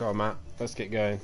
Go on, Matt. Let's get going.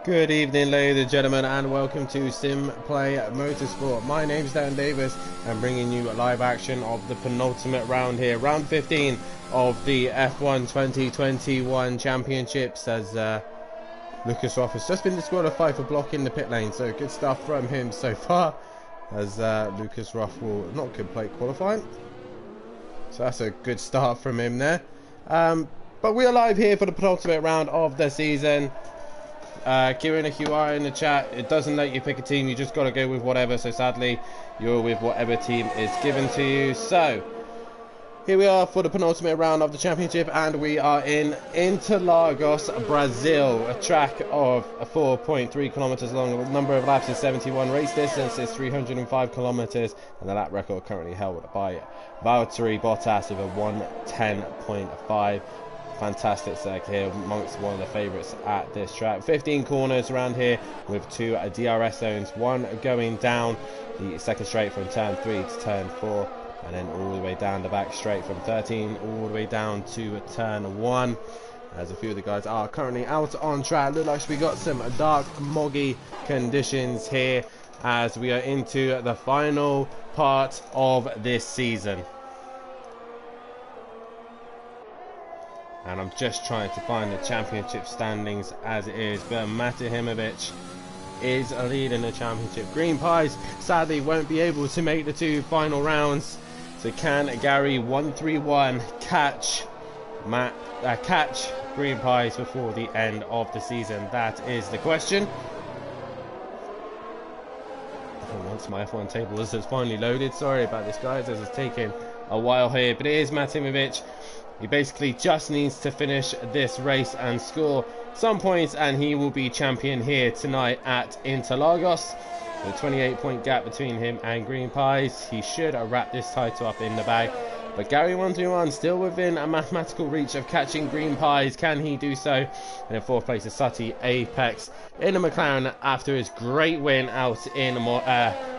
Good evening, ladies and gentlemen, and welcome to Sim Play Motorsport. My name's Dan Davis. I'm bringing you a live action of the penultimate round here, round 15 of the F1 2021 Championships, as Lucas Roth has just been disqualified for blocking the pit lane. So good stuff from him so far, as Lucas Roth will not complete qualifying. So that's a good start from him there. But we are live here for the penultimate round of the season. Kieran, if you are in the chat, it doesn't let you pick a team, you just got to go with whatever, so sadly you're with whatever team is given to you. So here we are for the penultimate round of the championship, and we are in Interlagos, Brazil, a track of 4.3 kilometers long. The number of laps is 71, race distance is 305 kilometers, and the lap record currently held by Valtteri Bottas with a 1:10.5. Fantastic circuit here, amongst one of the favourites at this track. 15 corners around here with two DRS zones, one going down the second straight from turn 3 to turn 4, and then all the way down the back straight from 13 all the way down to turn 1. As a few of the guys are currently out on track. Look like we got some dark, moggy conditions here as we are into the final part of this season. And I'm just trying to find the championship standings as it is. But Mate Himovic is leading the championship. Green Pies sadly won't be able to make the two final rounds. So can Gary 131 catch Green Pies before the end of the season? That is the question. And once my F1 table is finally loaded, sorry about this guys, this is taking a while here, but it is Mate Himovic. He basically just needs to finish this race and score some points, and he will be champion here tonight at Interlagos. The 28-point gap between him and Green Pies. He should wrap this title up in the bag. But Gary 121 still within a mathematical reach of catching Green Pies. Can he do so? And in fourth place is Sati Apex in a McLaren after his great win out in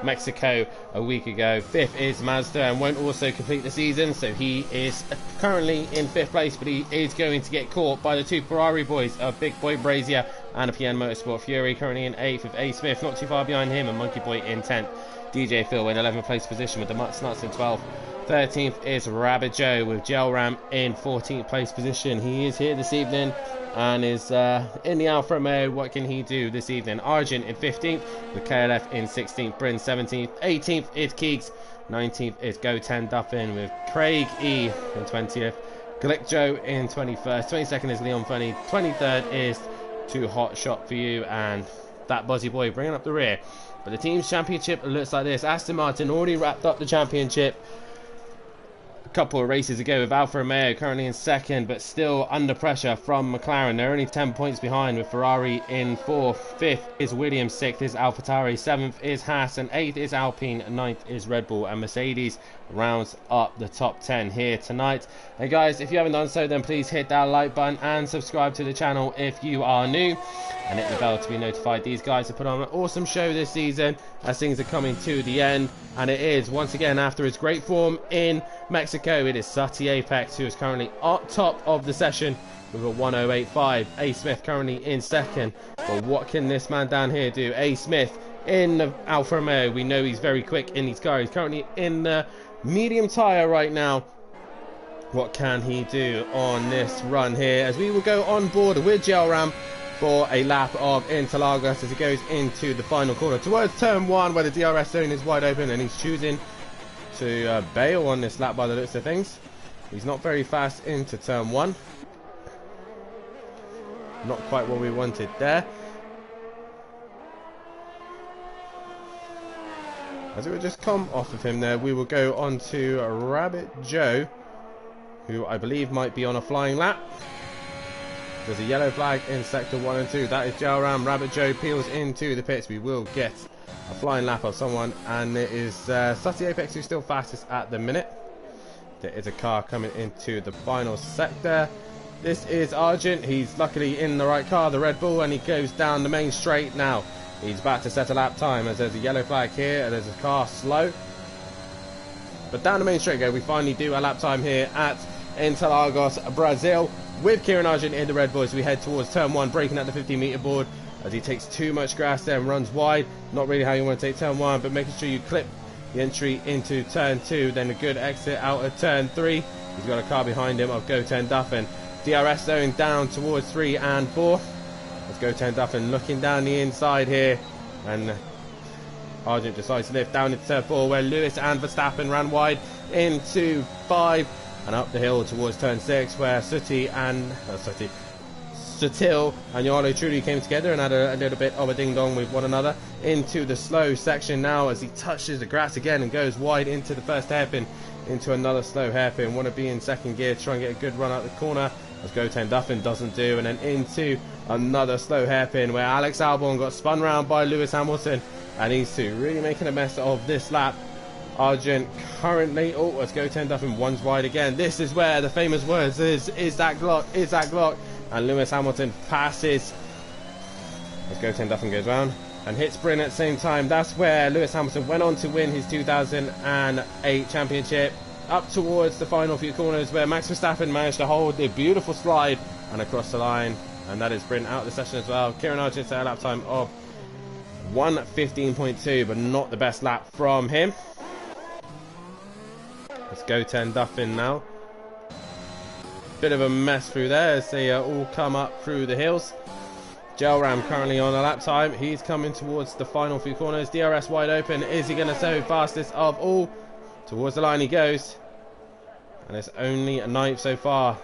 Mexico a week ago. Fifth is Mazda and won't also complete the season, so he is currently in fifth place, but he is going to get caught by the two Ferrari boys of Big Boy Brazier and a PN Motorsport Fury, currently in 8th with A Smith not too far behind him, and Monkey Boy in 10th. DJ Phil in 11th place position with the Mutts Nuts in 12th. 13th is Rabbit Joe with Gel Ram in 14th place position. He is here this evening and is in the Alfa Romeo. What can he do this evening? Argent in 15th with KLF in 16th, Bryn 17th, 18th is Keeks, 19th is Go 10 Duffin with Craig E in 20th, Glick Joe in 21st, 22nd is Leon Funny, 23rd is Too Hot Shot for You, and that Buzzy Boy bringing up the rear. But the team's championship looks like this. Aston Martin already wrapped up the championship a couple of races ago with Alfa Romeo currently in second, but still under pressure from McLaren. They're only 10 points behind with Ferrari in 4th. 5th is Williams, 6th is AlphaTauri, 7th is Haas, and 8th is Alpine, 9th is Red Bull, and Mercedes rounds up the top 10 here tonight. And guys, if you haven't done so, then please hit that like button and subscribe to the channel if you are new, and hit the bell to be notified. These guys have put on an awesome show this season as things are coming to the end, and it is once again after his great form in Mexico. It is Sati Apex who is currently at top of the session with a 1:08.5. A Smith currently in second, but what can this man down here do? A Smith in the Alfa Romeo, we know he's very quick in these cars. He's currently in the medium tyre right now. What can he do on this run here as we will go on board with Gel Ram for a lap of Interlagos as he goes into the final corner towards turn 1 where the DRS zone is wide open, and he's choosing to bail on this lap by the looks of things. He's not very fast into turn 1. Not quite what we wanted there. As it would just come off of him there, we will go on to Rabbit Joe, who I believe might be on a flying lap. There's a yellow flag in sector 1 and 2. That is Gel Ram. Rabbit Joe peels into the pits. We will get a flying lap of someone, and it is Sati Apex who's still fastest at the minute. There is a car coming into the final sector. This is Argent. He's luckily in the right car, the Red Bull, and he goes down the main straight now. He's about to set a lap time as there's a yellow flag here and there's a car slow. But down the main straight go, we finally do a lap time here at Interlagos, Brazil, with Kieran Argent in the Red Bull as we head towards turn 1, breaking at the 50-meter board. as he takes too much grass there and runs wide. Not really how you want to take turn 1, but making sure you clip the entry into turn 2, then a good exit out of turn 3. He's got a car behind him of Goten Duffin. DRS zone down towards 3 and 4. Let's Goten Duffin looking down the inside here, and Argent decides to lift down into turn 4, where Lewis and Verstappen ran wide into 5 and up the hill towards turn 6, where Sutil and Jarno Trulli came together and had a little bit of a ding-dong with one another into the slow section now, as he touches the grass again and goes wide into the first hairpin, into another slow hairpin. Want to be in second gear, try and get a good run out the corner, as Goten Duffin doesn't do, and then into another slow hairpin where Alex Albon got spun round by Lewis Hamilton, and these two really making a mess of this lap. Argent currently, as Goten Duffin one's wide again. This is where the famous words is that Glock, and Lewis Hamilton passes as Goten Duffin goes round and hits Bryn at the same time. That's where Lewis Hamilton went on to win his 2008 championship. Up towards the final few corners, where Max Verstappen managed to hold a beautiful slide and across the line, and that is Bryn out of the session as well. Kieran Argent at a lap time of 1:15.2, but not the best lap from him. Let's Goten Duffin now. Bit of a mess through there as they all come up through the hills. Gelram currently on a lap time. He's coming towards the final few corners. DRS wide open. Is he going to go fastest of all? Towards the line he goes. And it's only a 9th so far.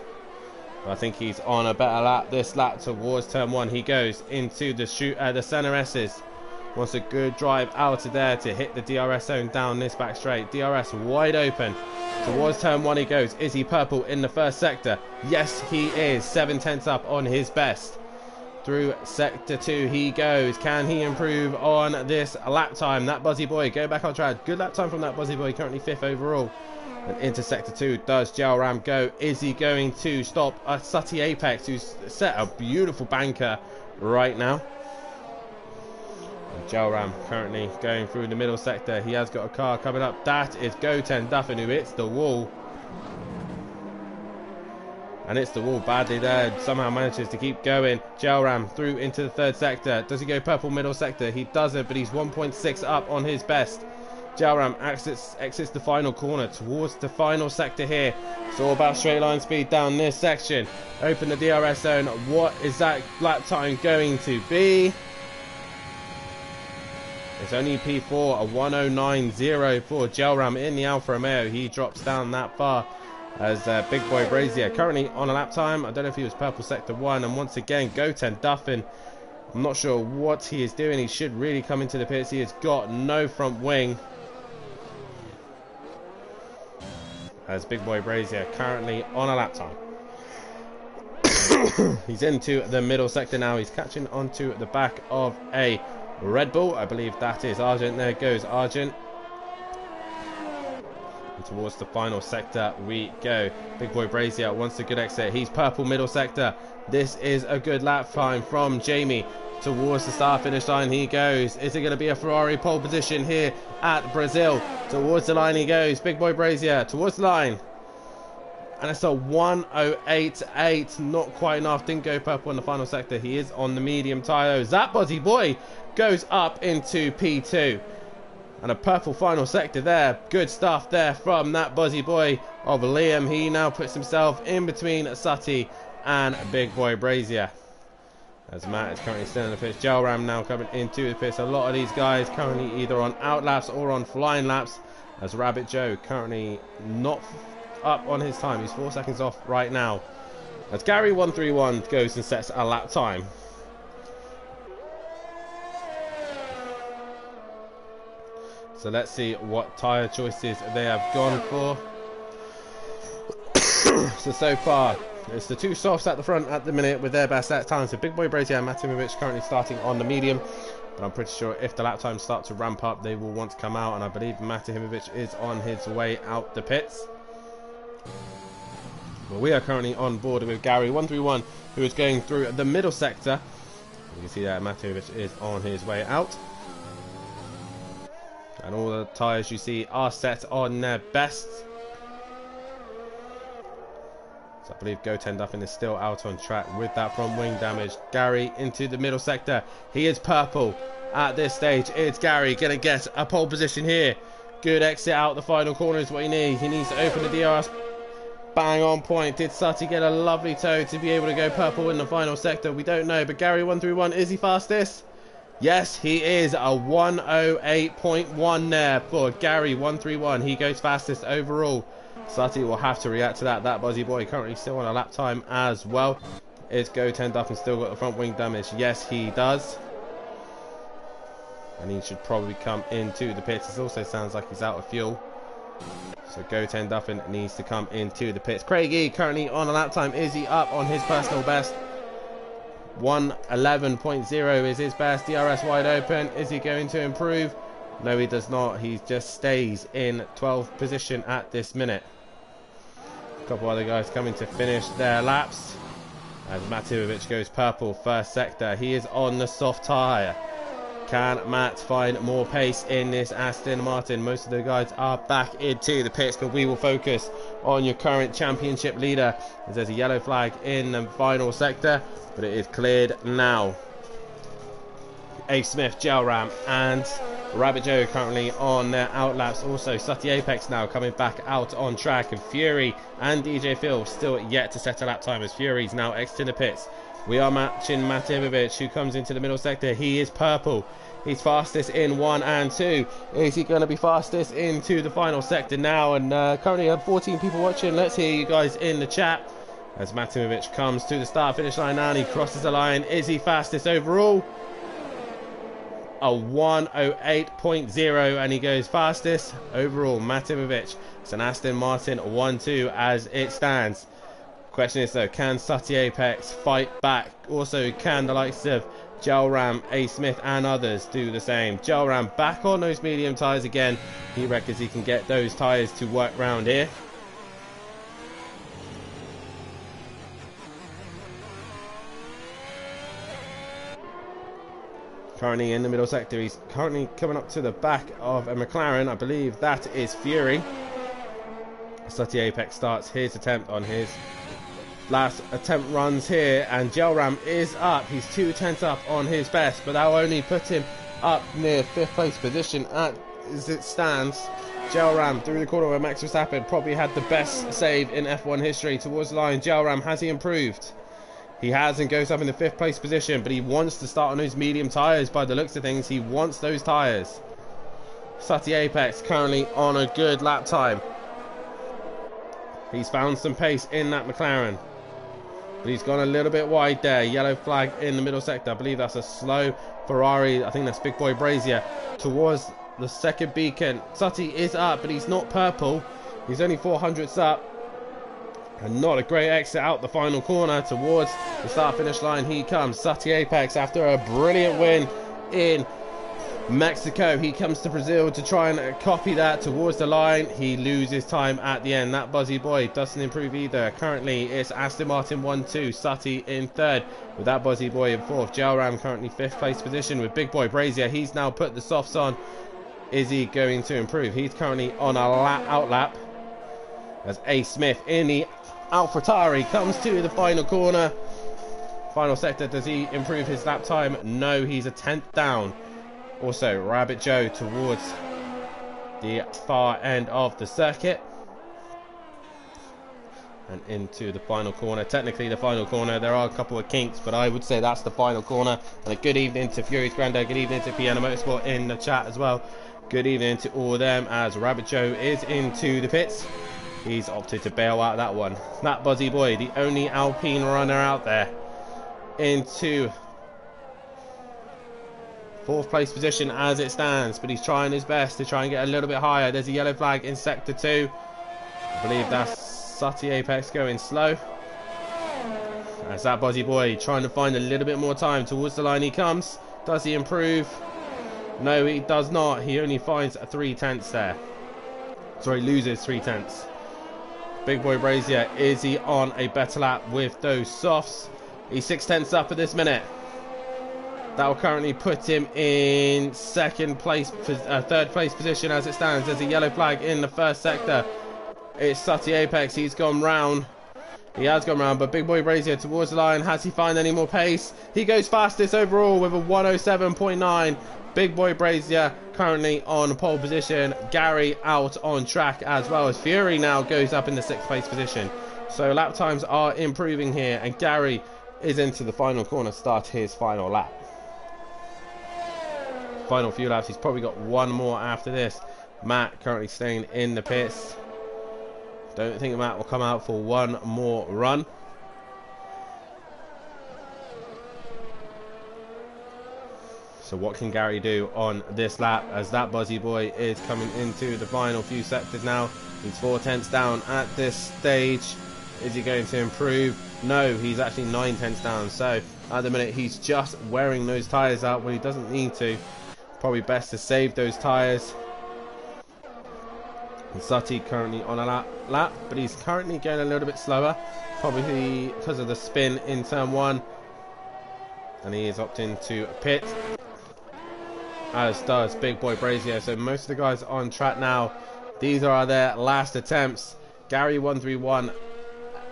I think he's on a better lap. This lap towards turn 1 he goes into the center S's. Wants a good drive out of there to hit the DRS zone down this back straight. DRS wide open. Towards turn 1 he goes. Is he purple in the first sector? Yes, he is. 7/10 up on his best. Through sector 2 he goes. Can he improve on this lap time? That Buzzy Boy, go back on track. Good lap time from that Buzzy Boy, currently 5th overall. And into sector 2 does Gelram go. Is he going to stop Sutty Apex, who's set a beautiful banker right now? Gelram currently going through the middle sector. He has got a car coming up. That is Goten Duffin, who hits the wall. And it's the wall badly there. Somehow manages to keep going. Gelram through into the 3rd sector. Does he go purple middle sector? He doesn't, but he's 1.6 up on his best. Gelram exits the final corner towards the final sector here. It's all about straight line speed down this section. Open the DRS zone. What is that lap time going to be? It's only P4, a 1:09.0 for Gelram in the Alfa Romeo. He drops down that far as Big Boy Brazier currently on a lap time. I don't know if he was purple sector 1, and once again Goten Duffin, I'm not sure what he is doing. He should really come into the pits. He has got no front wing, as Big Boy Brazier currently on a lap time. He's into the middle sector now. He's catching onto the back of a Red Bull, I believe that is Argent. There goes Argent. And towards the final sector we go. Big Boy Brazier wants a good exit. He's purple middle sector. This is a good lap time from Jamie. Towards the start finish line he goes. Is it going to be a Ferrari pole position here at Brazil? Towards the line he goes. Big Boy Brazier towards the line. And it's a 1:08.8. Not quite enough. Didn't go purple in the final sector. He is on the medium tyres. That Buzzy Boy goes up into P2. And a purple final sector there. Good stuff there from that Buzzy Boy of Liam. He now puts himself in between Sutty and Big Boy Brazier, as Matt is currently still in the pits. Gelram now coming into the pits. A lot of these guys currently either on out laps or on flying laps, as Rabbit Joe currently not up on his time. He's 4 seconds off right now, as Gary 131 goes and sets a lap time. So let's see what tyre choices they have gone for. So far it's the two softs at the front at the minute with their best lap times. So Big Boy Brazier and Matimovic currently starting on the medium, but I'm pretty sure if the lap times start to ramp up they will want to come out, and I believe Matimovic is on his way out the pits. Well, we are currently on board with Gary 131, who is going through the middle sector. You can see that Matimovic is on his way out, and all the tyres you see are set on their best. So I believe Goten Duffin is still out on track with that front wing damage. Gary into the middle sector. He is purple at this stage. It's Gary going to get a pole position here. Good exit out the final corner is what he needs. He needs to open the DRS. Bang on point. Did Sutty get a lovely toe to be able to go purple in the final sector? We don't know, but Gary 131, is he fastest? Yes, he is. A 108.1 there for Gary 131. He goes fastest overall. Sutty will have to react to that. That Buzzy Boy currently still on a lap time as well. Is Goten Duffin still got the front wing damage? Yes, he does. And he should probably come into the pits. It also sounds like he's out of fuel. So Goten Duffin needs to come into the pits. Craigie currently on a lap time. Is he up on his personal best? 111.0 is his best. DRS wide open. Is he going to improve? No, he does not. He just stays in 12th position at this minute. A couple other guys coming to finish their laps. As Matijevic goes purple first sector. He is on the soft tyre. Can Matt find more pace in this Aston Martin? Most of the guys are back into the pits, but we will focus on your current championship leader, as there's a yellow flag in the final sector, but it is cleared now. A. Smith, Gel Ram, and Rabbit Joe currently on their outlaps. Also, Sutty Apex now coming back out on track, and Fury and DJ Phil still yet to set a lap time, as Fury's now exiting the pits. We are matching Matijevic, who comes into the middle sector. He is purple. He's fastest in 1 and 2. Is he going to be fastest into the final sector now? And currently have 14 people watching. Let's hear you guys in the chat. As Matijevic comes to the start finish line now, and he crosses the line. Is he fastest overall? A 108.0, and he goes fastest overall. Matijevic. It's an Aston Martin 1-2 as it stands. Question is though, can Sutty Apex fight back? Also, can the likes of Gel Ram, A. Smith and others do the same? Gel Ram back on those medium tyres again. He reckons he can get those tyres to work round here. Currently in the middle sector. He's currently coming up to the back of a McLaren. I believe that is Fury. Sutty Apex starts his attempt on his last attempt runs here, and Gel Ram is up. He's 2/10 up on his best, but that'll only put him up near 5th place position as it stands. Gel Ram through the corner where Max Verstappen probably had the best save in F1 history towards the line. Gel Ram, has he improved? He has, and goes up in the 5th place position, but he wants to start on those medium tyres by the looks of things. He wants those tyres. Sutty Apex currently on a good lap time. He's found some pace in that McLaren, but he's gone a little bit wide there. Yellow flag in the middle sector. I believe that's a slow Ferrari. I think that's Big Boy Brazier towards the second beacon. Sutty is up, but he's not purple. He's only 400ths up. And not a great exit out the final corner towards the start finish line. He comes. Sutty Apex after a brilliant win in Mexico. He comes to Brazil to try and copy that towards the line. He loses time at the end. That Buzzy Boy doesn't improve either. Currently it's Aston Martin 1-2, Sutty in 3rd with that Buzzy Boy in 4th. Gel Ram currently 5th place position with Big Boy Brazier. He's now put the softs on. Is he going to improve? He's currently on a outlap as A. Smith in the AlphaTauri comes to the final corner. Final sector, does he improve his lap time? No, he's a 10th down. Also, Rabbit Joe towards the far end of the circuit. And into the final corner. Technically the final corner. There are a couple of kinks, but I would say that's the final corner. And a good evening to Fury's Grandad. Good evening to Piano Motorsport in the chat as well. Good evening to all of them as Rabbit Joe is into the pits. He's opted to bail out that one. That Buzzy Boy, the only Alpine runner out there, into 4th place position as it stands, but he's trying his best to try and get a little bit higher. There's a yellow flag in sector 2. I believe that's Sutty Apex going slow. As that Buzzy Boy trying to find a little bit more time. Towards the line he comes. Does he improve? No, he does not. He only finds 3/10 there. Sorry, loses 3/10. Big Boy Brazier, is he on a better lap with those softs? He's 6/10 up at this minute. That will currently put him in 3rd place position as it stands. There's a yellow flag in the 1st sector. It's Sutty Apex. He's gone round. He has gone round, but Big Boy Brazier towards the line. Has he found any more pace? He goes fastest overall with a 107.9. Big Boy Brazier currently on pole position. Gary out on track as well, as Fury now goes up in the 6th place position. So lap times are improving here, and Gary is into the final corner to start his final lap. Final few laps. He's probably got one more after this. Matt currently staying in the pits. Don't think Matt will come out for one more run. So what can Gary do on this lap, as that Buzzy Boy is coming into the final few sectors now. He's 4/10 down at this stage. Is he going to improve? No, he's actually 9/10 down. So at the minute he's just wearing those tyres out when he doesn't need to. Probably best to save those tyres. Sutty currently on a lap, but he's currently going a little bit slower, probably because of the spin in turn 1, and he is opting to pit, as does Big Boy Brazier. So most of the guys on track now. These are their last attempts. Gary 131,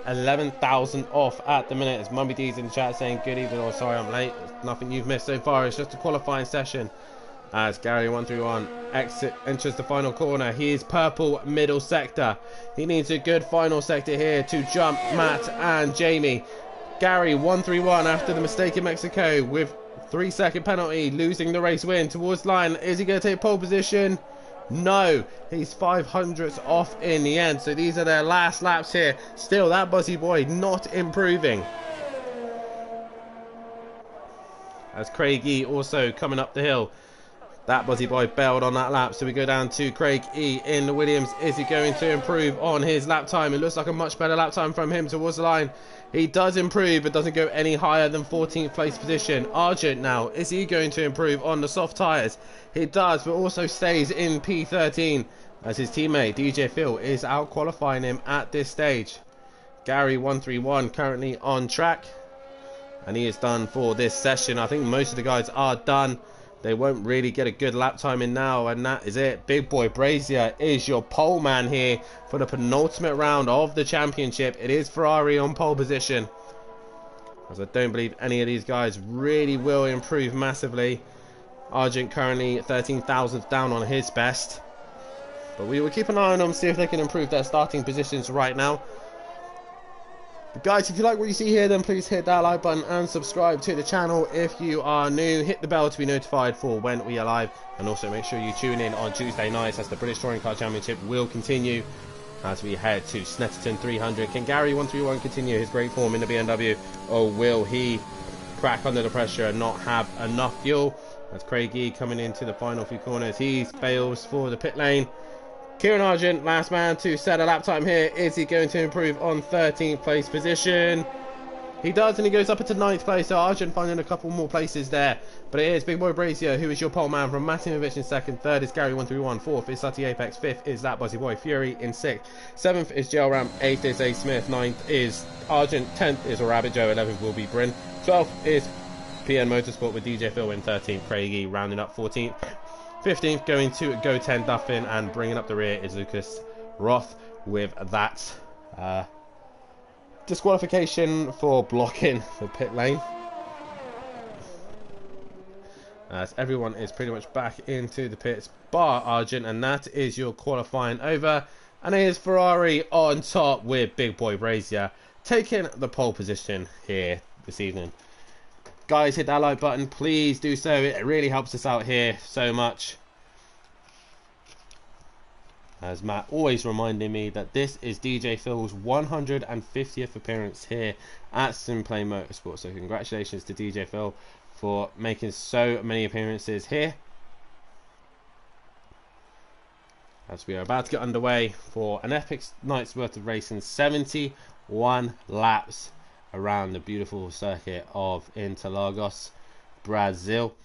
11,000 off at the minute, as Mummy D's in the chat saying good evening, or sorry I'm late. Nothing you've missed so far, it's just a qualifying session. As Gary 131 enters the final corner. He is purple middle sector. He needs a good final sector here to jump Matt and Jamie. Gary 131 after the mistake in Mexico with 3-second penalty, losing the race win towards line. Is he going to take pole position? No, he's 500ths off in the end. So these are their last laps here. Still, that Buzzy Boy not improving. As Craig E also coming up the hill. That Buzzy Boy bailed on that lap, so we go down to Craig E in the Williams. Is he going to improve on his lap time? It looks like a much better lap time from him towards the line. He does improve, but doesn't go any higher than 14th place position. Argent now, is he going to improve on the soft tyres? He does, but also stays in P13, as his teammate DJ Phil is out qualifying him at this stage. Gary 131 currently on track, and he is done for this session. I think most of the guys are done. They won't really get a good lap time in now, and that is it. Big Boy Brazier is your pole man here for the penultimate round of the championship. It is Ferrari on pole position, as I don't believe any of these guys really will improve massively. Argent currently 13,000th down on his best, but we will keep an eye on them, see if they can improve their starting positions right now. But guys, if you like what you see here, then please hit that like button and subscribe to the channel. If you are new, hit the bell to be notified for when we are live, and also make sure you tune in on Tuesday nights, as the British Touring Car Championship will continue as we head to Snetterton 300. Can Gary 131 continue his great form in the BMW, or will he crack under the pressure and not have enough fuel? As Craig E coming into the final few corners, he bails for the pit lane. Kieran Argent, last man to set a lap time here. Is he going to improve on 13th place position? He does, and he goes up into 9th place. So Argent finding a couple more places there. But it is Big Boy Brazier who is your pole man from Matimovic in 2nd. 3rd is Gary 131. 4th is Sutty Apex. 5th is that Buzzy Boy Fury in 6th. 7th is JL Ramp. 8th is A Smith. 9th is Argent. 10th is Rabbit Joe. 11th will be Bryn. 12th is PN Motorsport with DJ Phil in 13th. Craigie rounding up 14th. 15th going to Go 10 Duffin, and bringing up the rear is Lucas Roth with that disqualification for blocking the pit lane. As everyone is pretty much back into the pits bar Argent, and that is your qualifying over. And it is Ferrari on top with Big Boy Brazier taking the pole position here this evening. Guys, hit that like button, please do so. It really helps us out here so much. As Matt always reminding me that this is DJ Phil's 150th appearance here at Simplay Motorsport. So congratulations to DJ Phil for making so many appearances here. As we are about to get underway for an epic night's worth of racing, 71 laps around the beautiful circuit of Interlagos, Brazil.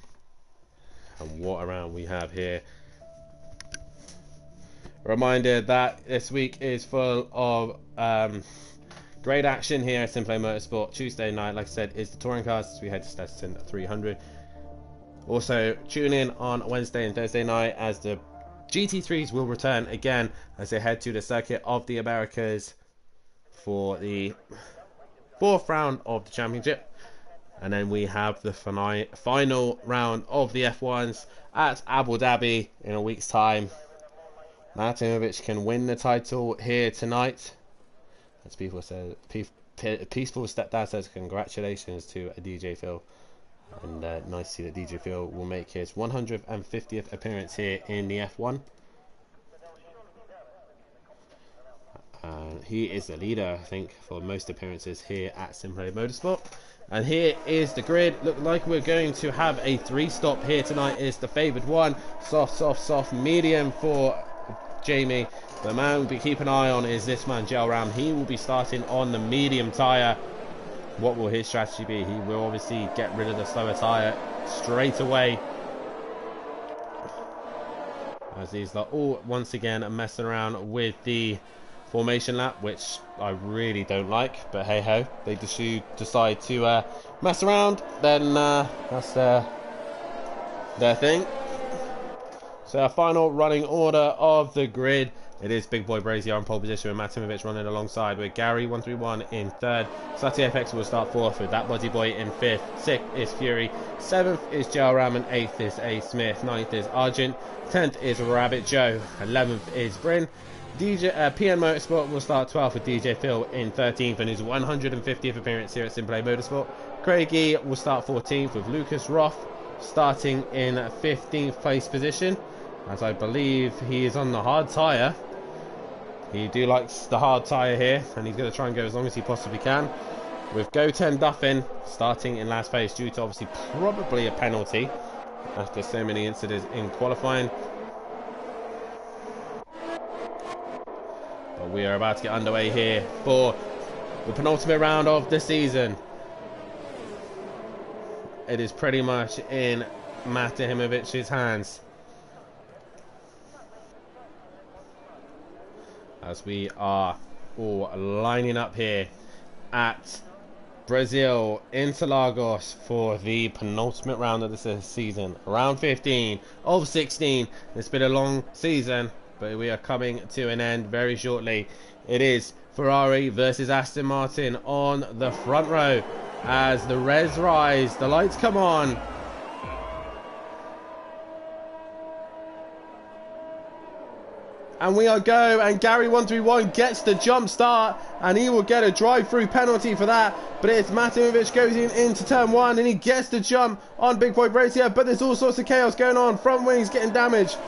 And what a round we have here. A reminder that this week is full of great action here at Simplay Motorsport. Tuesday night, like I said, is the touring cars as we head to Snetterton 300. Also, tune in on Wednesday and Thursday night as the GT3s will return again as they head to the circuit of the Americas for the 4th round of the championship. And then we have the final round of the F1s at Abu Dhabi in a week's time. Martinovic can win the title here tonight. As Peaceful Stepdad says, congratulations to DJ Phil. And nice to see that DJ Phil will make his 150th appearance here in the F1. He is the leader, I think, for most appearances here at Simplay Motorsport. And here is the grid. Look like we're going to have a 3-stop here tonight. Is the favoured one. Soft, medium for Jamie. The man we'll be keeping an eye on is this man, Gel Ram. He will be starting on the medium tyre. What will his strategy be? He will obviously get rid of the slower tyre straight away, as these are all once again messing around with the formation lap, which I really don't like, but hey ho, they decide to mess around, then that's their thing. So our final running order of the grid, it is Big Boy Brazier on pole position with Matimovic running alongside, with Gary 131 in 3rd. Sati FX will start 4th with That Body Boy in 5th. 6th is Fury. 7th is Gel Ram, and 8th is A Smith. 9th is Argent. 10th is Rabbit Joe. 11th is Bryn. PN Motorsport will start 12th with DJ Phil in 13th and his 150th appearance here at Simplay Motorsport. Craigie will start 14th with Lucas Roth starting in 15th place position, as I believe he is on the hard tyre. He likes the hard tyre here, and he's going to try and go as long as he possibly can. With Goten Duffin starting in last place due to obviously probably a penalty after so many incidents in qualifying. But we are about to get underway here for the penultimate round of the season. It is pretty much in Matimovic's hands, as we are all lining up here at Brazil, Interlagos, for the penultimate round of the season. Round 15 of 16. It's been a long season, but we are coming to an end very shortly. It is Ferrari versus Aston Martin on the front row. As the res rise, the lights come on. And we are go, and Gary 131 gets the jump start, and he will get a drive-through penalty for that. But it's Matimovic goes into turn 1, and he gets the jump on Big Boy Brazier. But there's all sorts of chaos going on. Front wing's getting damaged,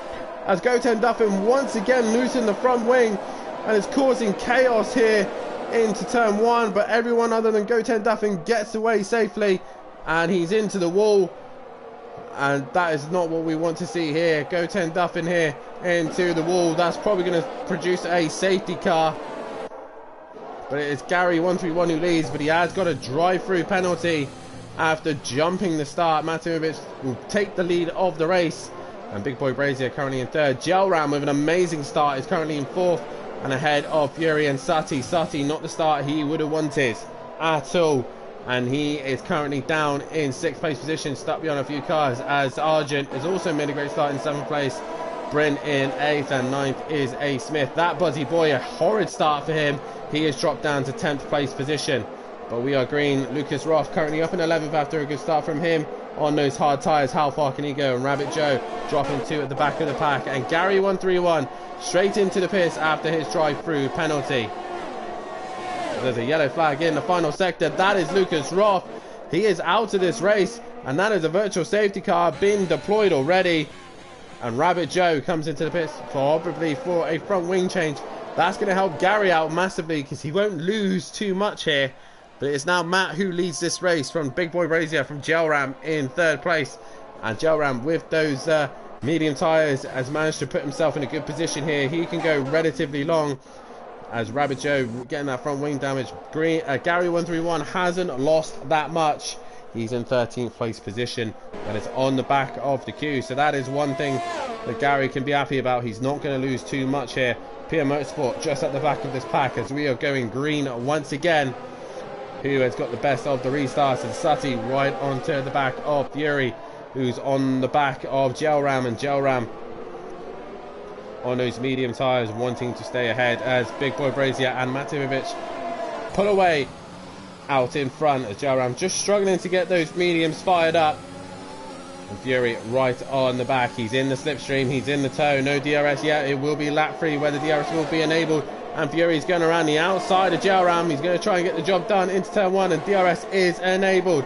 as Goten Duffin once again loosened the front wing, and it's causing chaos here into turn 1. But everyone other than Goten Duffin gets away safely, and he's into the wall. And that is not what we want to see here. Goten Duffin here into the wall. That's probably going to produce a safety car. But it is Gary 131 who leads, but he has got a drive-through penalty after jumping the start. Matimovic will take the lead of the race, and Big Boy Brazier currently in 3rd. Gel Ram with an amazing start is currently in 4th, and ahead of Fury and Sati. Sati not the start he would have wanted at all, and he is currently down in 6th place position, stuck beyond a few cars, as Argent has also made a great start in 7th place. Bryn in 8th, and 9th is A Smith. That Buzzy Boy, a horrid start for him. He has dropped down to 10th place position. But we are green. Lucas Roth currently up in 11th after a good start from him on those hard tyres. How far can he go? And Rabbit Joe dropping 2 at the back of the pack. And Gary 131 straight into the pits after his drive-through penalty. There's a yellow flag in the final sector. That is Lucas Roth. He is out of this race, and that is a virtual safety car being deployed already. And Rabbit Joe comes into the pits probably for a front wing change. That's going to help Gary out massively, because he won't lose too much here. But it's now Matt who leads this race from Big Boy Brazier from Gel Ram in 3rd place. And Gel Ram with those medium tyres has managed to put himself in a good position here. He can go relatively long, as Rabbit Joe getting that front wing damage. Gary 131 hasn't lost that much. He's in 13th place position, and it's on the back of the queue. So that is one thing that Gary can be happy about. He's not going to lose too much here. PM Motorsport just at the back of this pack, as we are going green once again. Who has got the best of the restarts, and Sati right onto the back of Fury, who's on the back of Gel Ram, and Gel Ram on those medium tyres wanting to stay ahead, as Big Boy Brazier and Matimovic pull away out in front as Jalram just struggling to get those mediums fired up. And Fury right on the back. He's in the slipstream. He's in the toe. No DRS yet. It will be lap free where the DRS will be enabled. And Fury's going around the outside of Jalram. He's going to try and get the job done into turn 1. And DRS is enabled.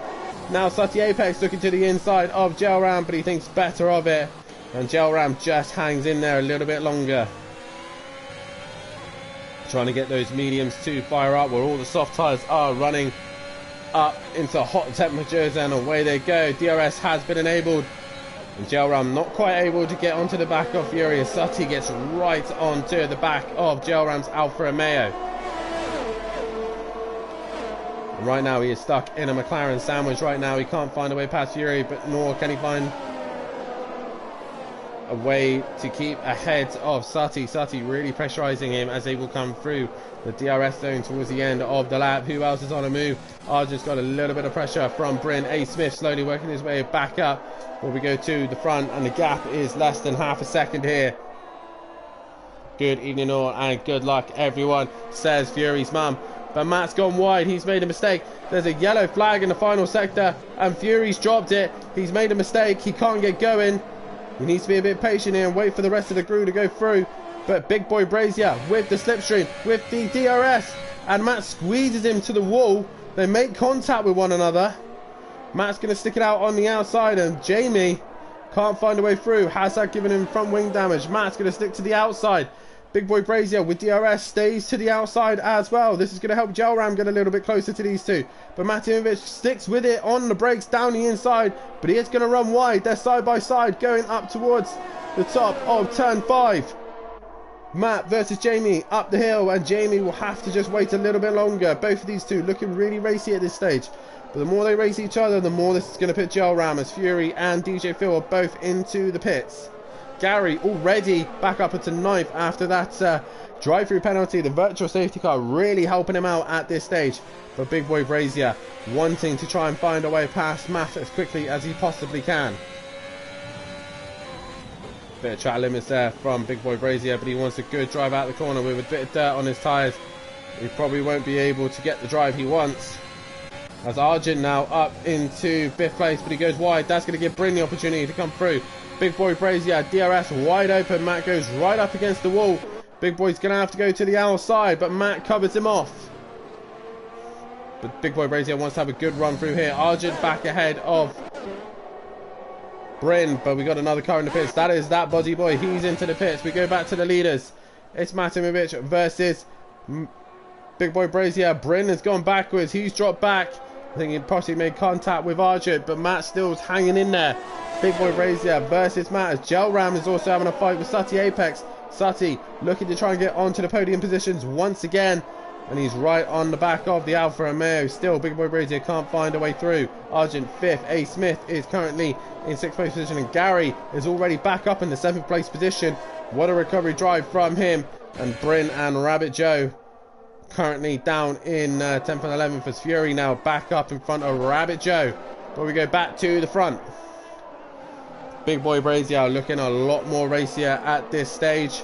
Now Sati Apex looking to the inside of Jalram, but he thinks better of it. And Jalram just hangs in there a little bit longer. Trying to get those mediums to fire up where all the soft tyres are running up into hot temperatures, and away they go. DRS has been enabled, and Jalram not quite able to get onto the back of Fury as Sati gets right onto the back of Jalram's Alfa Romeo. And right now he is stuck in a McLaren sandwich. Right now he can't find a way past Fury, but nor can he find a way to keep ahead of Sati. Sati really pressurizing him as they will come through the DRS zone towards the end of the lap. Who else is on a move? Arjun's got a little bit of pressure from Bryn. A. Smith slowly working his way back up before we go to the front, and the gap is less than half a second here. Good evening all, and good luck everyone, says Fury's mum. But Matt's gone wide. He's made a mistake. There's a yellow flag in the final sector, and Fury's dropped it. He's made a mistake. He can't get going. He needs to be a bit patient here and wait for the rest of the crew to go through. But Big Boy Brazier with the slipstream, with the DRS, and Matt squeezes him to the wall. They make contact with one another. Matt's going to stick it out on the outside, and Jamie can't find a way through. Hazard giving him front wing damage. Matt's going to stick to the outside. Big Boy Brazier with DRS stays to the outside as well. This is going to help Jalram get a little bit closer to these two. But Matimovic sticks with it on the brakes down the inside. But he is going to run wide. They're side by side going up towards the top of turn 5. Matt versus Jamie up the hill. And Jamie will have to just wait a little bit longer. Both of these two looking really racy at this stage. But the more they race each other, the more this is going to put Jalram as Fury and DJ Phil are both into the pits. Gary already back up into 9th after that drive-through penalty. The virtual safety car really helping him out at this stage. But Big Boy Brazier wanting to try and find a way past Matt as quickly as he possibly can. Bit of track limits there from Big Boy Brazier, but he wants a good drive out the corner with a bit of dirt on his tyres. He probably won't be able to get the drive he wants. As Arjun now up into 5th place, but he goes wide. That's going to give Bryn the opportunity to come through. Big Boy Brazier, DRS wide open. Matt goes right up against the wall. Big Boy's going to have to go to the outside, but Matt covers him off. But Big Boy Brazier wants to have a good run through here. Arjun back ahead of Bryn, but we got another car in the pits. That is that Body Boy. He's into the pits. We go back to the leaders. It's Matimovic versus Big Boy Brazier. Bryn has gone backwards. He's dropped back. I think he possibly made contact with Arjun, but Matt still's hanging in there. Big Boy Brazier versus Matt as Jalram is also having a fight with Sati Apex. Sati looking to try and get onto the podium positions once again. And he's right on the back of the Alfa Romeo. Still, Big Boy Brazier can't find a way through. Arjun 5th. A. Smith is currently in 6th place position. And Gary is already back up in the 7th place position. What a recovery drive from him. And Bryn and Rabbit Joe currently down in 10th and 11th as Fury now back up in front of Rabbit Joe. But we go back to the front. Big Boy Brazier looking a lot more racier at this stage.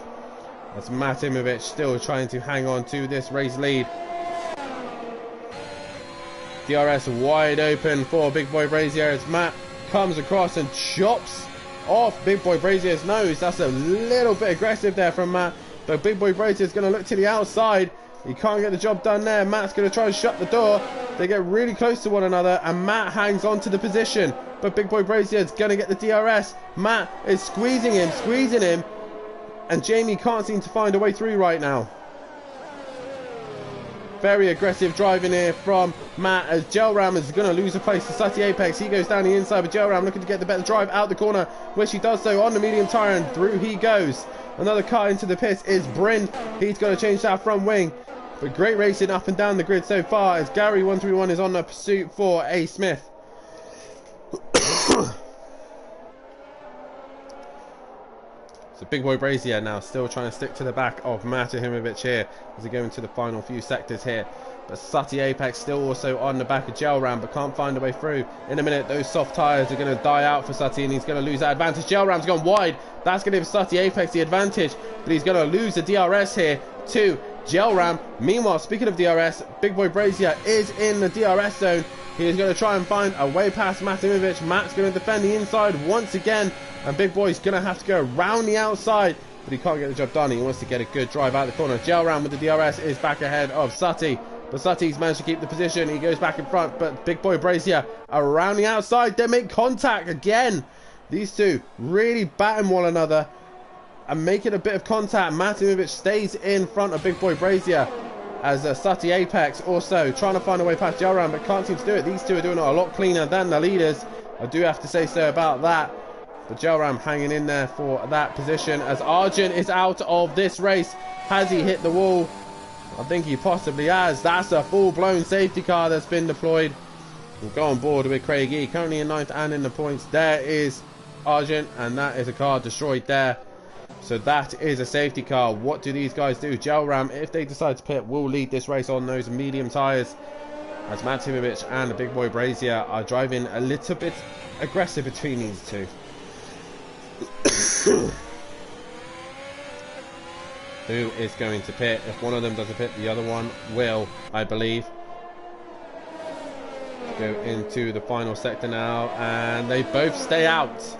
That's Matimovic still trying to hang on to this race lead. DRS wide open for Big Boy Brazier as Matt comes across and chops off Big Boy Brazier's nose. That's a little bit aggressive there from Matt. But Big Boy Brazier is going to look to the outside. He can't get the job done there. Matt's going to try and shut the door. They get really close to one another and Matt hangs on to the position. But Big Boy Brazier is going to get the DRS. Matt is squeezing him. And Jamie can't seem to find a way through right now. Very aggressive driving here from Matt as Jalram is going to lose a place to Sati Apex. He goes down the inside, but Jalram looking to get the better drive out the corner, which he does so on the medium tyre, and through he goes. Another car into the pits is Bryn. He's got to change that front wing. But great racing up and down the grid so far as Gary 131 is on the pursuit for A. Smith. So Big Boy Brazier now still trying to stick to the back of Matimovic here as they go into the final few sectors here. But Sati Apex still also on the back of Jalram, but can't find a way through. In a minute, those soft tyres are going to die out for Sati, and he's going to lose that advantage. Jalram's gone wide. That's going to give Sati Apex the advantage, but he's going to lose the DRS here to Gel Ram. Meanwhile, speaking of DRS, Big Boy Brazier is in the DRS zone. He is going to try and find a way past Matimovic. Matt's going to defend the inside once again, and Big Boy's going to have to go around the outside, but he can't get the job done. He wants to get a good drive out the corner. Gel Ram with the DRS is back ahead of Sutty, but Sutty's managed to keep the position. He goes back in front, but Big Boy Brazier around the outside. They make contact again. These two really batting one another and making a bit of contact. Matimovic stays in front of Big Boy Brazier, as Sutty Apex also trying to find a way past Gel Ram, but can't seem to do it. These two are doing it a lot cleaner than the leaders. I do have to say so about that. But Gel Ram hanging in there for that position, as Argent is out of this race. Has he hit the wall? I think he possibly has. That's a full-blown safety car that's been deployed. We'll go on board with Craig E, currently in 9th and in the points. There is Argent, and that is a car destroyed there. So that is a safety car. What do these guys do? Gel Ram, if they decide to pit, will lead this race on those medium tyres, as Matimovic and the Big Boy Brazier are driving a little bit aggressive between these two. Who is going to pit? If one of them doesn't pit, the other one will, I believe. Go into the final sector now, and they both stay out.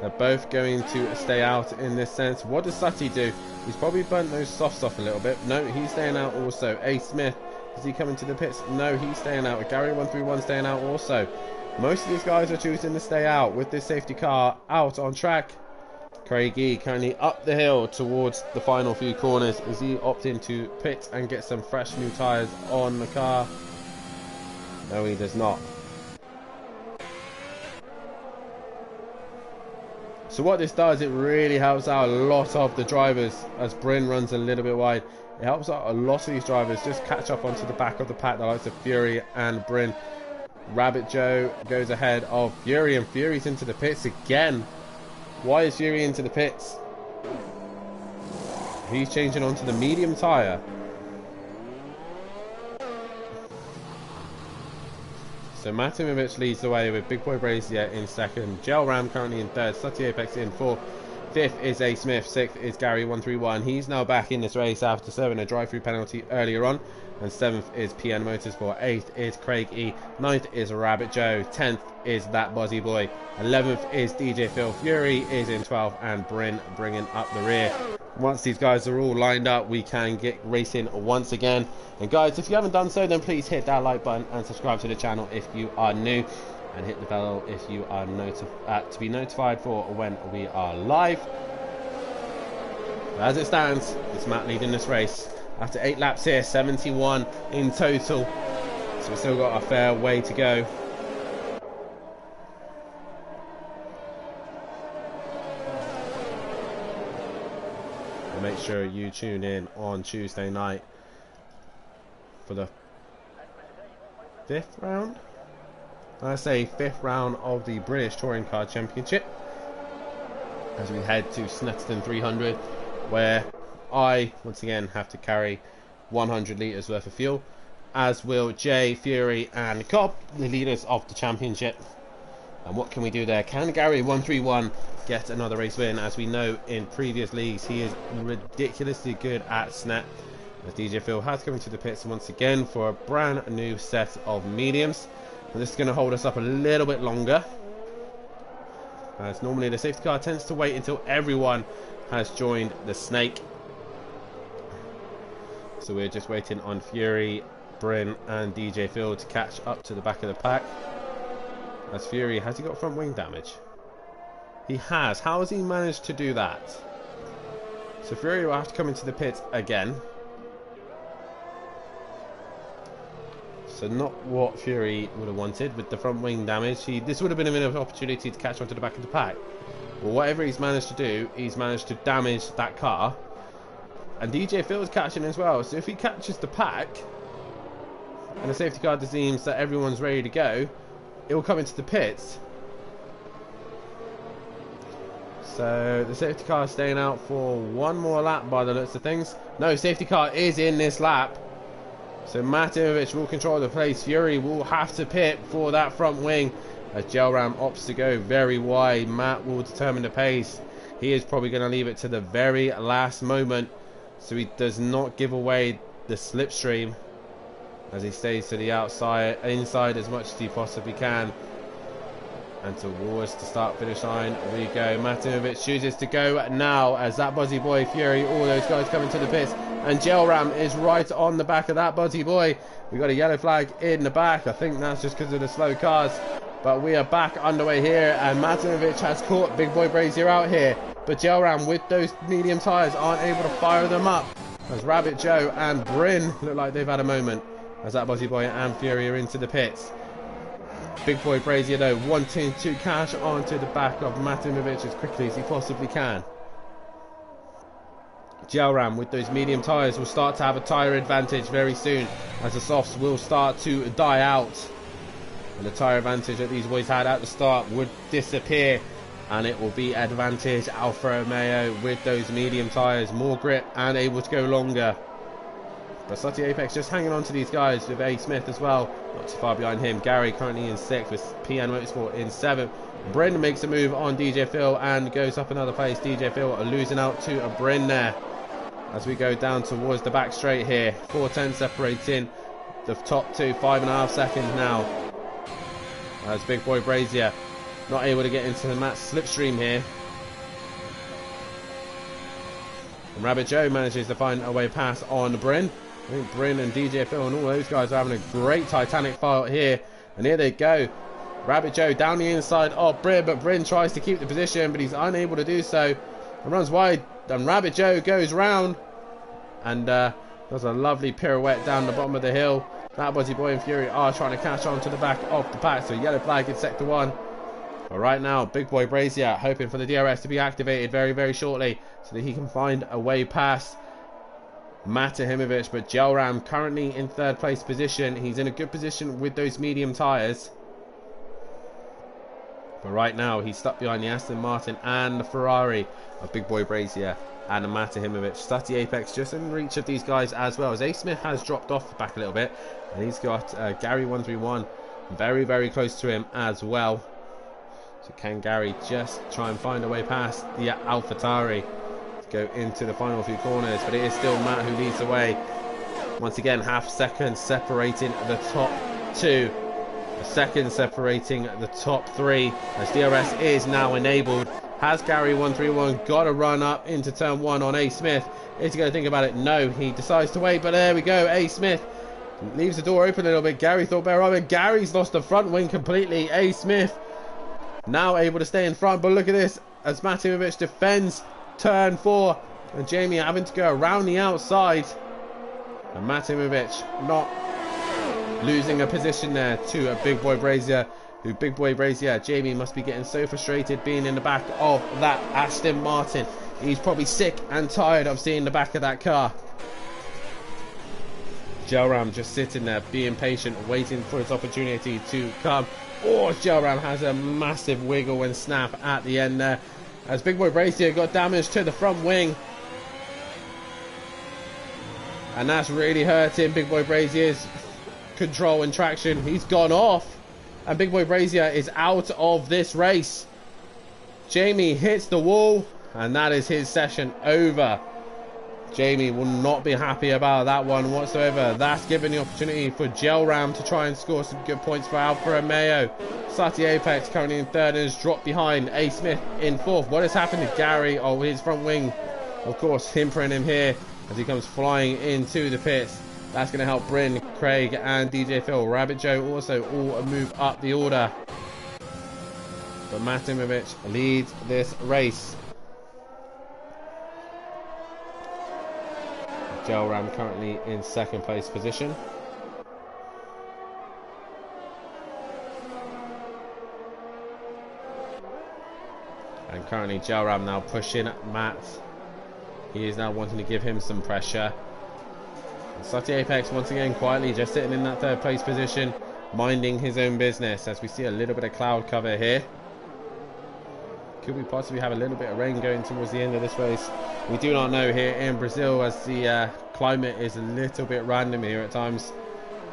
They're both going to stay out in this sense. What does Sutty do? He's probably burnt those softs off a little bit. No, he's staying out also. A Smith, is he coming to the pits? No, he's staying out. Gary 131 staying out also. Most of these guys are choosing to stay out with this safety car out on track. Craig E currently up the hill towards the final few corners. Is he opting to pit and get some fresh new tyres on the car? No, he does not. So what this does, it really helps out a lot of the drivers, as Bryn runs a little bit wide. It helps out a lot of these drivers just catch up onto the back of the pack, the likes of Fury and Bryn. Rabbit Joe goes ahead of Fury, and Fury's into the pits again. Why is Fury into the pits? He's changing onto the medium tyre. So Matimovic leads the way with Big Boy Brazier in second. Gel Ram currently in third. Sutty Apex in fourth. Fifth is A Smith. Sixth is Gary 131. He's now back in this race after serving a drive-through penalty earlier on. And seventh is PN Motorsport. Eighth is Craig E. Ninth is Rabbit Joe. 10th is That Buzzy Boy. 11th is DJ Phil. Fury is in 12th, and Bryn bringing up the rear. Once these guys are all lined up, we can get racing once again. And guys, if you haven't done so, then please hit that like button and subscribe to the channel if you are new, and hit the bell if you are to be notified for when we are live. As it stands, it's Matt leading this race after 8 laps here, 71 in total, so we've still got a fair way to go. Make sure you tune in on Tuesday night for the 5th round. I say 5th round of the British Touring Car Championship, as we head to Snetterton 300, where I once again have to carry 100 litres worth of fuel, as will Jay, Fury and Cobb, the leaders of the championship. And what can we do there? Can Gary 131 get another race win? As we know in previous leagues, he is ridiculously good at Snet. As DJ Phil has come into the pits once again for a brand new set of mediums. And this is going to hold us up a little bit longer, as normally the safety car tends to wait until everyone has joined the snake. So we're just waiting on Fury, Bryn and DJ Phil to catch up to the back of the pack. As Fury, has he got front wing damage? He has. How has he managed to do that? So Fury will have to come into the pits again. So not what Fury would have wanted with the front wing damage. This would have been an opportunity to catch onto the back of the pack. Well, whatever he's managed to do, he's managed to damage that car. And DJ Phil's catching as well. So if he catches the pack, and the safety car deems that everyone's ready to go, it will come into the pits. So the safety car is staying out for one more lap by the looks of things. No, safety car is in this lap. So Matimovic will control the place. Fury will have to pit for that front wing, as Gel Ram opts to go very wide. Matt will determine the pace. He is probably going to leave it to the very last moment. so he does not give away the slipstream as he stays to the inside as much as he possibly can. And towards the start-finish line we go. Matimovic chooses to go now as that Buzzy Boy, Fury, all those guys coming to the pits. And Gelram is right on the back of that Buzzy Boy. We got a yellow flag in the back. I think that's just because of the slow cars. But we are back underway here. And Matimovic has caught Big Boy Brazier out here. But Gelram with those medium tyres aren't able to fire them up. As Rabbit Joe and Bryn look like they've had a moment. As that Buzzy Boy and Fury are into the pits. Big Boy Brazier though wanting to cash onto the back of Matimovic as quickly as he possibly can. Gelram with those medium tyres will start to have a tyre advantage very soon as the softs will start to die out. And the tyre advantage that these boys had at the start would disappear, and it will be advantage Alfa Romeo with those medium tyres, more grip and able to go longer. But Sutty Apex just hanging on to these guys with A. Smith as well. Not too far behind him. Gary currently in 6th with PN Motorsport in 7th. Bryn makes a move on DJ Phil and goes up another place. DJ Phil losing out to a Bryn there. As we go down towards the back straight here. 4:10 separating the top two. 5.5 seconds now. As Big Boy Brazier not able to get into the Matt's slipstream here. And Rabbit Joe manages to find a way past on Bryn. I think Bryn and DJ Phil and all those guys are having a great Titanic fight here. And here they go. Rabbit Joe down the inside of Bryn, but Bryn tries to keep the position, but he's unable to do so. And runs wide, and Rabbit Joe goes round. And does a lovely pirouette down the bottom of the hill. That Buzzy Boy and Fury are trying to catch on to the back of the pack. So yellow flag in sector 1. But right now, Big Boy Brazier hoping for the DRS to be activated very, very shortly so that he can find a way past Matimovic. But Gelram currently in 3rd place position. He's in a good position with those medium tyres. But right now, he's stuck behind the Aston Martin and the Ferrari of Big Boy Brazier and Matimovic. Sutty Apex just in reach of these guys as well, as A. Smith has dropped off the back a little bit. And he's got Gary 131 very, very close to him as well. So can Gary just try and find a way past the AlphaTauri to go into the final few corners? But it is still Matt who leads the way. Once again, half second separating the top two. A second separating the top 3 as DRS is now enabled. Has Gary 131 got to run up into turn 1 on A. Smith? Is he going to think about it? No, he decides to wait, but there we go. A. Smith leaves the door open a little bit. Gary thought better of it. Gary's lost the front wing completely. A. Smith now able to stay in front, but look at this as Matimovic defends turn 4 and Jamie having to go around the outside, and Matimovic not losing a position there to a Big Boy Brazier, who Big Boy Brazier, Jamie must be getting so frustrated being in the back of that Aston Martin. He's probably sick and tired of seeing the back of that car. Gelram just sitting there being patient, waiting for his opportunity to come. Oh, Gelram has a massive wiggle and snap at the end there as Big Boy Brazier got damage to the front wing, and that's really hurting Big Boy Brazier's control and traction. He's gone off and Big Boy Brazier is out of this race. Jamie hits the wall and that is his session over. Jamie will not be happy about that one whatsoever. That's given the opportunity for Gelram to try and score some good points for Alfa Romeo. Sutty Apex currently in 3rd and has dropped behind. A. Smith in 4th. What has happened to Gary? Oh, his front wing, of course, himpering him here as he comes flying into the pits. That's going to help Bryn, Craig and DJ Phil. Rabbit Joe also all move up the order. But Matimovic leads this race. Gelram currently in 2nd place position. And currently Gelram now pushing Matt. He is now wanting to give him some pressure. Sutty Apex once again quietly just sitting in that 3rd place position, minding his own business as we see a little bit of cloud cover here. Could we possibly have a little bit of rain going towards the end of this race? We do not know here in Brazil, as the climate is a little bit random here at times.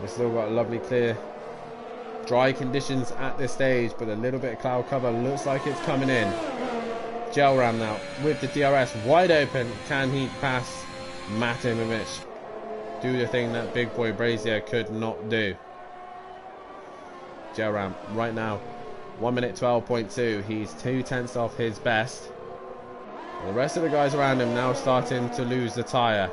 We've still got lovely clear dry conditions at this stage, but a little bit of cloud cover looks like it's coming in. Gelram now with the DRS wide open. Can he pass Matimovic do the thing that big boy Brazier could not do. Gelram right now 1 minute 12.2. He's 2/10 off his best. The rest of the guys around him now starting to lose the tyre.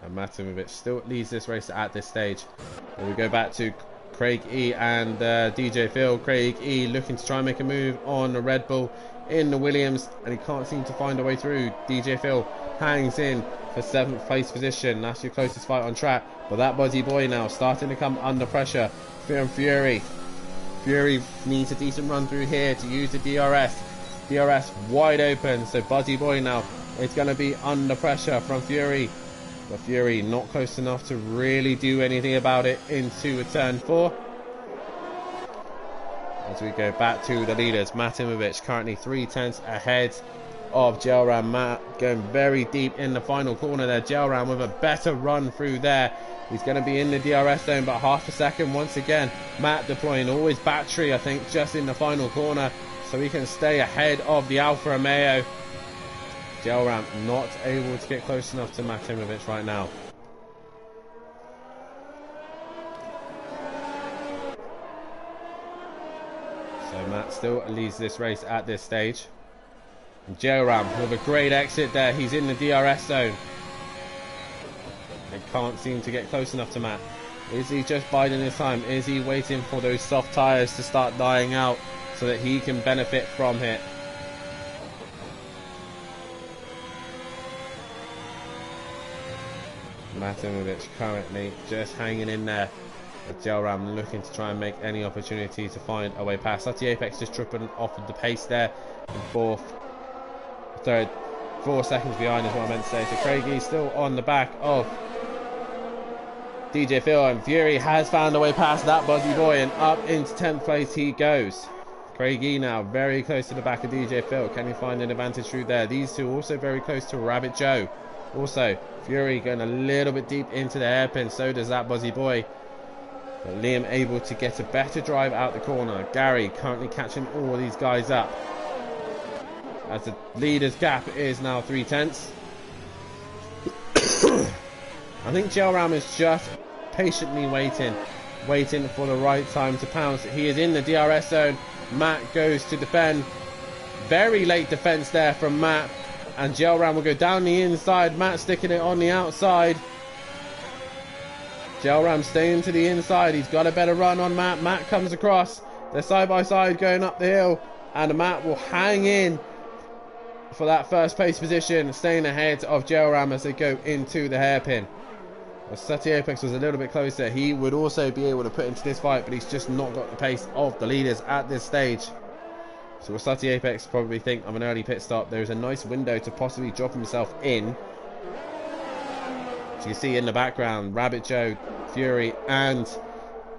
And Matimovic still leads this race at this stage. And we go back to Craig E and DJ Phil. Craig E looking to try and make a move on the Red Bull in the Williams, and he can't seem to find a way through. DJ Phil hangs in for 7th place position. That's your closest fight on track. But that Buzzy Boy now starting to come under pressure. Fury needs a decent run through here to use the DRS. DRS wide open, so Buzzy Boy now is going to be under pressure from Fury. But Fury not close enough to really do anything about it into a turn 4. As we go back to the leaders, Matimovic currently 3/10 ahead of Gelram. Matt going very deep in the final corner there. Gelram with a better run through there. He's going to be in the DRS zone, but half a second once again. Matt deploying all his battery, I think, just in the final corner, so he can stay ahead of the Alfa Romeo. Gelram not able to get close enough to Matimovic right now. So Matt still leads this race at this stage. And Gelram with a great exit there. He's in the DRS zone. They can't seem to get close enough to Matt. Is he just biding his time? Is he waiting for those soft tyres to start dying out so that he can benefit from it? Matimovic currently just hanging in there. Gelram looking to try and make any opportunity to find a way past. Sati Apex just tripping off of the pace there. And 4 seconds behind is what I meant to say. So Craigie still on the back of DJ Phil, and Fury has found a way past that Buzzy Boy, and up into 10th place he goes. Craigie now very close to the back of DJ Phil. Can he find an advantage through there? These two also very close to Rabbit Joe. Also Fury going a little bit deep into the hairpin, so does that Buzzy Boy. But Liam able to get a better drive out the corner. Gary currently catching all these guys up, as the leader's gap is now 3/10. I think Gelram is just patiently waiting for the right time to pounce. He is in the DRS zone. Matt goes to defend. Very late defense there from Matt, and Gelram will go down the inside. Matt sticking it on the outside. Gelram staying to the inside. He's got a better run on Matt. Matt comes across. They're side by side going up the hill, and Matt will hang in for that first place position, staying ahead of Gelram as they go into the hairpin. Sati Apex was a little bit closer. He would also be able to put into this fight, but he's just not got the pace of the leaders at this stage. So will Sati Apex probably think of an early pit stop? There's a nice window to possibly drop himself in. So you see in the background, Rabbit Joe, Fury, and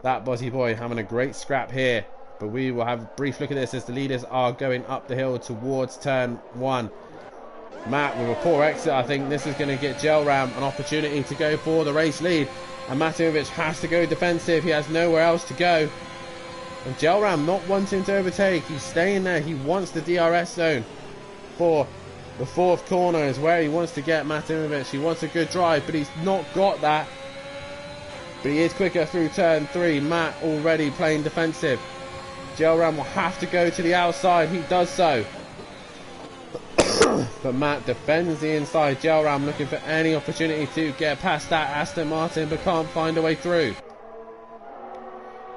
that Buzzy Boy having a great scrap here. But we will have a brief look at this as the leaders are going up the hill towards turn 1. Matt with a poor exit. I think this is going to get Gelram an opportunity to go for the race lead, and Matimovic has to go defensive. He has nowhere else to go, and Gelram not wanting to overtake. He's staying there. He wants the DRS zone for the 4th corner is where he wants to get Matimovic. He wants a good drive, but he's not got that. But he is quicker through turn 3. Matt already playing defensive. Gelram will have to go to the outside. He does so. But Matt defends the inside. Gelram looking for any opportunity to get past that Aston Martin, but can't find a way through.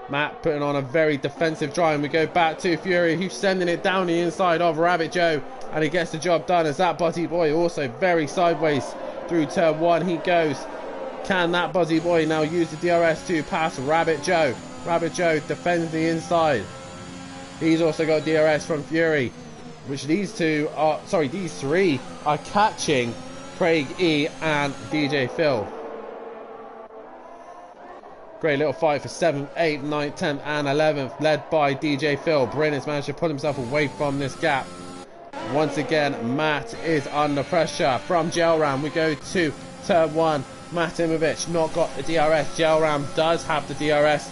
Matt putting on a very defensive drive, and we go back to Fury, who's sending it down the inside of Rabbit Joe, and he gets the job done as that Buzzy Boy also very sideways through turn 1 he goes. Can that Buzzy Boy now use the DRS to pass Rabbit Joe? Rabbit Joe defends the inside. He's also got DRS from Fury, which these three are catching Craig E and DJ Phil. Great little fight for 7th, 8th, 9th, 10th and 11th, led by DJ Phil. Bryn has managed to pull himself away from this gap. Once again, Matt is under pressure from Gelram. We go to turn 1. Matimovic not got the DRS. Gelram does have the DRS,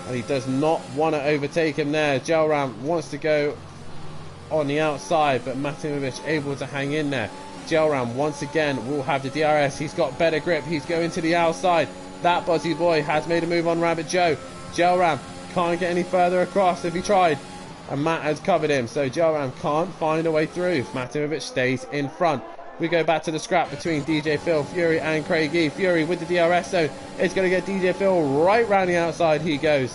and he does not want to overtake him there. Gelram wants to go on the outside, but Matimovic able to hang in there. Gelram once again will have the DRS. He's got better grip. He's going to the outside. That Buzzy Boy has made a move on Rabbit Joe. Gelram can't get any further across if he tried, and Matt has covered him, so Gelram can't find a way through. Matimovic stays in front. We go back to the scrap between DJ Phil, Fury and Craigie. Fury with the DRS zone. It's going to get DJ Phil right round the outside. He goes.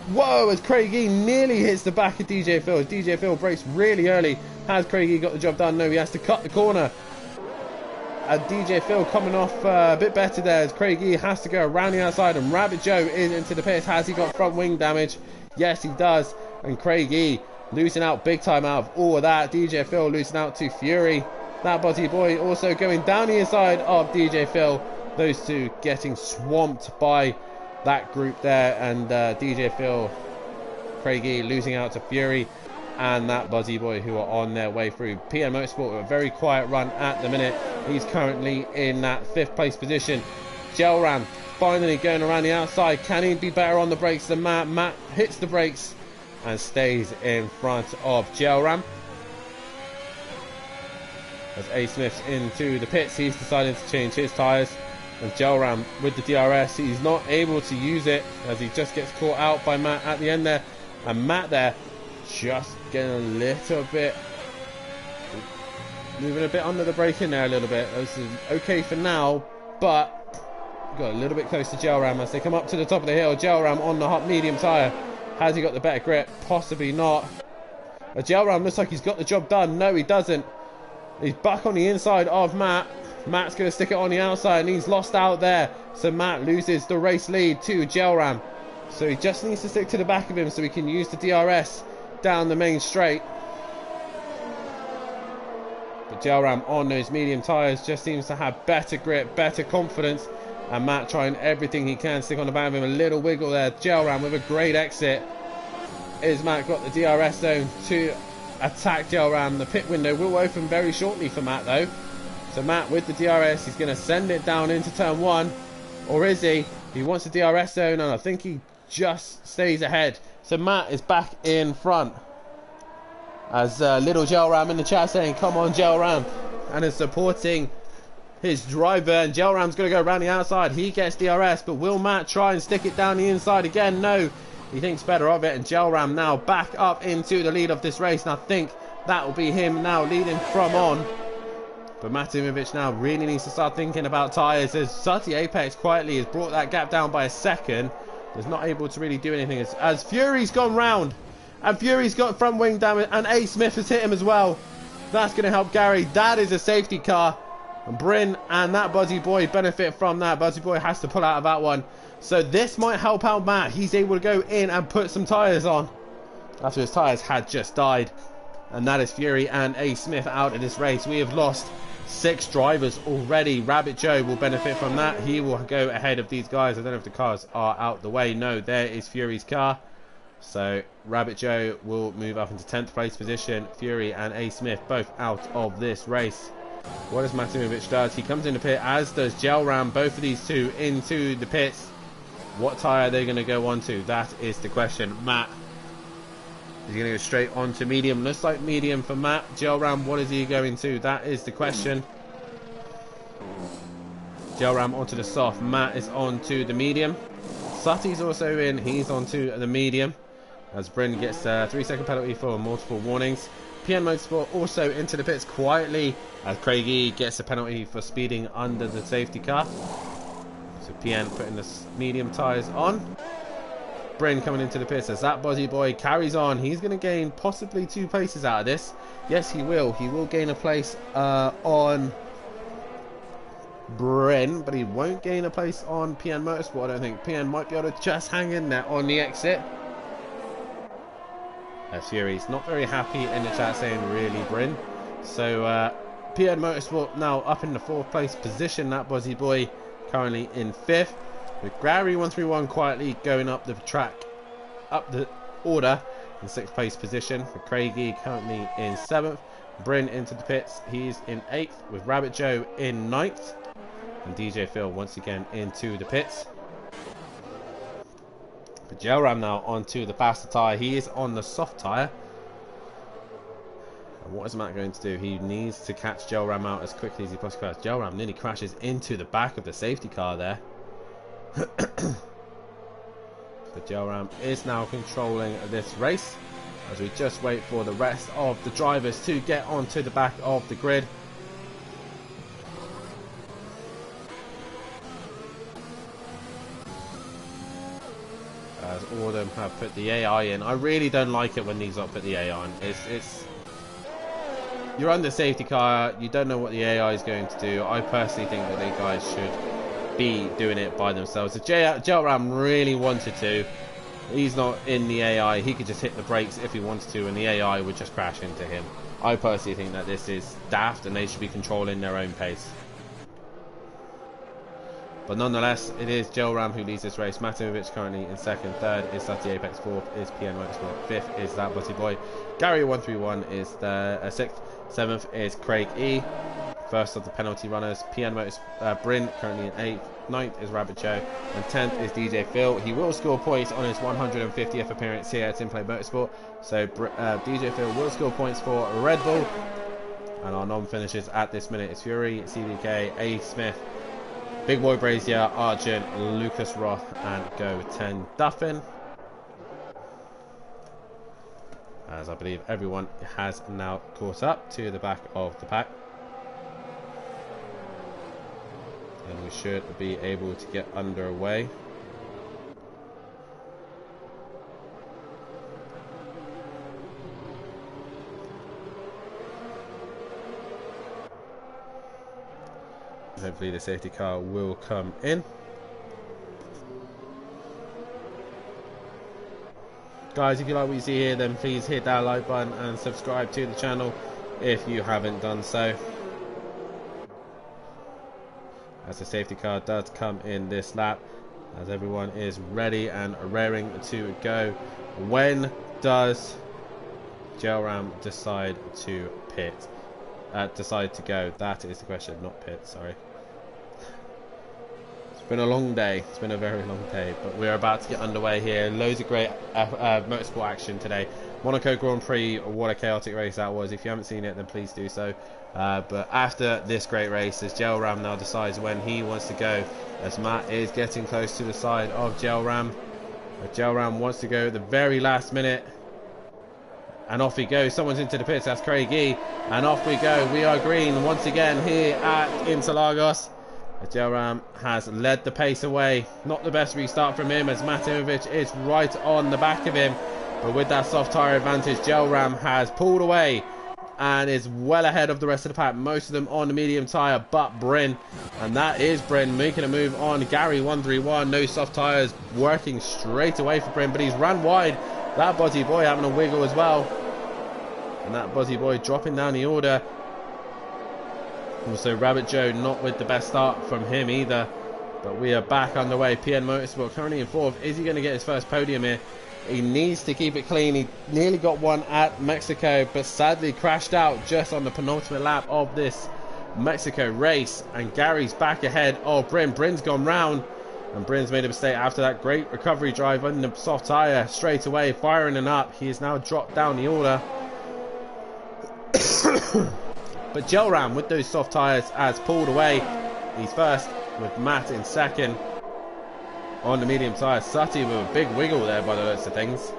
Whoa, as Craigie nearly hits the back of DJ Phil. DJ Phil breaks really early. Has Craigie got the job done? No, he has to cut the corner. DJ Phil coming off a bit better there, as Craigie has to go around the outside, and Rabbit Joe is into the pits. Has he got front wing damage? Yes, he does. And Craigie losing out big time out of all of that. DJ Phil losing out to Fury. That Buzzy Boy also going down the inside of DJ Phil. Those two getting swamped by that group there, and DJ Phil, Craigie losing out to Fury and that Buzzy Boy, who are on their way through. PN Motorsport with a very quiet run at the minute. He's currently in that 5th place position. Gelram finally going around the outside. Can he be better on the brakes than Matt? Matt hits the brakes and stays in front of Gelram. As A. Smith's into the pits, he's decided to change his tyres. And Gelram with the DRS, he's not able to use it as he just gets caught out by Matt at the end there. And Matt there just getting a little bit, moving a bit under the brake in there a little bit. This is okay for now, but got a little bit close to Gelram as they come up to the top of the hill. Gelram on the hot medium tyre. Has he got the better grip? Possibly not. Gelram looks like he's got the job done. No, he doesn't. He's back on the inside of Matt. Matt's going to stick it on the outside, and he's lost out there. So Matt loses the race lead to Gelram. So he just needs to stick to the back of him so he can use the DRS down the main straight. But Gelram on those medium tyres just seems to have better grip, better confidence. And Matt trying everything he can, stick on the back of him, a little wiggle there. Gelram with a great exit. Is Matt got the DRS zone to attack Gelram? The pit window will open very shortly for Matt though. So Matt with the DRS, he's going to send it down into turn 1. Or is he? He wants the DRS zone, and I think he just stays ahead. So Matt is back in front. As little Gelram in the chat saying, come on Gelram. And is supporting his driver. And Gelram's going to go around the outside. He gets DRS, but will Matt try and stick it down the inside again? No. He thinks better of it. And Gelram now back up into the lead of this race. And I think that will be him now leading from on. But Matimovic now really needs to start thinking about tyres, as Sutty Apex quietly has brought that gap down by a second. Is not able to really do anything as Fury's gone round. And Fury's got front wing damage, and A. Smith has hit him as well. That's going to help Gary. That is a safety car. And Bryn and that Buzzy Boy benefit from that. Buzzy Boy has to pull out of that one. So this might help out Matt. He's able to go in and put some tyres on after his tyres had just died. And that is Fury and A. Smith out of this race. We have lost 6 drivers already. Rabbit Joe will benefit from that. He will go ahead of these guys. I don't know if the cars are out the way. No, there is Fury's car. So Rabbit Joe will move up into 10th place position. Fury and A. Smith both out of this race. What does Matimovic does? He comes in the pit, as does Gelram. Both of these two into the pits. What tyre are they going to go onto? That is the question. Matt, is he going to go straight onto medium? Looks like medium for Matt. Gelram, what is he going to? That is the question. Gelram onto the soft. Matt is onto the medium. Sutty's also in. He's onto the medium. As Bryn gets a 3-second penalty for multiple warnings. PN Motorsport also into the pits quietly, as Craigie gets a penalty for speeding under the safety car. So PN putting the medium tyres on. Bryn coming into the pits as that Buzzy Boy carries on. He's going to gain possibly 2 places out of this. Yes, he will. He will gain a place on Bryn, but he won't gain a place on PN Motorsport. I don't think. PN might be able to just hang in there on the exit. Fury's not very happy in the chat saying really Bryn. So PN Motorsport now up in the 4th place position. That Buzzy Boy currently in 5th. With Gary131 quietly going up the track, up the order in 6th place position. For Craigie currently in 7th. Bryn into the pits. He's in 8th with Rabbit Joe in 9th. And DJ Phil once again into the pits. But Gelram now onto the faster tyre. He is on the soft tyre. And what is Matt going to do? He needs to catch Joe Ram out as quickly as he possibly can. Joe Ram nearly crashes into the back of the safety car there. So Joe Ram is now controlling this race as we just wait for the rest of the drivers to get onto the back of the grid. As all of them have put the AI in. I really don't like it when these lot put the AI in. You're under safety car, you don't know what the AI is going to do. I personally think that the guys should be doing it by themselves. If Joe Ram really wanted to, he's not in the AI, he could just hit the brakes if he wanted to and the AI would just crash into him. I personally think that this is daft and they should be controlling their own pace. But nonetheless, it is Joe Ram who leads this race. Matimovic currently in second. Third is Sati Apex. Fourth is PN Motorsport. Fifth is That Butty Boy. Gary 131 is the sixth. Seventh is Craig E. First of the penalty runners. PN Motorsport. Bryn currently in eighth. Ninth is Rabbit Joe. And 10th is DJ Phil. He will score points on his 150th appearance here at InPlay Motorsport. So DJ Phil will score points for Red Bull. And our non-finishers at this minute is Fury, CDK, A. Smith, Big Boy Brazier, Argent, Lucas Roth, and Go 10 Duffin. As I believe everyone has now caught up to the back of the pack. And we should be able to get underway. Hopefully the safety car will come in. Guys, if you like what you see here, then please hit that like button and subscribe to the channel if you haven't done so. As the safety car does come in this lap, as everyone is ready and raring to go. When does Joe Ram decide to pit? Decide to go? That is the question, not pit, sorry. It's been a long day. It's been a very long day, but we're about to get underway here. Loads of great motorsport action today. Monaco Grand Prix, what a chaotic race that was. If you haven't seen it, then please do so. But after this great race, as Joe Ram now decides when he wants to go, as Matt is getting close to the side of Joe Ram. Joe Ram wants to go at the very last minute. And off he goes. Someone's into the pits. That's Craig E. And off we go. We are green once again here at Interlagos. Joe Ram has led the pace away. Not the best restart from him as Matimovic is right on the back of him. But with that soft tyre advantage, Joe Ram has pulled away and is well ahead of the rest of the pack. Most of them on the medium tyre, but Bryn. And that is Bryn making a move on Gary 131. No soft tyres working straight away for Bryn, but he's run wide. That Buzzy Boy having a wiggle as well. And that Buzzy Boy dropping down the order. Also Rabbit Joe not with the best start from him either. But we are back underway. PN Motorsport currently in fourth. Is he going to get his first podium here? He needs to keep it clean. He nearly got one at Mexico, but sadly crashed out just on the penultimate lap of this Mexico race. And Gary's back ahead of Bryn. Bryn's gone round. And Bryn's made a mistake after that great recovery drive on the soft tyre straight away, firing it up. He has now dropped down the order. But Joe Ram with those soft tyres has pulled away. He's first with Matt in second on the medium tyre. Sati with a big wiggle there by the looks of things.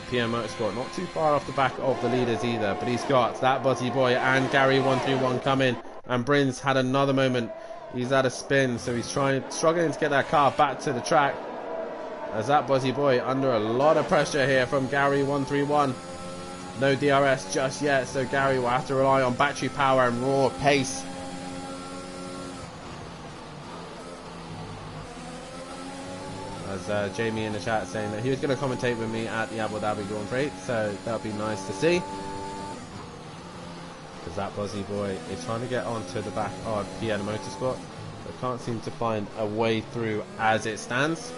PM Motorsport not too far off the back of the leaders either, but he's got that Buzzy Boy and Gary 131 coming. And Bryn's had another moment. He's at a spin, so he's struggling to get that car back to the track. As that Buzzy Boy under a lot of pressure here from Gary 131. No DRS just yet, so Gary will have to rely on battery power and raw pace. As Jamie in the chat saying that he was going to commentate with me at the Abu Dhabi Grand Prix, so that'll be nice to see. Because that Buzzy Boy is trying to get onto the back of PN Motorsport, but can't seem to find a way through as it stands.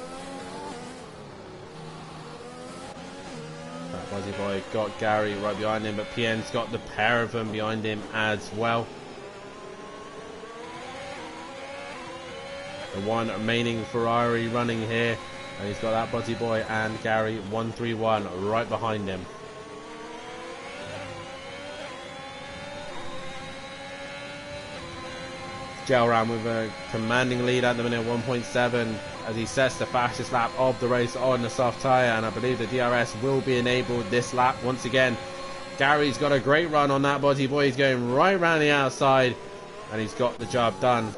That Buzzy Boy got Gary right behind him, but PN's got the pair of them behind him as well. The one remaining Ferrari running here, and he's got that Buzzy Boy and Gary 131 right behind him. Gelram with a commanding lead at the minute, 1.7, as he sets the fastest lap of the race on the soft tyre, and I believe the DRS will be enabled this lap once again. Gary's got a great run on that body boy. He's going right round the outside, and he's got the job done.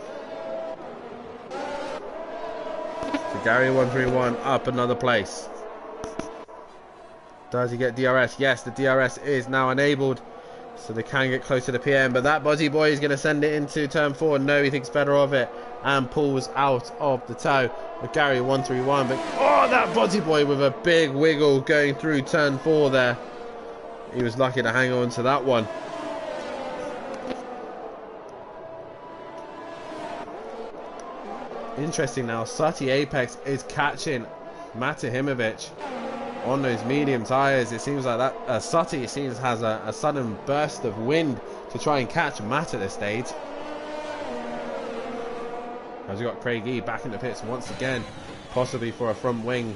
So Gary 131 up another place. Does he get DRS? Yes, the DRS is now enabled, so they can get close to the PM, but that body boy is going to send it into turn 4. No, he thinks better of it and pulls out of the toe. But Gary 131, but oh, that body boy with a big wiggle going through turn 4 there. He was lucky to hang on to that one. Interesting now, Sati Apex is catching Matahimovic on those medium tyres. It seems like that Sati, it seems, has a sudden burst of wind to try and catch Matt at this stage. As we got Craig E back in the pits once again, possibly for a front wing.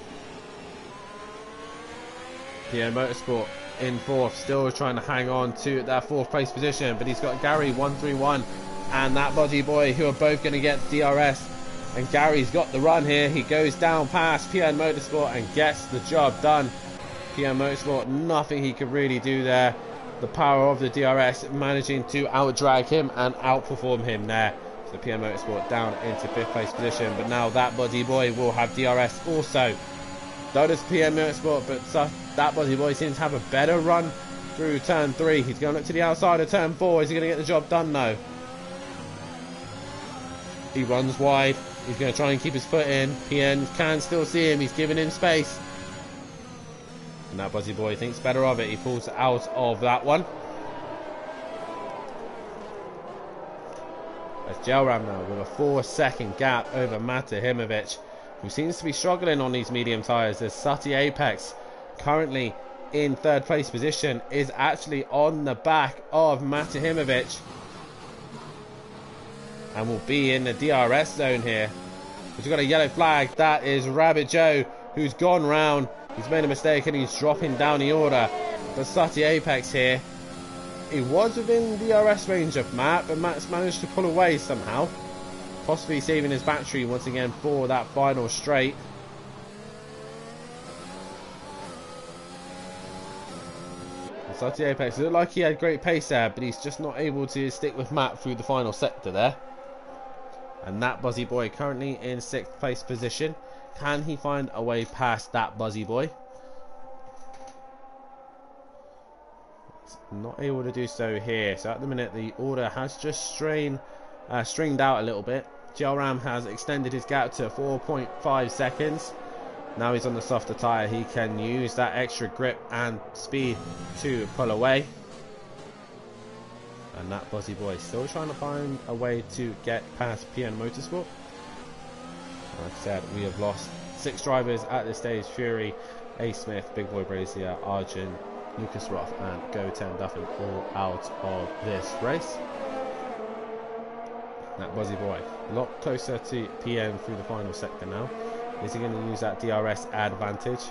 PM Motorsport in 4th, still trying to hang on to that 4th place position, but he's got Gary 131 and that body boy who are both going to get DRS. And Gary's got the run here. He goes down past PM Motorsport and gets the job done. PM Motorsport, nothing he could really do there. The power of the DRS managing to outdrag him and outperform him there. So PM Motorsport down into 5th place position. But now that body boy will have DRS also. So does PM Motorsport, but that body boy seems to have a better run through turn 3. He's going up to the outside of turn 4. Is he going to get the job done? No. He runs wide. He's going to try and keep his foot in. PM can still see him. He's giving him space. And that buzzy boy thinks better of it. He pulls out of that one. That's Gelram now with a 4-second gap over Matahimovic, who seems to be struggling on these medium tyres. As Sati Apex, currently in 3rd place position, is actually on the back of Matahimovic. And will be in the DRS zone here. We've got a yellow flag. That is Rabbit Joe, who's gone round. He's made a mistake and he's dropping down the order. But Sati Apex here, he was within DRS range of Matt, but Matt's managed to pull away somehow, possibly saving his battery once again for that final straight. And Sati Apex looked like he had great pace there, but he's just not able to stick with Matt through the final sector there. And that buzzy boy currently in 6th place position. Can he find a way past that buzzy boy? Not able to do so here. So at the minute the order has just stringed out a little bit. Gelram has extended his gap to 4.5 seconds. Now he's on the softer tyre. He can use that extra grip and speed to pull away. And that buzzy boy still trying to find a way to get past PM Motorsport. Like I said, we have lost 6 drivers at this stage. Fury, A. Smith, Big Boy Brazier, Arjun, Lucas Roth and Goten Duffin all out of this race. That buzzy boy a lot closer to PM through the final sector now. Is he going to use that DRS advantage?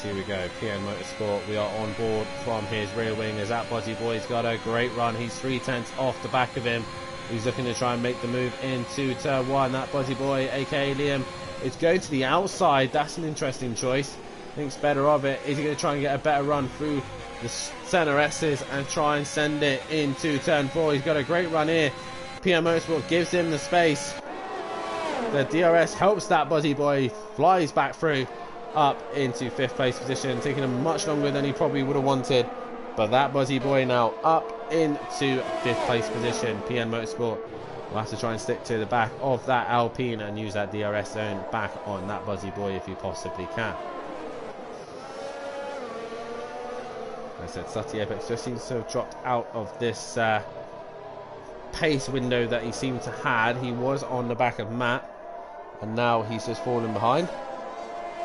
Here we go, PM Motorsport, we are on board from his rear wing as that buzzy boy's got a great run. He's 3/10 off the back of him. He's looking to try and make the move into turn 1. That buzzy boy, aka Liam, is going to the outside. That's an interesting choice. Thinks better of it. Is he going to try and get a better run through the center S's and try and send it into turn 4? He's got a great run here. PM Motorsport gives him the space. The DRS helps that buzzy boy, flies back through up into 5th place position, taking him much longer than he probably would have wanted. But that buzzy boy now up into 5th place position. PM Motorsport will have to try and stick to the back of that Alpine and use that DRS zone back on that buzzy boy if you possibly can. Like I said, Sati Apex just seems to have dropped out of this pace window that he seemed to had. He was on the back of Matt and now he's just fallen behind.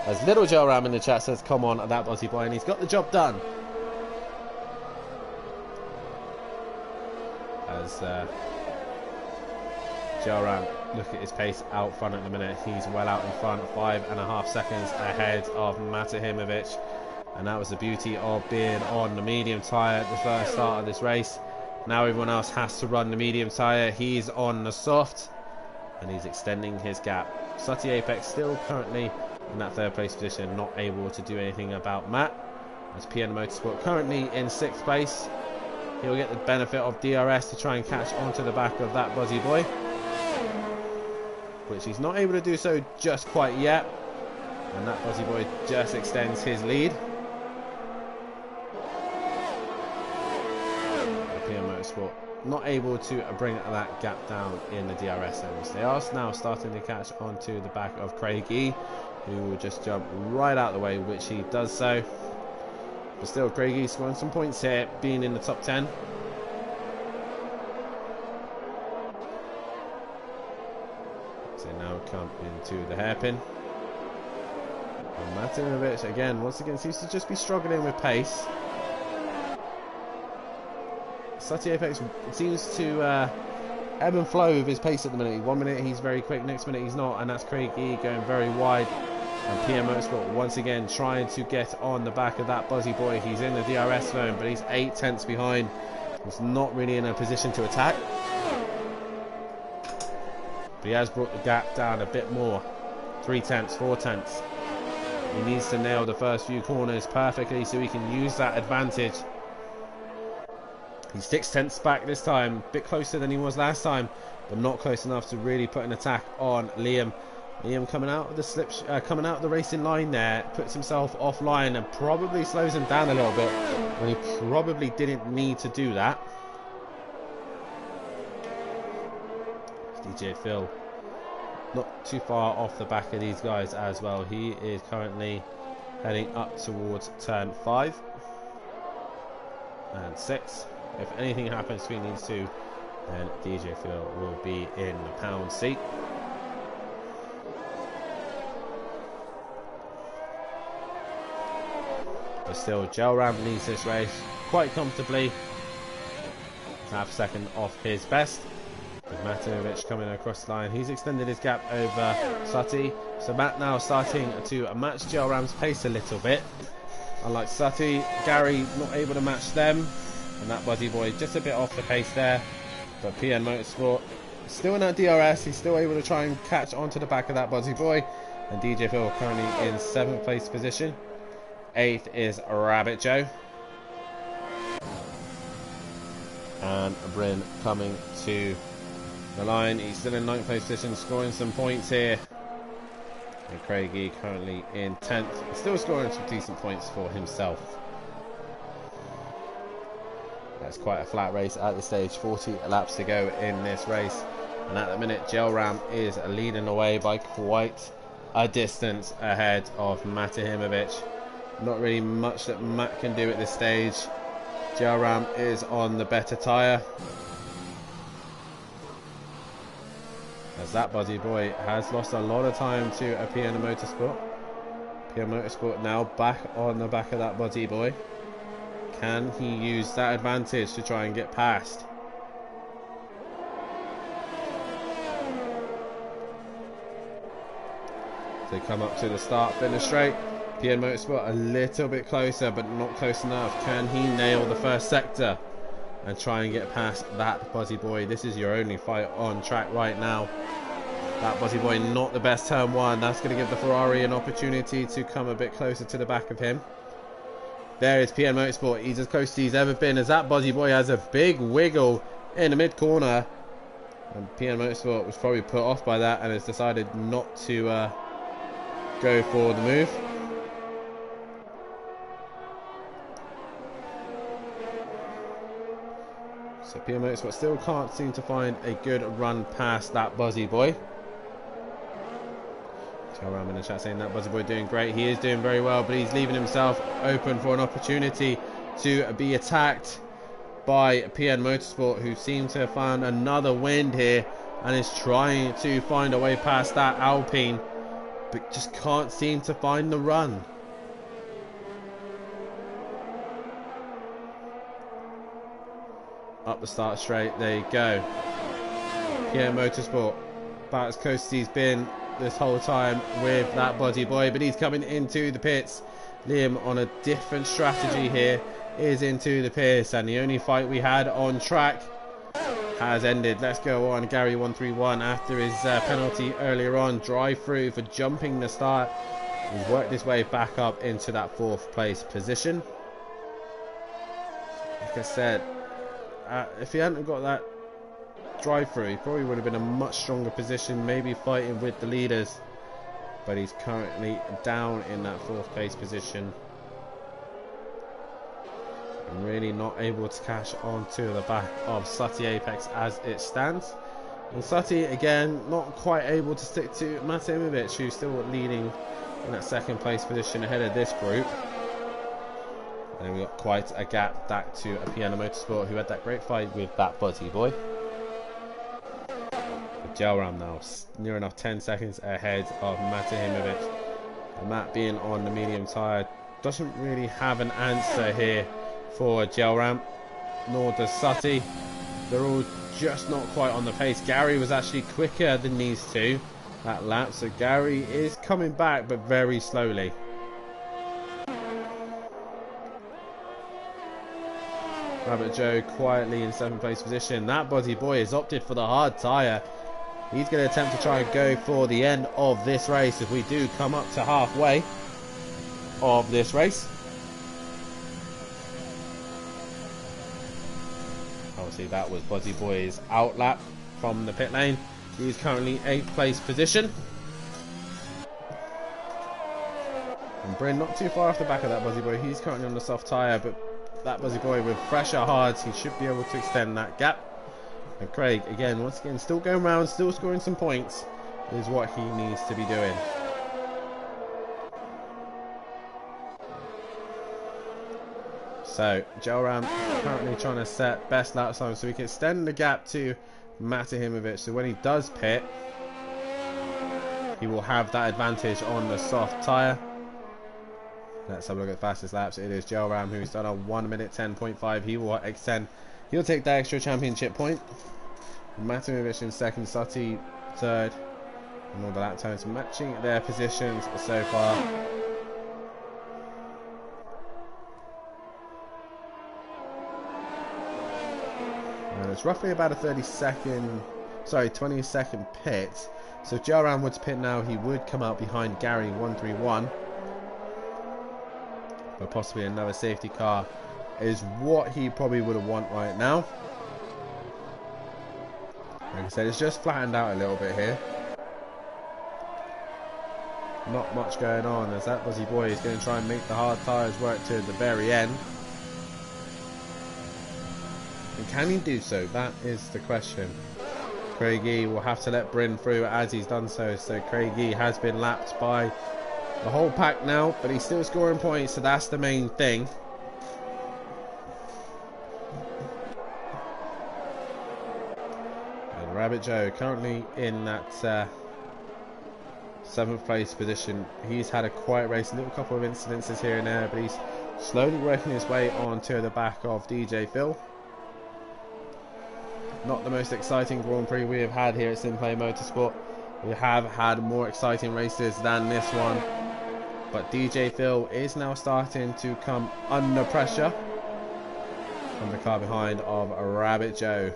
As Little Gelram in the chat says, come on, that buzzy boy, and he's got the job done. As Gelram, look at his pace out front at the minute. He's well out in front, 5.5 seconds ahead of Matahimovic. And that was the beauty of being on the medium tyre at the first start of this race. Now everyone else has to run the medium tyre. He's on the soft, and he's extending his gap. Sutty Apex still currently in that third place position, not able to do anything about Matt. As PN Motorsport currently in 6th place. He'll get the benefit of DRS to try and catch onto the back of that Buzzy Boy, which he's not able to do so just quite yet. And that Buzzy Boy just extends his lead. PN Motorsport not able to bring that gap down in the DRS zones. They are now starting to catch onto the back of Craig E, who will just jump right out of the way, which he does so. But still, Craig E scoring some points here, being in the top 10. So now come into the hairpin. And Matimovic again, once again, seems to just be struggling with pace. Sutty Apex seems to ebb and flow with his pace at the minute. 1 minute he's very quick, next minute he's not, and that's Craig E going very wide. And PN Motorsport once again trying to get on the back of that Buzzy Boy. He's in the DRS zone, but he's 8 tenths behind. He's not really in a position to attack. But he has brought the gap down a bit more. 3 tenths, 4 tenths. He needs to nail the first few corners perfectly so he can use that advantage. He's 6 tenths back this time, a bit closer than he was last time, but not close enough to really put an attack on Liam. Liam coming out of the coming out of the racing line there, puts himself offline and probably slows him down a little bit when he probably didn't need to do that. DJ Phil not too far off the back of these guys as well. He is currently heading up towards turn 5 and 6. If anything happens between these two, then DJ Phil will be in the pound seat. But still, Gel Ram leads this race quite comfortably. Half a second off his best. With Matimovic coming across the line, he's extended his gap over Sutty. So Matt now starting to match Gel Ram's pace a little bit. Unlike Sutty, Gary not able to match them. And that Buzzy Boy just a bit off the pace there. But PN Motorsport still in that DRS. He's still able to try and catch onto the back of that Buzzy Boy. And DJ Phil currently in 7th place position. 8th is Rabbit Joe. And Bryn coming to the line. He's still in 9th place position, scoring some points here. And Craigie currently in 10th, still scoring some decent points for himself. That's quite a flat race at this stage. 40 laps to go in this race. And at the minute, Gel Ram is leading away by quite a distance ahead of Matahimovic. Not really much that Matt can do at this stage. Gel Ram is on the better tyre. As that Buzzy Boy has lost a lot of time to a PN Motorsport. PN Motorsport now back on the back of that Buzzy Boy. Can he use that advantage to try and get past? They come up to the start finish straight. PN Motorsport a little bit closer, but not close enough. Can he nail the first sector and try and get past that Buzzy Boy? This is your only fight on track right now. That Buzzy Boy not the best turn one. That's going to give the Ferrari an opportunity to come a bit closer to the back of him. There is PN Motorsport. He's as close as he's ever been, as that Buzzy Boy has a big wiggle in the mid corner. And PN Motorsport was probably put off by that and has decided not to go for the move. So PN Motorsport still can't seem to find a good run past that Buzzy Boy. Gel Ram in the chat saying that Buzzy Boy doing great. He is doing very well, but he's leaving himself open for an opportunity to be attacked by PN Motorsport, who seem to have found another wind here and is trying to find a way past that Alpine, but just can't seem to find the run. Up the start straight, there you go. PN Motorsport about as close as he's been this whole time with that Buzzy Boy, but he's coming into the pits. Liam on a different strategy here. is into the Pierce, and the only fight we had on track has ended. Let's go on. Gary 131 after his penalty earlier on. Drive through for jumping the start. He's worked his way back up into that 4th place position. Like I said, if he hadn't got that drive through, he probably would have been in a much stronger position, maybe fighting with the leaders. But he's currently down in that 4th place position. And really not able to cash onto the back of Sutty Apex as it stands. And Sutty again not quite able to stick to Matimovic, who's still leading in that 2nd place position ahead of this group. And we got quite a gap back to a Piano Motorsport, who had that great fight with that Buzzy Boy. Gelram now near enough 10 seconds ahead of Matimovic. And Matt being on the medium tyre doesn't really have an answer here for Gelram, nor does Sutty. They're all just not quite on the pace. Gary was actually quicker than these two that lap, so Gary is coming back but very slowly. Rabbit Joe quietly in 7th place position. That Buzzy Boy has opted for the hard tyre. He's going to attempt to try and go for the end of this race if we do come up to halfway of this race. Obviously that was Buzzy Boy's outlap from the pit lane. He's currently 8th place position. And Bryn not too far off the back of that Buzzy Boy. He's currently on the soft tyre, but that Buzzy Boy with fresher hards, he should be able to extend that gap. And Craig, again, once again, still going around, still scoring some points, is what he needs to be doing. So, Gelram currently trying to set best lap time so we can extend the gap to Matimovic. So when he does pit, he will have that advantage on the soft tyre. Let's have a look at the fastest laps. It is Gelram, who's done a 1 minute 10.5. He will extend. He'll take that extra championship point. Matimovic in 2nd, Sutty 3rd, and all the lap times matching their positions so far. And it's roughly about a 20-second pit. So if Gelram were to pit now, he would come out behind Gary 131. But possibly another safety car is what he probably would have want right now. Like I said, it's just flattened out a little bit here. Not much going on as that Buzzy Boy is going to try and make the hard tyres work to the very end. And can he do so? That is the question. Craigie will have to let Bryn through as he's done so. So Craigie has been lapped by the whole pack now, but he's still scoring points, so that's the main thing. And Rabbit Joe currently in that 7th place position. He's had a quiet race, a little couple of incidences here and there, but he's slowly working his way on to the back of DJ Phil. Not the most exciting Grand Prix we have had here at Simplay Motorsport. We have had more exciting races than this one, but DJ Phil is now starting to come under pressure from the car behind of Rabbit Joe.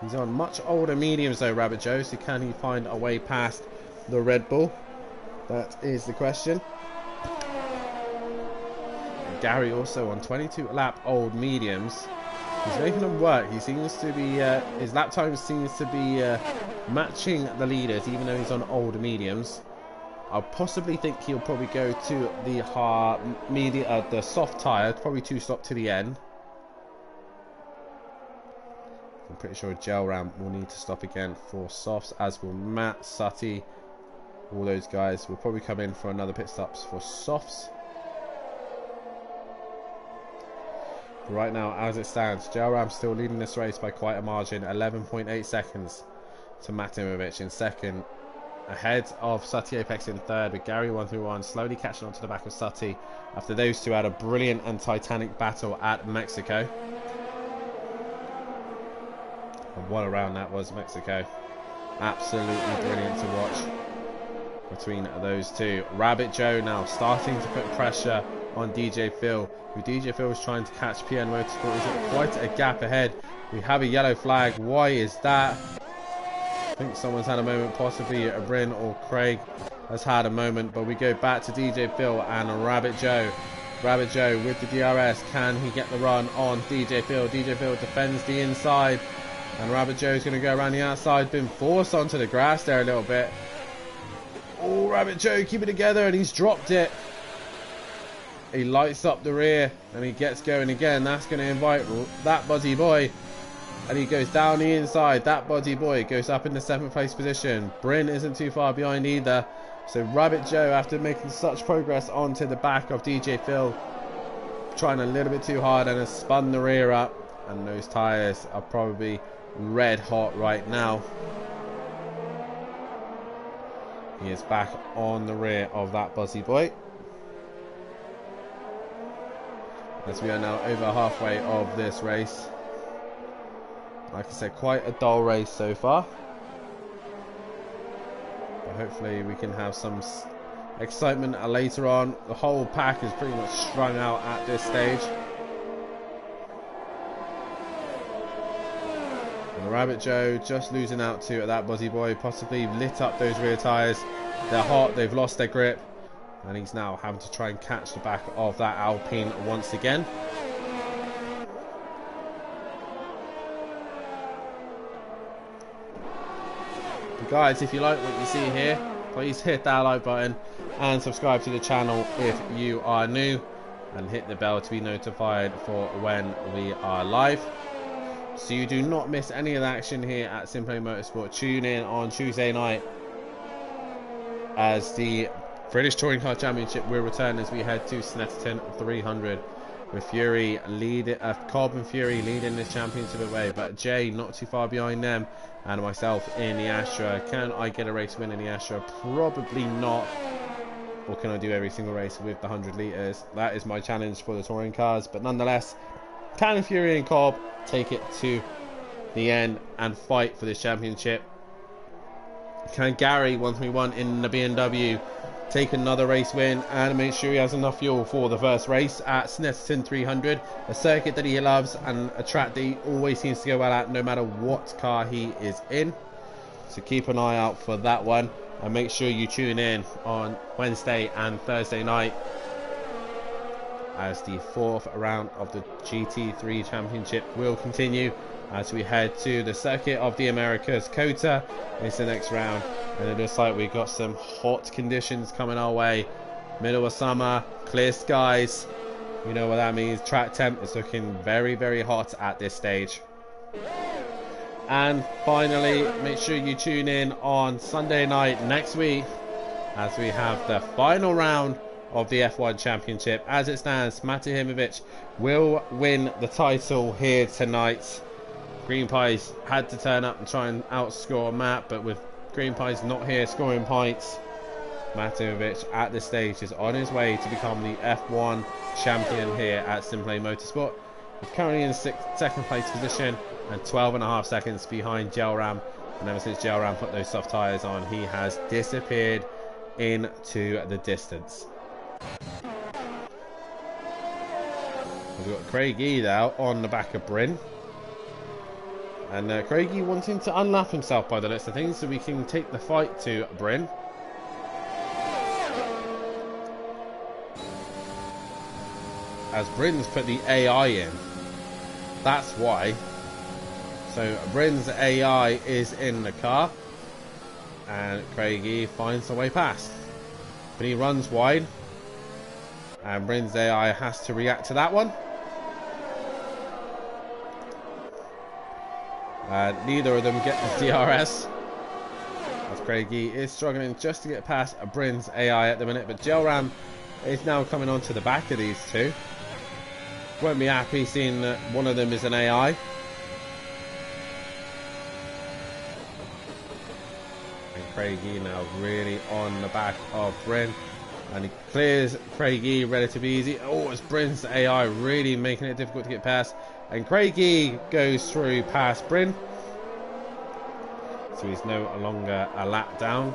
He's on much older mediums though, Rabbit Joe, so can he find a way past the Red Bull? That is the question. Gary also on 22 lap old mediums. He's making them work. He seems to be, his lap time seems to be matching the leaders, even though he's on older mediums. I possibly think he'll probably go to the the soft tyre, probably 2-stop to the end. I'm pretty sure Gelram will need to stop again for softs, as will Matt, Sutty, all those guys will probably come in for another pit stops for softs. Right now, as it stands, Gelram still leading this race by quite a margin, 11.8 seconds to Matimovic in 2nd, ahead of Sutty Apex in 3rd, with Gary 131 slowly catching on to the back of Sutty after those two had a brilliant and titanic battle at Mexico. And what a round that was, Mexico. Absolutely brilliant to watch between those two. Rabbit Joe now starting to put pressure on DJ Phil, who DJ Phil is trying to catch PN Motorsport. He's quite a gap ahead. We have a yellow flag. Why is that? I think someone's had a moment, possibly Bryn or Craig has had a moment, but we go back to DJ Phil and Rabbit Joe. Rabbit Joe with the DRS. Can he get the run on DJ Phil? DJ Phil defends the inside, and Rabbit Joe's going to go around the outside. Been forced onto the grass there a little bit. Oh, Rabbit Joe, keep it together, and he's dropped it. He lights up the rear, and he gets going again. That's going to invite that Buzzy Boy, and he goes down the inside. That Buzzy Boy goes up in the 7th place position. Bryn isn't too far behind either. So Rabbit Joe, after making such progress onto the back of DJ Phil, trying a little bit too hard and has spun the rear up, and those tyres are probably red hot right now. He is back on the rear of that Buzzy Boy, as we are now over halfway of this race. Like I said, quite a dull race so far, but hopefully we can have some excitement later on. The whole pack is pretty much strung out at this stage, and Rabbit Joe just losing out to that Buzzy Boy, possibly lit up those rear tyres. They're hot, they've lost their grip, and he's now having to try and catch the back of that Alpine once again. But guys, if you like what you see here, please hit that like button and subscribe to the channel if you are new, and hit the bell to be notified for when we are live, so you do not miss any of the action here at Simply Motorsport. Tune in on Tuesday night as the British Touring Car Championship will return as we head to Snetterton 300, with Fury Cobb and Fury leading this championship away, but Jay not too far behind them, and myself in the Astra. Can I get a race win in the Astra? Probably not. Or can I do every single race with the 100 litres? That is my challenge for the touring cars, but nonetheless, can Fury and Cobb take it to the end and fight for this championship? Can Gary 131 in the BMW take another race win and make sure he has enough fuel for the first race at Snetterton 300, a circuit that he loves and a track that he always seems to go well at no matter what car he is in? So keep an eye out for that one, and make sure you tune in on Wednesday and Thursday night as the 4th round of the GT3 Championship will continue, as we head to the Circuit of the Americas. COTA is the next round, and it looks like we've got some hot conditions coming our way. Middle of summer, clear skies, you know what that means. Track temp is looking very, very hot at this stage. And finally, make sure you tune in on Sunday night next week as we have the final round of the F1 Championship. As it stands, Mate Himovic will win the title here tonight. Green Pies had to turn up and try and outscore Matt, but with Green Pies not here scoring points, Mate Himovic at this stage is on his way to become the F1 champion here at Simply Motorsport. He's currently in 2nd place position and 12.5 seconds behind Gelram, and ever since Gelram put those soft tyres on, he has disappeared into the distance. We've got Craigie now on the back of Bryn, and Craigie wanting to unlap himself by the looks of things so we can take the fight to Bryn. As Bryn's put the AI in, that's why. So Bryn's AI is in the car, and Craigie finds the way past, but he runs wide, and Bryn's AI has to react to that one. Neither of them get the DRS, as Craigie is struggling just to get past Bryn's AI at the minute, but Gelram is now coming onto the back of these two. Won't be happy seeing that one of them is an AI. And Craigie now really on the back of Bryn, and he clears Craigie relatively easy. Oh, it's Bryn's AI really making it difficult to get past, and Craigie goes through past Bryn, so he's no longer a lap down.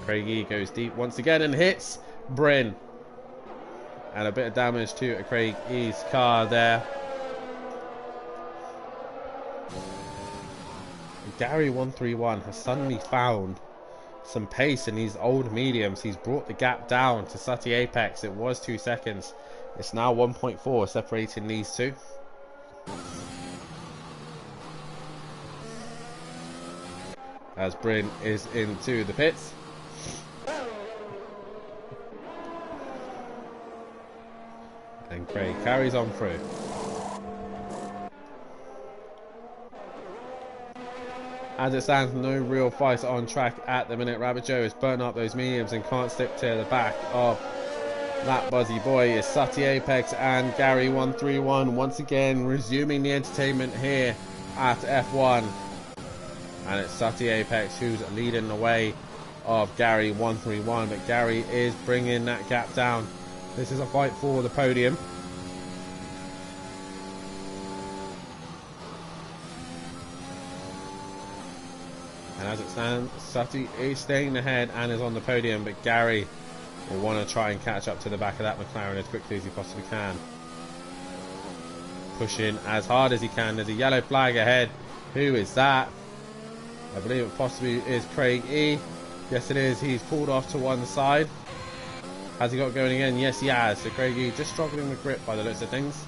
Craig E goes deep once again and hits Bryn. And a bit of damage to Craig E's car there. Gary 131 has suddenly found some pace in these old mediums. He's brought the gap down to Sutty Apex. It was 2 seconds. It's now 1.4 separating these two. As Bryn is into the pits. And Craig carries on through. As it stands, no real fight on track at the minute. Rabbit Joe is burning up those mediums and can't stick to the back of that buzzy boy. Is Sutty Apex and Gary 131 once again resuming the entertainment here at F1. And it's Sutty Apex who's leading the way of Gary 131, but Gary is bringing that gap down. This is a fight for the podium. And as it stands, Sutty is staying ahead and is on the podium, but Gary will want to try and catch up to the back of that McLaren as quickly as he possibly can. Pushing as hard as he can. There's a yellow flag ahead. Who is that? I believe it possibly is Craig E. Yes, it is. He's pulled off to one side. Has he got going again? Yes, he has. So Craig E just struggling with grip by the looks of things.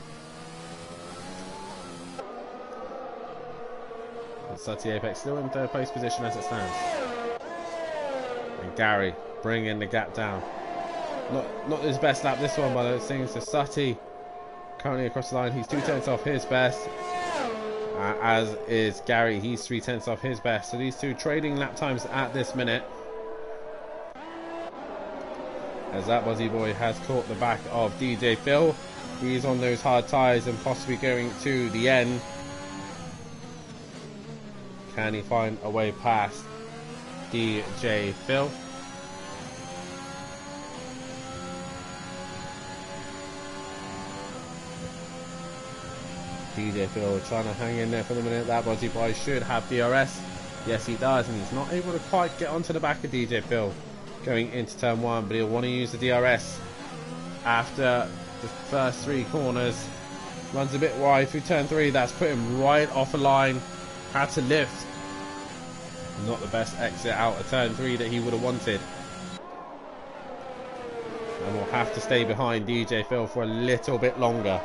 Sutty Apex still in third place position as it stands. And Gary bringing the gap down. Not his best lap this one by those things. So Sutty currently across the line. He's 2/10 off his best. As is Gary. He's 3/10 off his best. So these two trading lap times at this minute. As that buzzy boy has caught the back of DJ Phil. He's on those hard tyres and possibly going to the end. Can he find a way past DJ Phil? DJ Phil trying to hang in there for the minute. That buzzy boy should have DRS. Yes, he does, and he's not able to quite get onto the back of DJ Phil going into turn 1, but he'll want to use the DRS after the first 3 corners. Runs a bit wide through turn 3. That's put him right off the line. Had to lift. Not the best exit out of turn 3 that he would have wanted. And will have to stay behind DJ Phil for a little bit longer.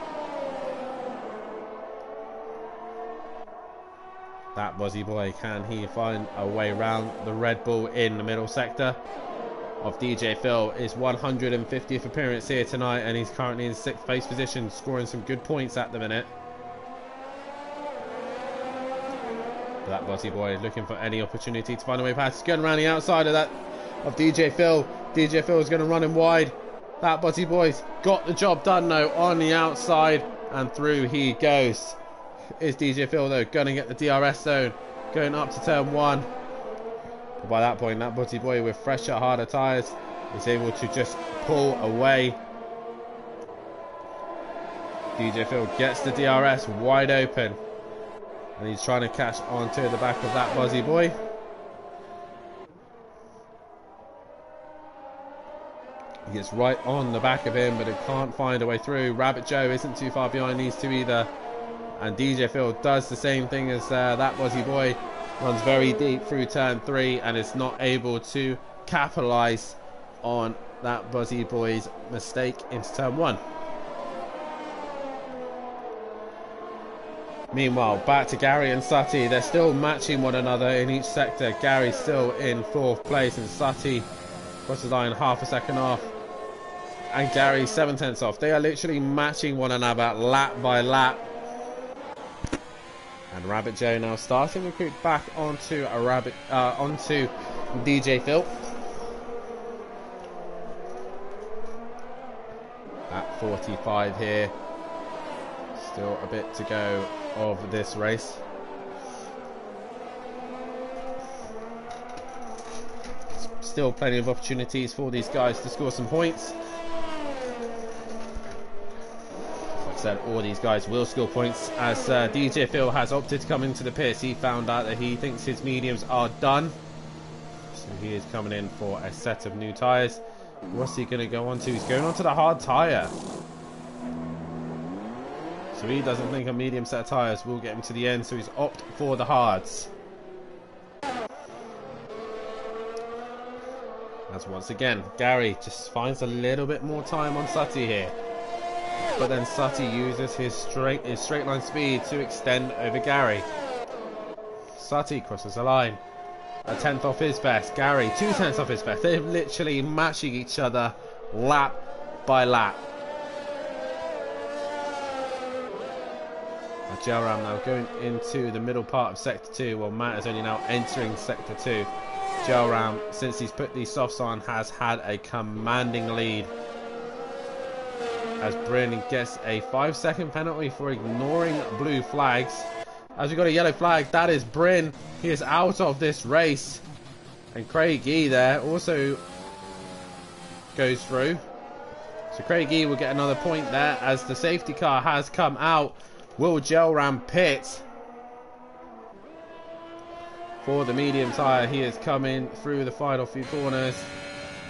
That buzzy boy, can he find a way around the Red Bull in the middle sector of DJ Phil? Is 150th appearance here tonight, and he's currently in 6th place position, scoring some good points at the minute. That buzzy boy looking for any opportunity to find a way past. He's going around the outside of that of DJ Phil. DJ Phil is going to run him wide. That buzzy boy's got the job done though on the outside, and through he goes. Is DJ Phil though going to get the DRS zone going up to turn 1? But by that point, that buzzy boy with fresher, harder tyres is able to just pull away. DJ Phil gets the DRS wide open. And he's trying to catch onto the back of that buzzy boy. He gets right on the back of him, but it can't find a way through. Rabbit Joe isn't too far behind these two either. And DJ Phil does the same thing as that buzzy boy. Runs very deep through turn 3 and is not able to capitalise on that buzzy boy's mistake into turn 1. Meanwhile, back to Gary and Sutty. They're still matching one another in each sector. Gary's still in 4th place, and Sutty crosses the line half a second off. And Gary 7/10 off. They are literally matching one another lap by lap. And Rabbit Joe now starting to recruit back onto onto DJ Phil. At 45 here. Still a bit to go of this race. Still plenty of opportunities for these guys to score some points. Like I said, all these guys will score points, as DJ Phil has opted to come into the pits. He found out that he thinks his mediums are done. So he is coming in for a set of new tyres. What's he going to go on to? He's going on to the hard tyre. So he doesn't think a medium set of tyres will get him to the end, so he's opted for the hards. As once again, Gary just finds a little bit more time on Sutty here. But then Sutty uses his straight line speed to extend over Gary. Sutty crosses the line. A tenth off his best. Gary 2/10 off his best. They're literally matching each other lap by lap. Gelram now going into the middle part of Sector 2, while Matt is only now entering Sector 2. Gelram, since he's put these softs on, has had a commanding lead. As Bryn gets a 5-second penalty for ignoring blue flags. As we got a yellow flag, that is Bryn. He is out of this race. And Craig E there also goes through. So Craig E will get another point there as the safety car has come out. Will Gelram pit for the medium tyre? He is coming through the final few corners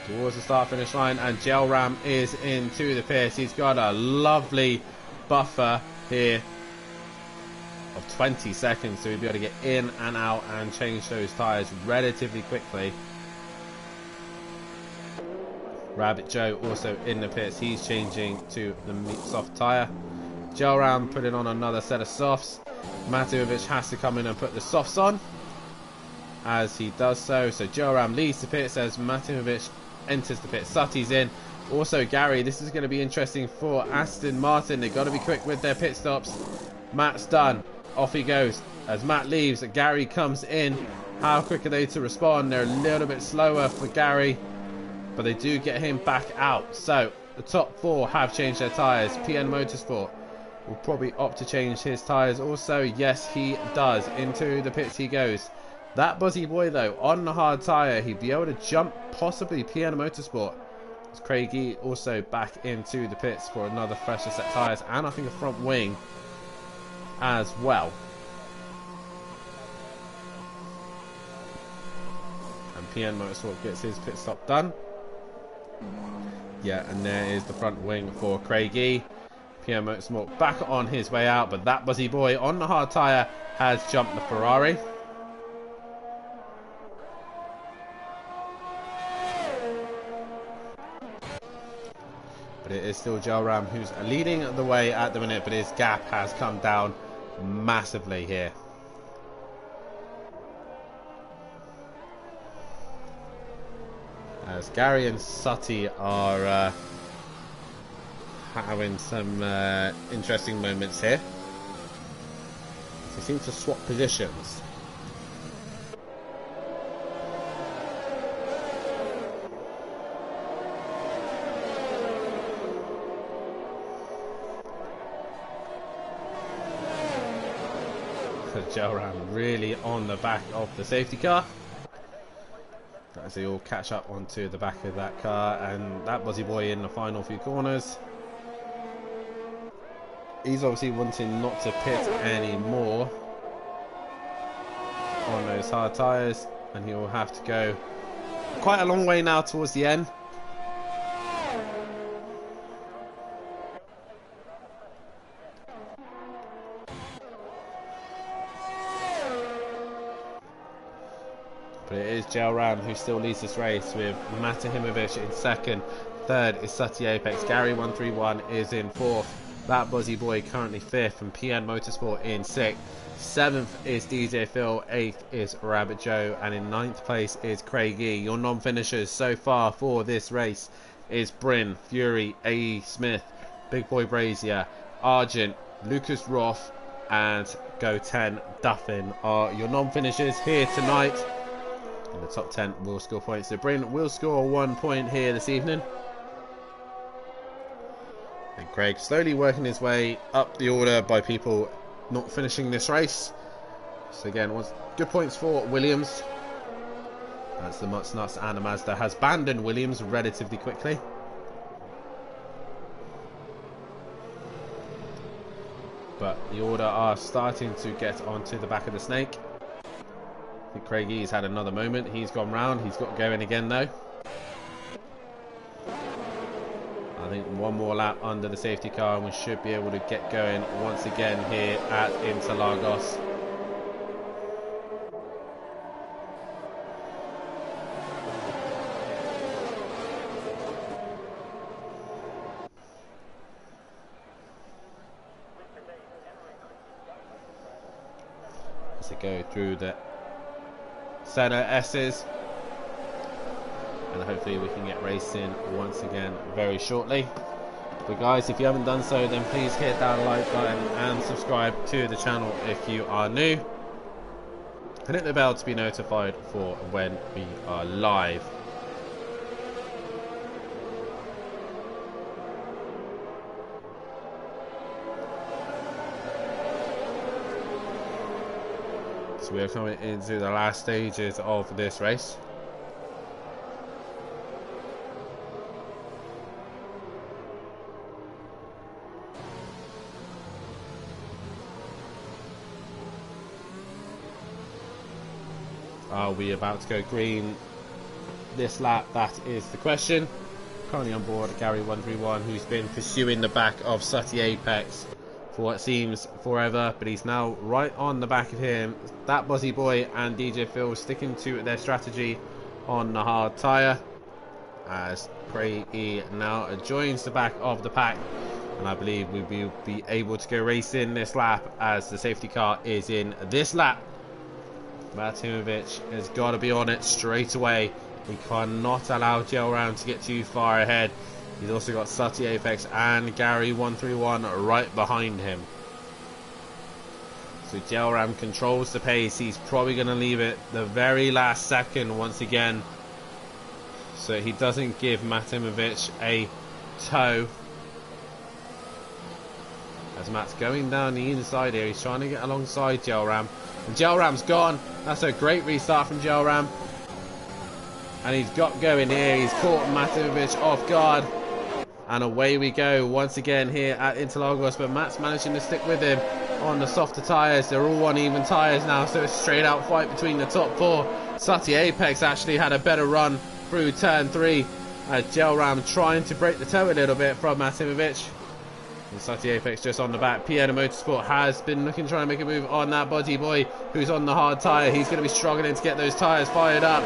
towards the start finish line, and Gelram is into the pits. He's got a lovely buffer here of 20 seconds, so he'll be able to get in and out and change those tyres relatively quickly. Rabbit Joe also in the pits. He's changing to the soft tyre. Gelram putting on another set of softs. Matovic has to come in and put the softs on. As he does so, Gelram leads the pits as Matovic enters the pit. Sutty's in. Also Gary, this is going to be interesting for Aston Martin. They've got to be quick with their pit stops. Matt's done. Off he goes. As Matt leaves, Gary comes in. How quick are they to respond? They're a little bit slower for Gary, but they do get him back out. So the top four have changed their tyres. PN Motorsport will probably opt to change his tyres also. Yes, he does. Into the pits he goes. That Buzzy Boy, though, on the hard tyre, he'd be able to jump possibly PN Motorsport. As Craigie also back into the pits for another fresher set tyres, and I think a front wing as well. And PN Motorsport gets his pit stop done. Yeah, and there is the front wing for Craigie. PN Motorsport back on his way out, but that Buzzy Boy on the hard tyre has jumped the Ferrari. But it is still Gelram who's leading the way at the minute, but his gap has come down massively here. As Gary and Sutty are having some interesting moments here. They seem to swap positions. Gelram really on the back of the safety car as they all catch up onto the back of that car, and that Buzzy Boy in the final few corners. He's obviously wanting not to pit anymore on those hard tyres, and he will have to go quite a long way now towards the end. But it is Gelram who still leads this race, with Matahimovic in second. Third is Sutty Apex. Gary 131 is in fourth. That Buzzy Boy currently fifth, and PN Motorsport in sixth. Seventh is DJ Phil. Eighth is Rabbit Joe, and in ninth place is Craigie. Your non-finishers so far for this race is Bryn, Fury, A.E. Smith, Big Boy Brazier, Argent, Lucas Roth, and Go 10 Duffin are your non-finishers here tonight. And the top 10 will score points. So Bryn will score 1 point here this evening. And Craig slowly working his way up the order by people not finishing this race. So again, good points for Williams. That's the Mutts Nuts, and the Mazda has abandoned Williams relatively quickly. But the order are starting to get onto the back of the snake. think Craig E's had another moment. He's gone round. He's got going again though. I think one more lap under the safety car and we should be able to get going once again here at Interlagos. As they go through the Senna S's. And hopefully we can get racing once again very shortly. But guys, if you haven't done so, then please hit that like button and subscribe to the channel if you are new. And hit the bell to be notified for when we are live. So we are coming into the last stages of this race. Are we about to go green this lap? That is the question. Currently on board Gary 131, who's been pursuing the back of Sutty Apex for what seems forever, but he's now right on the back of him. That Buzzy Boy and DJ Phil sticking to their strategy on the hard tyre, as Craig E now joins the back of the pack, and I believe we will be able to go racing this lap as the safety car is in this lap. Matimovic has got to be on it straight away. We cannot allow Gelram to get too far ahead. He's also got Sutty Apex and Gary 131 right behind him. So Gelram controls the pace. He's probably going to leave it the very last second once again, so he doesn't give Matimovic a tow. As Matt's going down the inside here, he's trying to get alongside Gelram. And Gelram's gone. That's a great restart from Gelram. And he's got going here. He's caught Matimovic off guard. And away we go once again here at Interlagos. But Matt's managing to stick with him on the softer tyres. They're all on even tyres now, so it's a straight out fight between the top four. Sutty Apex actually had a better run through turn 3. Gelram trying to break the toe a little bit from Matimovic. And Sutty Apex just on the back. Piana Motorsport has been looking, trying to make a move on that Body Boy who's on the hard tyre. He's going to be struggling to get those tyres fired up.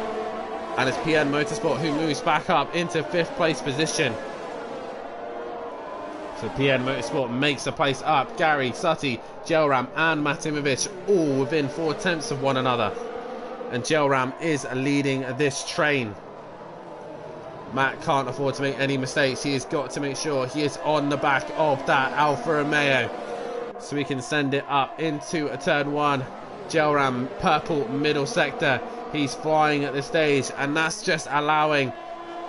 And it's PN Motorsport who moves back up into 5th place position. So PN Motorsport makes a place up. Gary, Sutty, Gelram and Matimovic all within 4/10 of one another. And Gelram is leading this train. Matt can't afford to make any mistakes. He has got to make sure he is on the back of that Alfa Romeo, so we can send it up into a turn 1. Gelram, purple middle sector. He's flying at this stage, and that's just allowing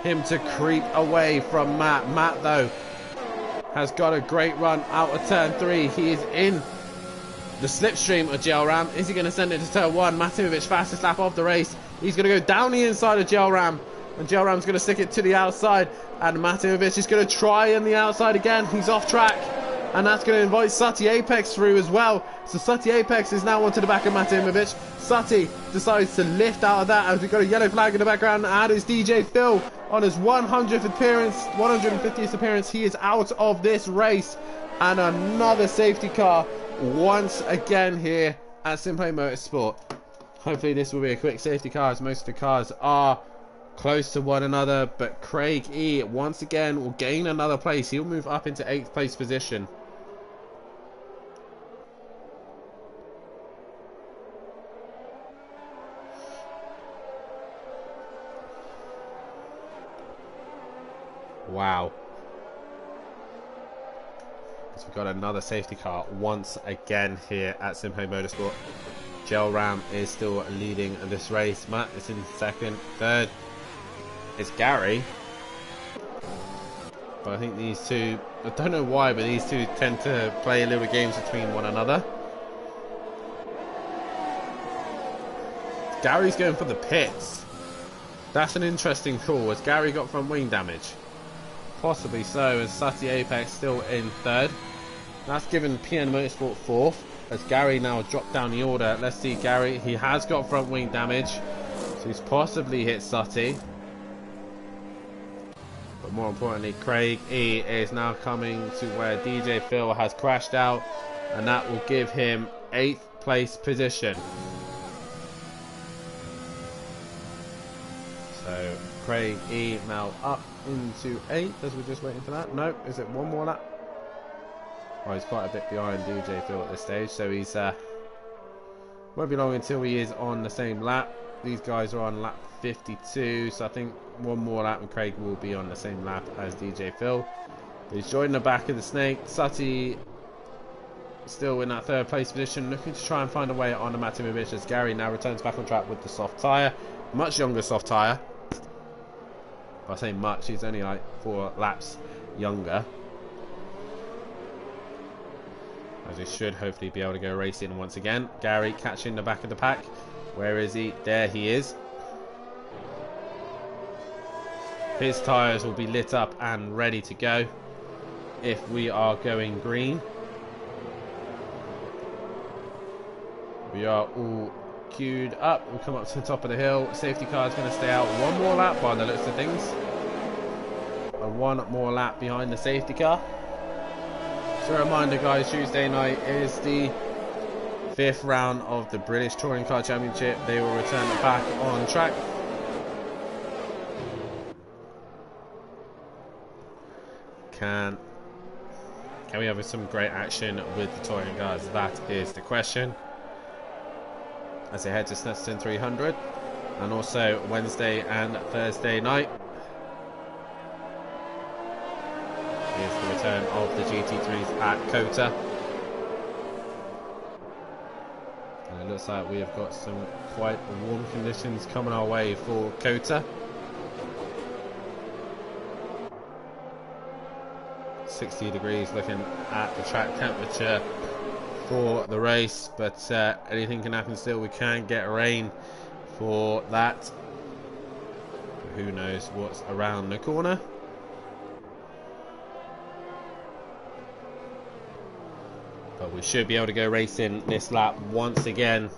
him to creep away from Matt. Matt, though, has got a great run out of turn 3. He is in the slipstream of Gelram. Is he going to send it to turn 1? Matimovic, fastest lap of the race. He's going to go down the inside of Gelram. And Gelram's going to stick it to the outside. And Matimovic is going to try on the outside again. He's off track. And that's going to invite Sutty Apex through as well. So Sutty Apex is now onto the back of Matimovic. Sutty decides to lift out of that as we've got a yellow flag in the background. And it's DJ Phil on his 100th appearance, 150th appearance. He is out of this race. And another safety car once again here at Simpay Motorsport. Hopefully this will be a quick safety car, as most of the cars are close to one another. But Craig E once again will gain another place. He'll move up into 8th place position. Wow. So we've got another safety car once again here at Simpay Motorsport. Gelram is still leading this race. Matt is in 2nd, 3rd. It's Gary. But I think these two, I don't know why, but these two tend to play little games between one another. Gary's going for the pits. That's an interesting call. Has Gary got front wing damage? Possibly so, as Sutty Apex still in 3rd. That's given PN Motorsport 4th. as Gary now dropped down the order. Let's see Gary. He has got front wing damage, so he's possibly hit Sutty. But more importantly, Craig E is now coming to where DJ Phil has crashed out, and that will give him 8th place position. So Craig E now up into 8th as we're just waiting for that. No, is it one more lap? Oh, he's quite a bit behind DJ Phil at this stage, so he's won't be long until he is on the same lap. These guys are on lap 52, so I think one more lap and Craig will be on the same lap as DJ Phil. He's joining the back of the snake. Sutty still in that 3rd place position, looking to try and find a way on the Matimovic as Gary now returns back on track with the soft tyre. Much younger soft tyre. I say much, he's only like 4 laps younger. As he should hopefully be able to go racing once again. Gary catching the back of the pack. Where is he? There he is. His tyres will be lit up and ready to go if we are going green. We are all queued up. We come up to the top of the hill. Safety car is going to stay out one more lap by the looks of things. And one more lap behind the safety car. So a reminder guys, Tuesday night is the 5th round of the British Touring Car Championship. They will return back on track. Can we have some great action with the touring cars? That is the question. As they head to Snetterton 300, and also Wednesday and Thursday night is the return of the GT3s at COTA. And it looks like we have got some quite warm conditions coming our way for COTA. 60 degrees looking at the track temperature for the race, but anything can happen still. We can get rain for that. But who knows what's around the corner. But we should be able to go racing this lap once again.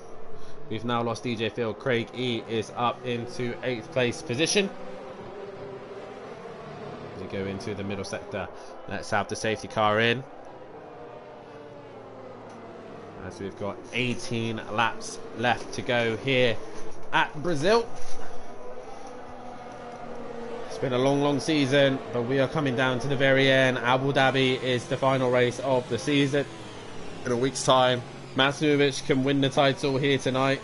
We've now lost DJ Phil. Craig E is up into 8th place position. As we go into the middle sector, let's have the safety car in. As we've got 18 laps left to go here at Brazil. It's been a long season, but we are coming down to the very end. Abu Dhabi is the final race of the season. In a week's time, Matimovic can win the title here tonight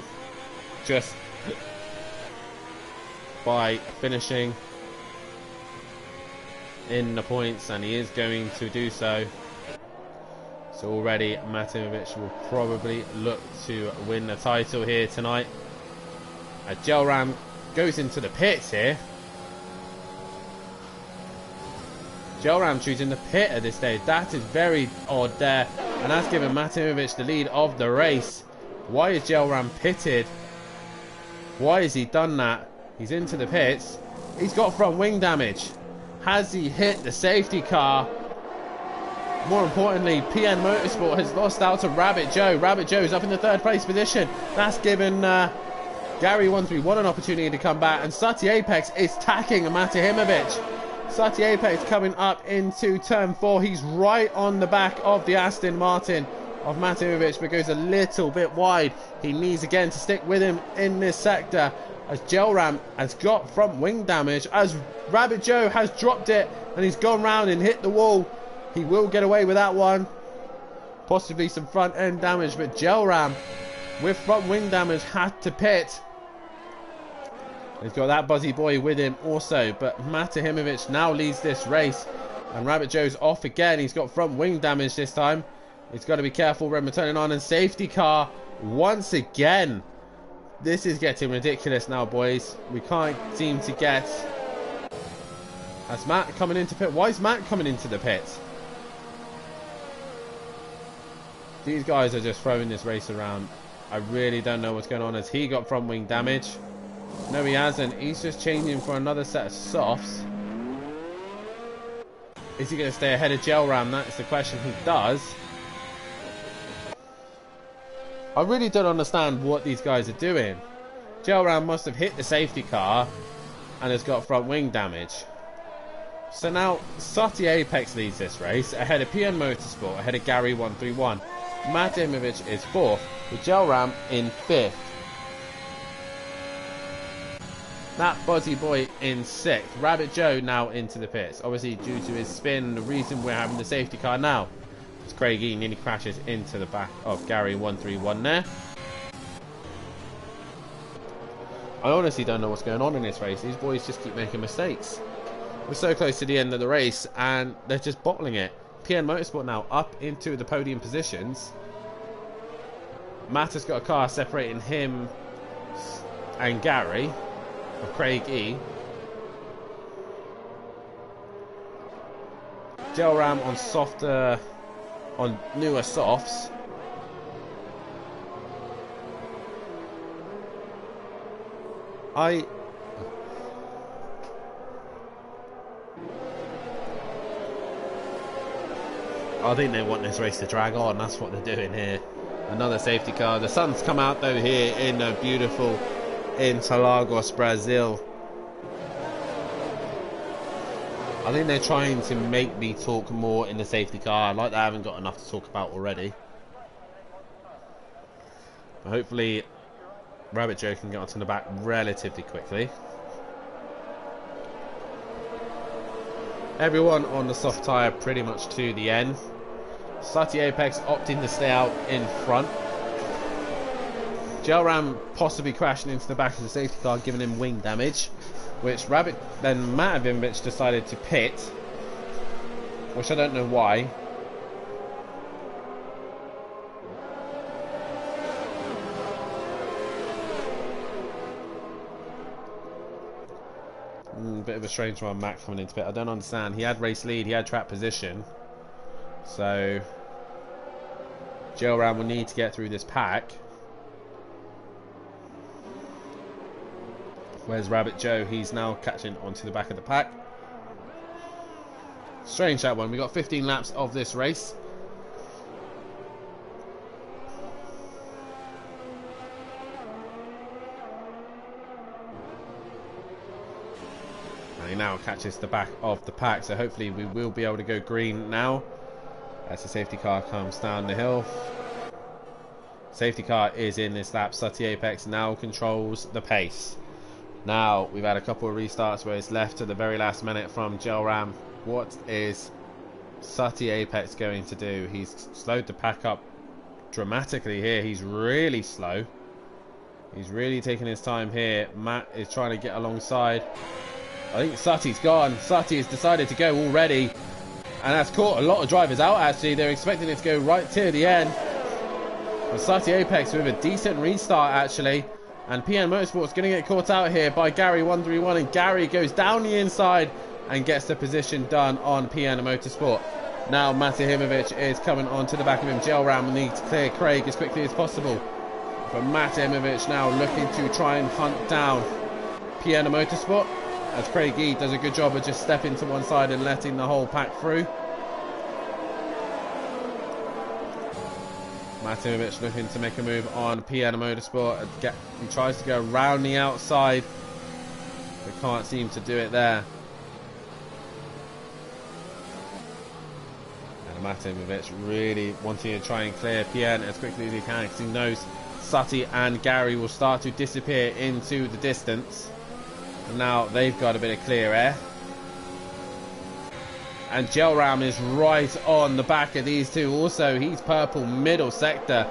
just by finishing in the points, and he is going to do so. So already Matimovic will probably look to win the title here tonight. As Gelram goes into the pits here. Gelram choosing the pit at this stage. That is very odd there. And that's given Matimovic the lead of the race. Why is Gelram pitted? Why has he done that? He's into the pits. He's got front wing damage. Has he hit the safety car? More importantly, PN Motorsport has lost out to Rabbit Joe. Rabbit Joe is up in the 3rd place position. That's given Gary 131 an opportunity to come back. And Sutty Apex is tacking Matimovic. Sutty Apex coming up into turn 4. He's right on the back of the Aston Martin of Matimovic, but goes a little bit wide. He needs again to stick with him in this sector, as Gelram has got front wing damage, as Rabbit Joe has dropped it and he's gone round and hit the wall. He will get away with that one. Possibly some front end damage, but Gelram with front wing damage had to pit. He's got that Buzzy Boy with him also, but Matimovic now leads this race, and Rabbit Joe's off again. He's got front wing damage this time. He's got to be careful when returning on, and safety car once again. This is getting ridiculous now, boys. We can't seem to get... That's Matt coming into pit. Why is Matt coming into the pit? These guys are just throwing this race around. I really don't know what's going on, as he got front wing damage. No, he hasn't. He's just changing for another set of softs. Is he going to stay ahead of Gelram? That is the question. He does. I really don't understand what these guys are doing. Gel Ram must have hit the safety car and has got front wing damage. So now Sati Apex leads this race ahead of PN Motorsport, ahead of Gary 131. Matt Imovic is 4th, with Gel Ram in 5th. That Buzzy Boy in 6th. Rabbit Joe now into the pits. Obviously due to his spin, the reason we're having the safety car now is Craig E nearly crashes into the back of Gary 131 there. I honestly don't know what's going on in this race. These boys just keep making mistakes. We're so close to the end of the race and they're just bottling it. PN Motorsport now up into the podium positions. Matt has got a car separating him and Gary of Craig E. Gel Ram on newer softs. I think they want this race to drag on. That's what they're doing here. Another safety car. The sun's come out though here in beautiful Interlagos, Brazil. I think they're trying to make me talk more in the safety car. Like I haven't got enough to talk about already. But hopefully Rabbit Joe can get onto the back relatively quickly. Everyone on the soft tyre pretty much to the end. Sati Apex opting to stay out in front. Gel Ram possibly crashing into the back of the safety car, giving him wing damage, which Matt Imovic decided to pit, which I don't know why. Bit of a strange one, Matt coming into pit. I don't understand. He had race lead, he had track position, so Gel Ram will need to get through this pack. Where's Rabbit Joe? He's now catching onto the back of the pack. Strange that one. We got 15 laps of this race. And he now catches the back of the pack, so hopefully we will be able to go green now as the safety car comes down the hill. Safety car is in this lap. Sati Apex now controls the pace. Now, we've had a couple of restarts where it's left to the very last minute from Gel Ram. What is Sati Apex going to do? He's slowed the pack up dramatically here. He's really slow. He's really taking his time here. Matt is trying to get alongside. I think Sati's gone. Sati has decided to go already. And that's caught a lot of drivers out, actually. They're expecting it to go right to the end. But Sati Apex with a decent restart, actually. And PN Motorsport's going to get caught out here by Gary 131, and Gary goes down the inside and gets the position done on PN Motorsport. Now Mate Imovic is coming onto the back of him. Gel Ram will need to clear Craig as quickly as possible. But Mate Imovic now looking to try and hunt down PN Motorsport, as Craig E does a good job of just stepping to one side and letting the whole pack through. Mate Imovic looking to make a move on PN Motorsport. He tries to go around the outside, but can't seem to do it there. And Mate Imovic really wanting to try and clear PN as quickly as he can, because he knows Sati and Gary will start to disappear into the distance. And now they've got a bit of clear air. And Gel Ram is right on the back of these two also. He's purple middle sector.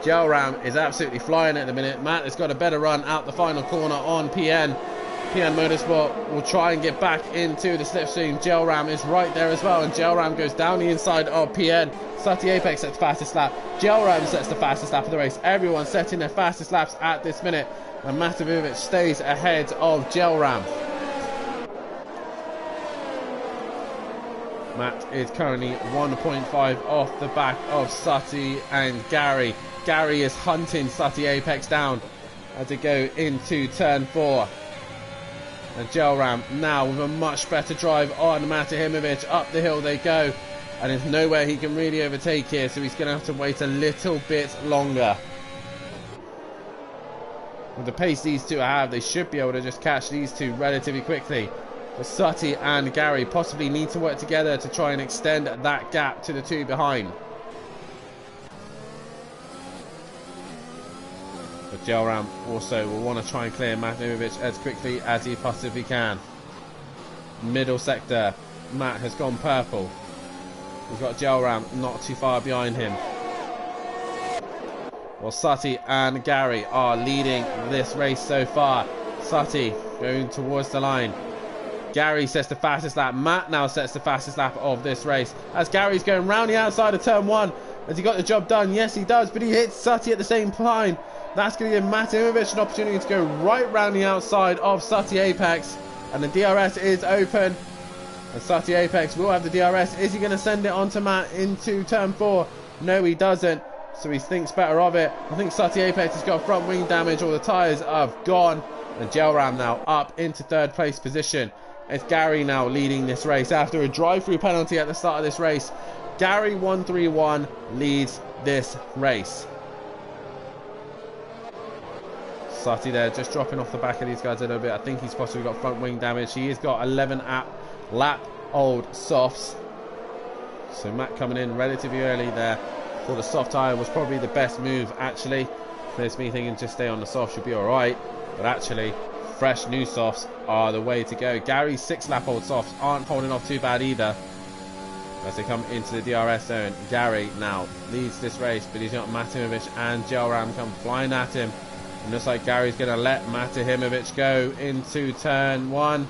Gel Ram is absolutely flying at the minute. Matt has got a better run out the final corner on PN. PN Motorsport will try and get back into the slipstream. Gel Ram is right there as well, and Gel Ram goes down the inside of PN. Sati Apex sets the fastest lap. Gel Ram sets the fastest lap of the race. Everyone setting their fastest laps at this minute. And Mate Imovic stays ahead of Gel Ram. Matt is currently 1.5 off the back of Sati and Gary. Gary is hunting Sati Apex down as they go into turn 4. And Gel Ram now with a much better drive on Mate Imovic. Up the hill they go. And there's nowhere he can really overtake here, so he's going to have to wait a little bit longer. With the pace these two have, they should be able to just catch these two relatively quickly. But Sutty and Gary possibly need to work together to try and extend that gap to the two behind. But Gelram also will want to try and clear Matimovic as quickly as he possibly can. Middle sector, Matt has gone purple. We've got Gelram not too far behind him. Well, Sutty and Gary are leading this race so far. Sutty going towards the line. Gary sets the fastest lap. Matt now sets the fastest lap of this race. As Gary's going round the outside of turn 1. Has he got the job done? Yes, he does. But he hits Sutty at the same time. That's going to give Matimovic an opportunity to go right round the outside of Sutty Apex. And the DRS is open. And Sutty Apex will have the DRS. Is he going to send it onto Matt into turn 4? No, he doesn't. So he thinks better of it. I think Sutty Apex has got front wing damage. All the tyres have gone. And Gelram now up into third place position. It's Gary now leading this race after a drive-through penalty at the start of this race. Gary 131 leads this race. Sutty there just dropping off the back of these guys a little bit. I think he's possibly got front wing damage. He has got 11 lap old softs. So Matt coming in relatively early there. For the soft tyre was probably the best move actually. There's me thinking just stay on the soft, should be alright. But actually, fresh new softs are the way to go. Gary's 6 lap old softs aren't holding off too bad either. As they come into the DRS zone, Gary now leads this race, but he's got Matimovic and Gelram come flying at him. And looks like Gary's going to let Matimovic go into turn 1.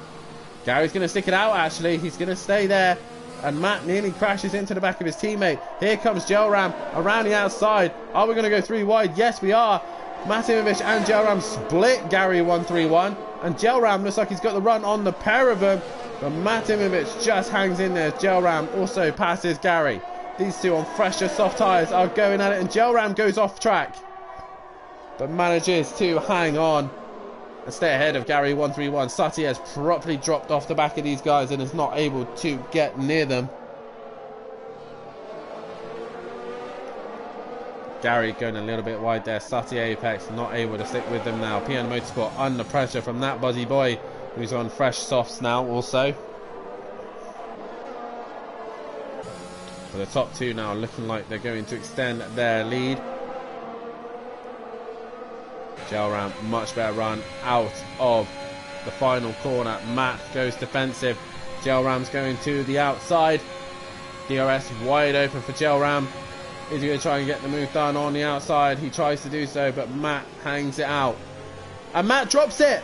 Gary's going to stick it out actually. He's going to stay there. And Matt nearly crashes into the back of his teammate. Here comes Gelram around the outside. Are we going to go 3 wide? Yes, we are. Matimovic and Gelram split Gary 131. And Gelram looks like he's got the run on the pair of them. But Matimovic just hangs in there. Gelram also passes Gary. These two on fresher soft tyres are going at it. And Gelram goes off track. But manages to hang on and stay ahead of Gary 131. Sutty has properly dropped off the back of these guys and is not able to get near them. Gary going a little bit wide there. Sutty Apex not able to stick with them now. P&O Motorsport under pressure from that Buzzy Boy, who's on fresh softs now also. But the top two now looking like they're going to extend their lead. Gelram, much better run out of the final corner. Matt goes defensive. Gelram's going to the outside. DRS wide open for Gelram. Is he going to try and get the move done on the outside? He tries to do so, but Matt hangs it out. And Matt drops it.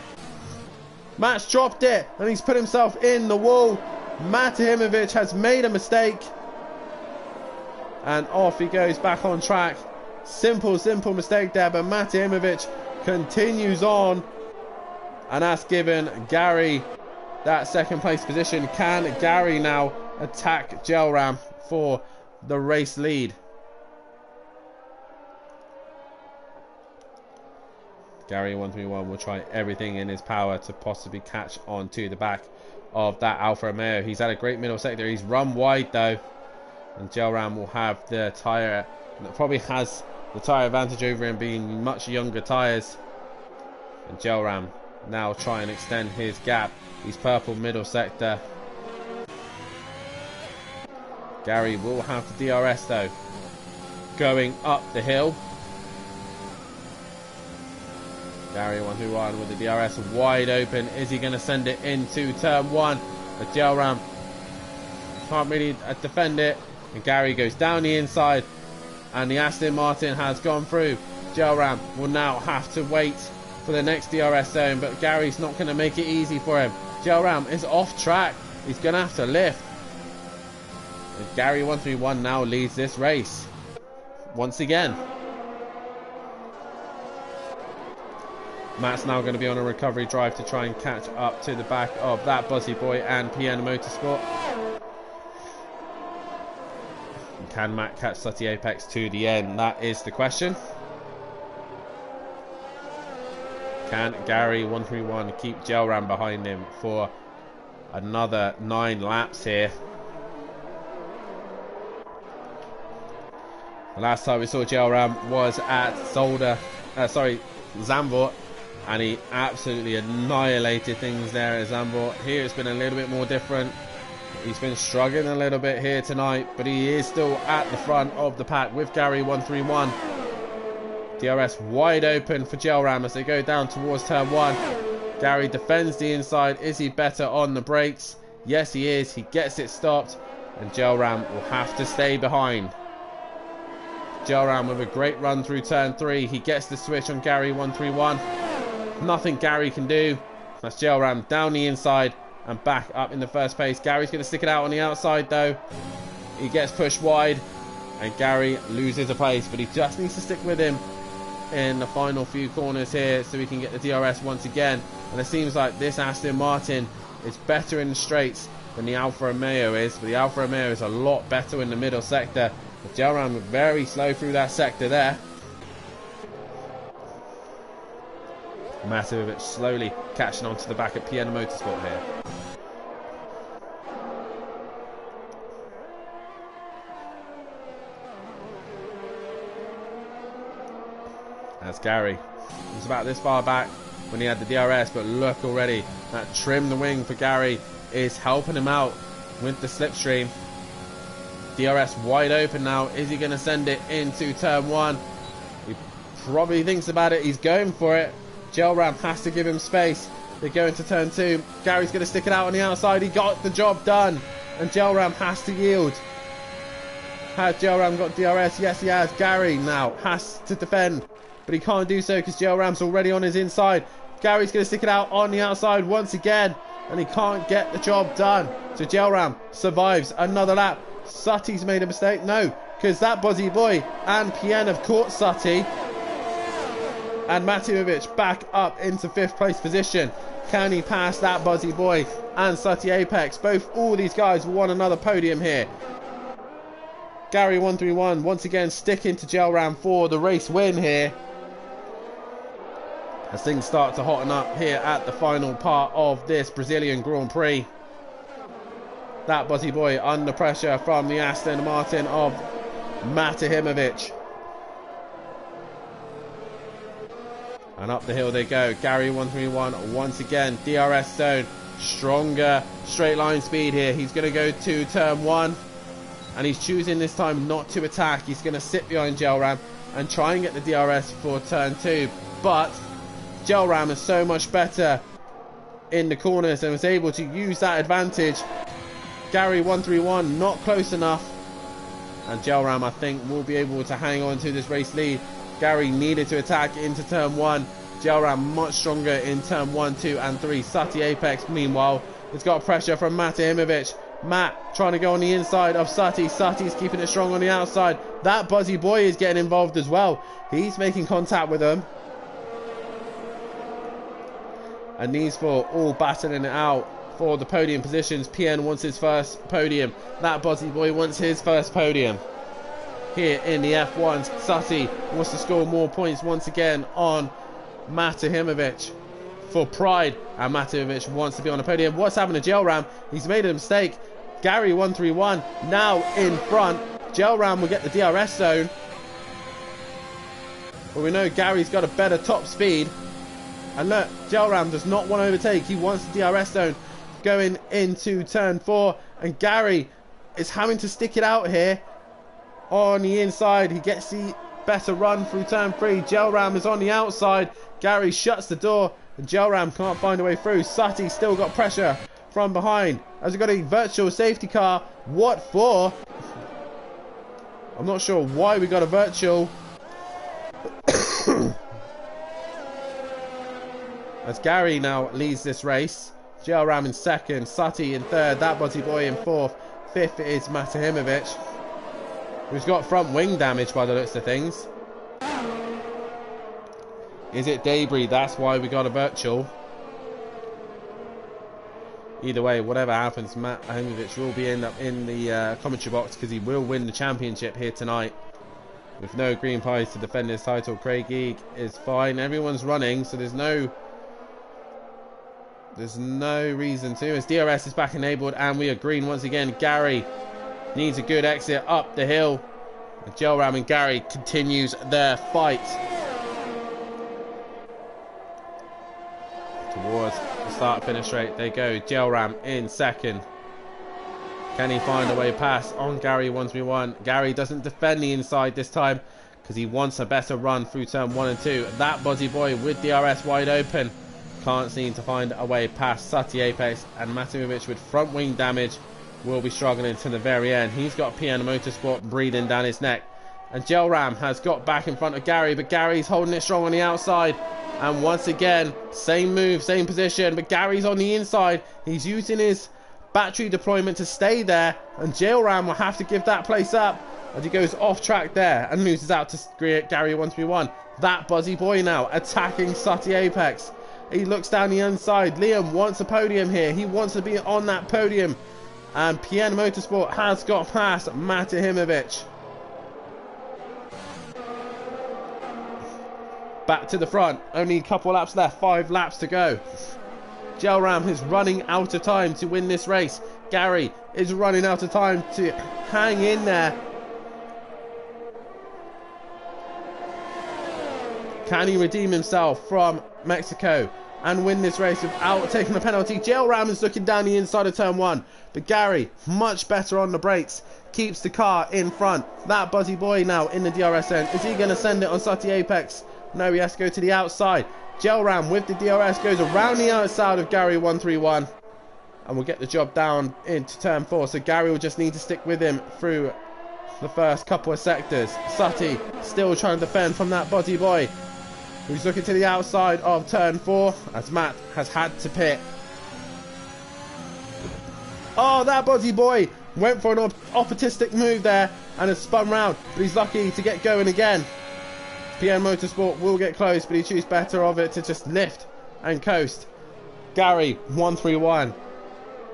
Matt's dropped it, and he's put himself in the wall. Matimovic has made a mistake. And off he goes back on track. Simple mistake there, but Matimovic continues on, and that's given Gary that second place position. Can Gary now attack Gelram for the race lead? Gary 131 will try everything in his power to possibly catch on to the back of that Alfa Romeo. He's had a great middle sector. He's run wide though, and Gelram will have the tyre that probably has the tyre advantage over him, being much younger tyres. And Gelram now try and extend his gap. He's purple middle sector. Gary will have the DRS though. Going up the hill. Gary 131 with the DRS wide open. Is he going to send it into turn 1? But Gelram can't really defend it. And Gary goes down the inside. And the Aston Martin has gone through. Gelram will now have to wait for the next DRS zone, but Gary's not going to make it easy for him. Gelram is off track. He's going to have to lift. And Gary 131 now leads this race once again. Matt's now going to be on a recovery drive to try and catch up to the back of that Buzzy Boy and P&O Motorsport. Can Matt catch Sutty Apex to the end? That is the question. Can Gary 131 keep Gelram behind him for another 9 laps here? The last time we saw Gelram was at Zandvoort, and he absolutely annihilated things there at Zandvoort. Here it's been a little bit more different. He's been struggling a little bit here tonight, but he is still at the front of the pack with Gary 131. DRS wide open for Gelram as they go down towards turn 1. Gary defends the inside. Is he better on the brakes? Yes, he is. He gets it stopped, and Gelram will have to stay behind. Gelram with a great run through turn 3. He gets the switch on Gary 131. Nothing Gary can do. That's Gelram down the inside and back up in the first place. Gary's going to stick it out on the outside though. He gets pushed wide and Gary loses a place, but he just needs to stick with him in the final few corners here so we can get the DRS once again. And it seems like this Aston Martin is better in the straights than the Alfa Romeo is, but the Alfa Romeo is a lot better in the middle sector. But Gelram was very slow through that sector there. Matovic slowly catching on to the back at PN Motorsport here. That's Gary. He was about this far back when he had the DRS, but look already, that trim the wing for Gary is helping him out with the slipstream. DRS wide open now. Is he going to send it into turn 1? He probably thinks about it. He's going for it. Gelram has to give him space. They go into turn 2. Gary's going to stick it out on the outside. He got the job done. And Gelram has to yield. Has Gelram got DRS? Yes, he has. Gary now has to defend. But he can't do so because Gelram's already on his inside. Gary's going to stick it out on the outside once again. And he can't get the job done. So Gelram survives another lap. Sutti's made a mistake. No, because that Buzzy Boy and PN have caught Sutti. And Matimovic back up into 5th place position. Can he pass that Buzzy Boy and Sutti Apex? All these guys won another podium here. Gary 131 once again sticking to Gelram for the race win here. As things start to hotten up here at the final part of this Brazilian Grand Prix. That Buzzy Boy under pressure from the Aston Martin of Matimovic. And up the hill they go. Gary 131 once again. DRS zone. Stronger straight line speed here. He's going to go to turn 1. And he's choosing this time not to attack. He's going to sit behind Gelram and try and get the DRS for turn 2. But Gelram is so much better in the corners and was able to use that advantage. Gary 131 not close enough. And Gelram, I think, will be able to hang on to this race lead. Gary needed to attack into turn 1. Gelram much stronger in turn 1, 2 and 3. Sutti Apex, meanwhile, has got pressure from Matimovic. Matt trying to go on the inside of Sutti. Sutti's keeping it strong on the outside. That Buzzy Boy is getting involved as well. He's making contact with him. And these four all battling it out for the podium positions. PN wants his first podium. That Buzzy Boy wants his first podium. Here in the F1s, Sutti wants to score more points once again on Matimovic for pride, and Matimovic wants to be on the podium. What's happened to Gelram? He's made a mistake. Gary 131 now in front. Gelram will get the DRS zone, but we know Gary's got a better top speed. And look, Gelram does not want to overtake. He wants the DRS zone going into turn 4, and Gary is having to stick it out here on the inside. He gets the better run through turn 3. Gelram is on the outside. Gary shuts the door and Gelram can't find a way through. Sutti still got pressure from behind. Has he got a virtual safety car? What for? I'm not sure why we got a virtual. As Gary now leads this race. Gelram in 2nd, Sutti in 3rd, that Buzzy Boy in 4th. 5th is Matimovic, who's got front wing damage by the looks of things. Is it debris? That's why we got a virtual. Either way, whatever happens, Matimovic will be end up in the commentary box because he will win the championship here tonight. With no green pies to defend his title. Craig Eag is fine. Everyone's running, so there's no reason to. His DRS is back enabled and we are green once again. Gary needs a good exit up the hill. And Gelram and Gary continues their fight. towards the start-finish straight they go. Gelram in second. Can he find a way past on Gary 131? Gary doesn't defend the inside this time because he wants a better run through turn 1 and 2. That Buzzy Boy with DRS wide open can't seem to find a way past Sati Apex, and Matimovic with front wing damage will be struggling to the very end. He's got Piano Motorsport breathing down his neck, and Gelram has got back in front of Gary, but Gary's holding it strong on the outside. And once again, same move, same position, but Gary's on the inside. He's using his battery deployment to stay there, and Gelram will have to give that place up as he goes off track there and loses out to Gary 131. That Buzzy Boy now attacking Sati Apex. He looks down the inside. Liam wants a podium here. He wants to be on that podium, and Piano Motorsport has got past Matimovic. Back to the front, only a couple laps left, 5 laps to go. Gelram is running out of time to win this race. Gary is running out of time to hang in there. Can he redeem himself from Mexico and win this race without taking a penalty? Gelram is looking down the inside of turn 1, but Gary, much better on the brakes, keeps the car in front. That Buzzy Boy now in the DRS end. Is he going to send it on Sati Apex? No, he has to go to the outside. Gelram with the DRS goes around the outside of Gary 131 and will get the job down into turn 4. So Gary will just need to stick with him through the first couple of sectors. Sati still trying to defend from that Buzzy Boy, who's looking to the outside of turn 4 as Matt has had to pit. Oh, that Buzzy Boy went for an opportunistic move there and has spun round, but he's lucky to get going again. Piano Motorsport will get close, but he chooses better of it to just lift and coast. Gary 131.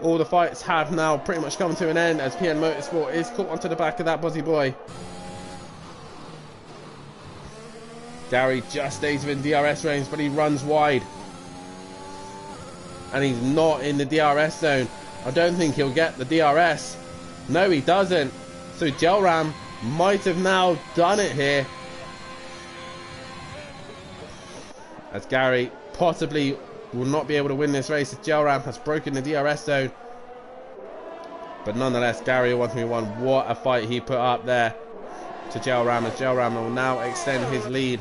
All the fights have now pretty much come to an end as Piano Motorsport is caught onto the back of that Buzzy Boy. Gary just stays within DRS range, but he runs wide. And he's not in the DRS zone. I don't think he'll get the DRS. No, he doesn't. So Gelram might have now done it here, as Gary possibly will not be able to win this race as Gelram has broken the DRS zone. But nonetheless, Gary 131, what a fight he put up there to Gelram, as Gelram will now extend his lead.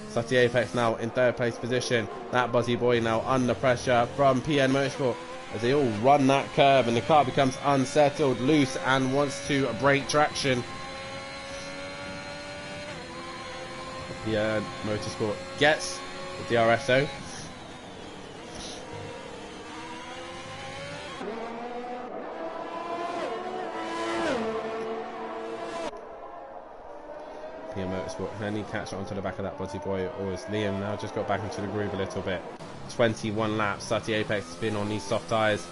Sati Apex now in 3rd place position. That Buzzy Boy now under pressure from Piano Motorsport as they all run that curve, and the car becomes unsettled, loose, and wants to break traction. Piano Motorsport gets the DRS zone. Piano Motorsport, can he catch it onto the back of that Buzzy Boy, or is Liam now just got back into the groove a little bit? 21 laps, Sati Apex has been on these soft tyres,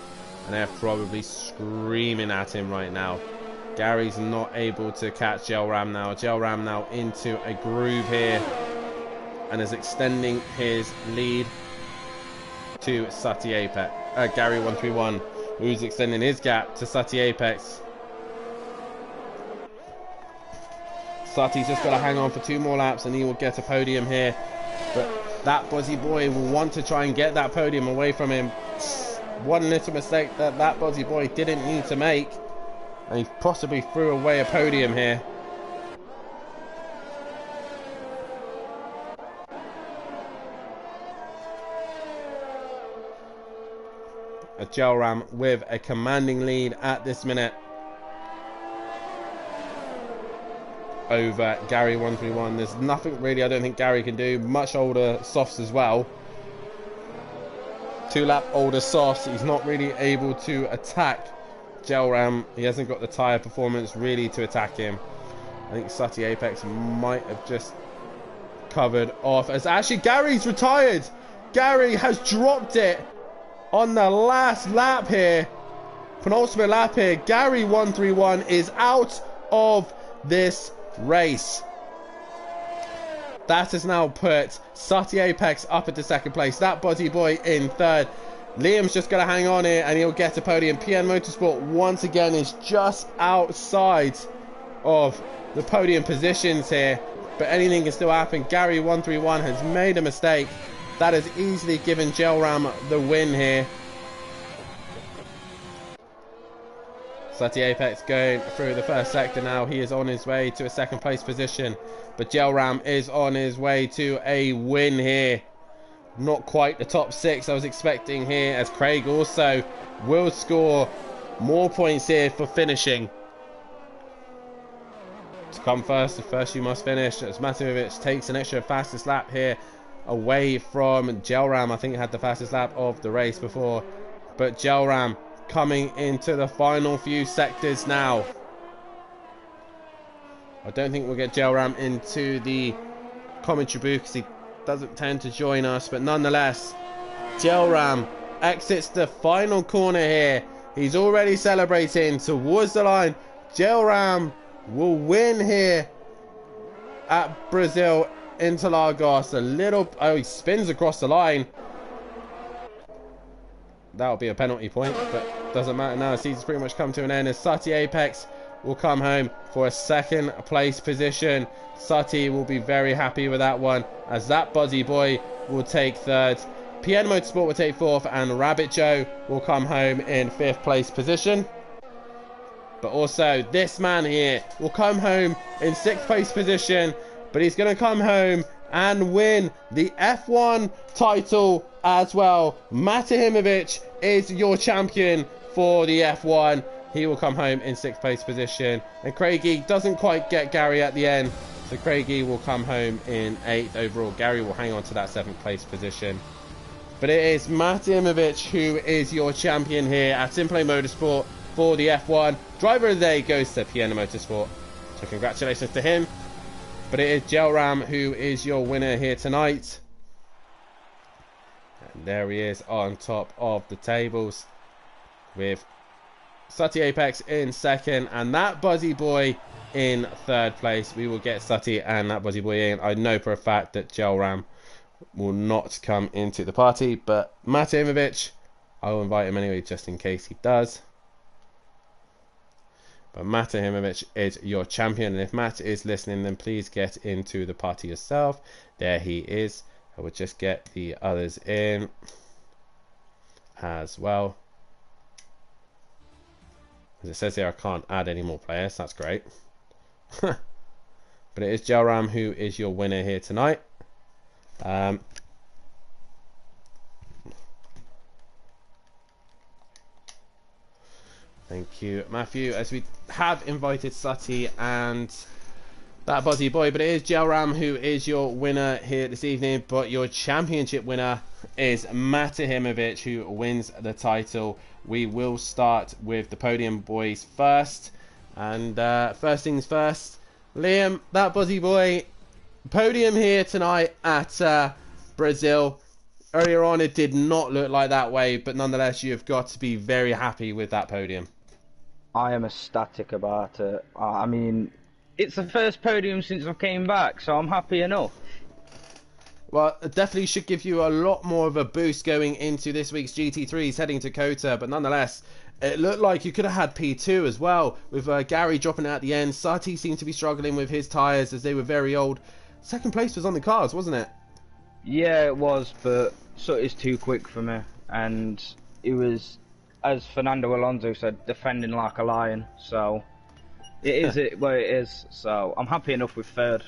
and they're probably screaming at him right now. Gary's not able to catch Gelram now. Gelram now into a groove here and is extending his lead to Sati Apex. Gary 131, who's extending his gap to Sati Apex. Sati's just got to hang on for 2 more laps and he will get a podium here. But that Buzzy Boy will want to try and get that podium away from him. One little mistake that Buzzy Boy didn't need to make, and he possibly threw away a podium here. A Gelram with a commanding lead at this minute over Gary 131. There's nothing really I don't think Gary can do. Much older softs as well. 2 lap older softs. He's not really able to attack Gelram. He hasn't got the tyre performance really to attack him. I think Sati Apex might have just covered off, as actually Gary's retired. Gary has dropped it on the last lap here. Penultimate lap here. Gary 131 is out of this race. That has now put Sati Apex up into 2nd place. That Buzzy Boy in 3rd. Liam's just going to hang on here and he'll get a podium. Piano Motorsport once again is just outside of the podium positions here, but anything can still happen. Gary 131 has made a mistake. That has easily given Gelram the win here. Sati Apex going through the first sector now. He is on his way to a second place position, but Gelram is on his way to a win here. Not quite the top 6 I was expecting here, as Craig also will score more points here for finishing. To come first, you must finish, as Matimovic takes an extra fastest lap here away from Gelram. I think he had the fastest lap of the race before, but Gelram coming into the final few sectors now. I don't think we'll get Gelram into the commentary booth because he doesn't tend to join us, but nonetheless, Gelram exits the final corner here. He's already celebrating towards the line. Gelram will win here at Brazil Interlagos. Oh, he spins across the line. That'll be a penalty point, but doesn't matter now. The season's pretty much come to an end, as Sati Apex will come home for a second place position. Sati will be very happy with that one, as that Buzzy Boy will take third, PN Motorsport will take fourth, and Rabbit Joe will come home in 5th place position. But also this man here will come home in 6th place position, but he's going to come home and win the F1 title as well. Matimovic is your champion for the F1. He will come home in 6th place position, and Craigie doesn't quite get Gary at the end, so Craigie will come home in 8th overall. Gary will hang on to that 7th place position. But it is Matimovic who is your champion here at Simplay Motorsport for the F1. Driver of the day goes to Piena Motorsport, so congratulations to him. But it is Gelram who is your winner here tonight. And there he is on top of the tables, with Sati Apex in 2nd, and that Buzzy Boy in 3rd place. We will get Sati and that Buzzy Boy in. I know for a fact that Gelram will not come into the party, but Matimovic, I will invite him anyway just in case he does. But Matimovic is your champion, and if Matt is listening, then please get into the party yourself. There he is. I will just get the others in as well. As it says here, I can't add any more players. That's great. But it is Gelram who is your winner here tonight. Thank you, Matthew, as we have invited Sati and that Buzzy Boy, but it is Gelram who is your winner here this evening. But your championship winner is Matimovic, who wins the title. We will start with the podium boys first, and first things first, Liam, that Buzzy Boy, podium here tonight at Brazil. Earlier on it did not look like that way, but nonetheless you have got to be very happy with that podium. I am ecstatic about it. I mean, it's the first podium since I came back, so I'm happy enough. Well, it definitely should give you a lot more of a boost going into this week's GT3s heading to COTA, but nonetheless, it looked like you could have had P2 as well, with Gary dropping out at the end. Sati seemed to be struggling with his tyres as they were very old. 2nd place was on the cards, wasn't it? Yeah, it was, but Sutty's too quick for me, and it was, as Fernando Alonso said, defending like a lion, so it is where it is, so I'm happy enough with 3rd.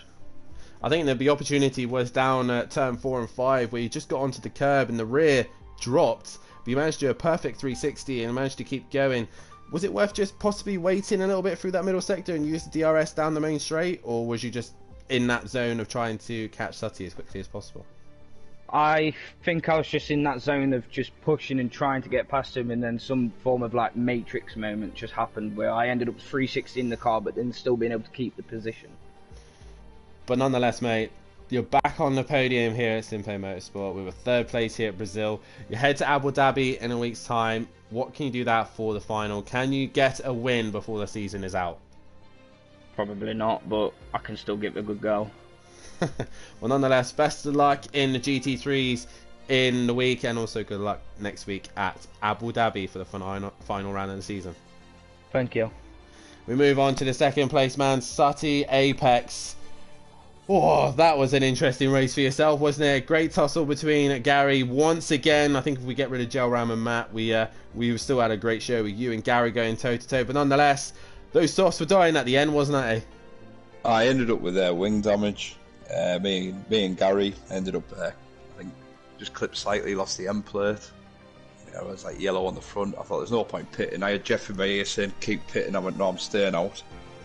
I think the opportunity was down at turn 4 and 5, where you just got onto the curb and the rear dropped, but you managed to do a perfect 360 and managed to keep going. Was it worth just possibly waiting a little bit through that middle sector and use the DRS down the main straight, or was you just in that zone of trying to catch Sati as quickly as possible? I think I was just in that zone of just pushing and trying to get past him, and then some form of like Matrix moment just happened where I ended up 360 in the car, but then still being able to keep the position. But nonetheless, mate, you're back on the podium here at Simplay Motorsport with a 3rd place here at Brazil. You head to Abu Dhabi in a week's time. What can you do that for the final? Can you get a win before the season is out? Probably not, but I can still give it a good go. Well, nonetheless, best of luck in the GT3s in the week, and also good luck next week at Abu Dhabi for the final round of the season. Thank you. We move on to the 2nd place man, Sati Apex. Oh, that was an interesting race for yourself, wasn't it? Great tussle between Gary once again. I think if we get rid of Gel Ram and Matt, we still had a great show with you and Gary going toe to toe. But nonetheless, those softs were dying at the end, wasn't it? I ended up with wing damage. Me and Gary ended up, I think, just clipped slightly, lost the end plate. I was like yellow on the front. I thought there's no point pitting. I had Jeff in my ear saying keep pitting. I went, no, I'm staying out.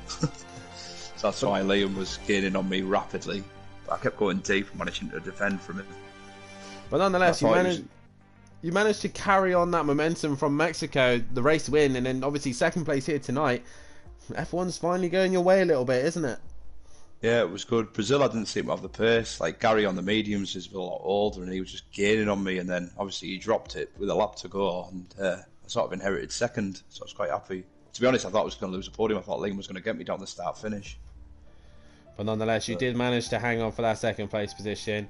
So that's why Liam was gaining on me rapidly. But I kept going deep and managing to defend from him. But nonetheless, you managed to carry on that momentum from Mexico, the race win, and then obviously second place here tonight. F1's finally going your way a little bit, isn't it? Yeah, it was good. Brazil, I didn't seem to have the pace. Like Gary on the mediums is a lot older, and he was just gaining on me. And then obviously he dropped it with a lap to go, and I sort of inherited second. So I was quite happy. To be honest, I thought I was going to lose the podium. I thought Liam was going to get me down the start finish. But nonetheless, you did manage to hang on for that second place position.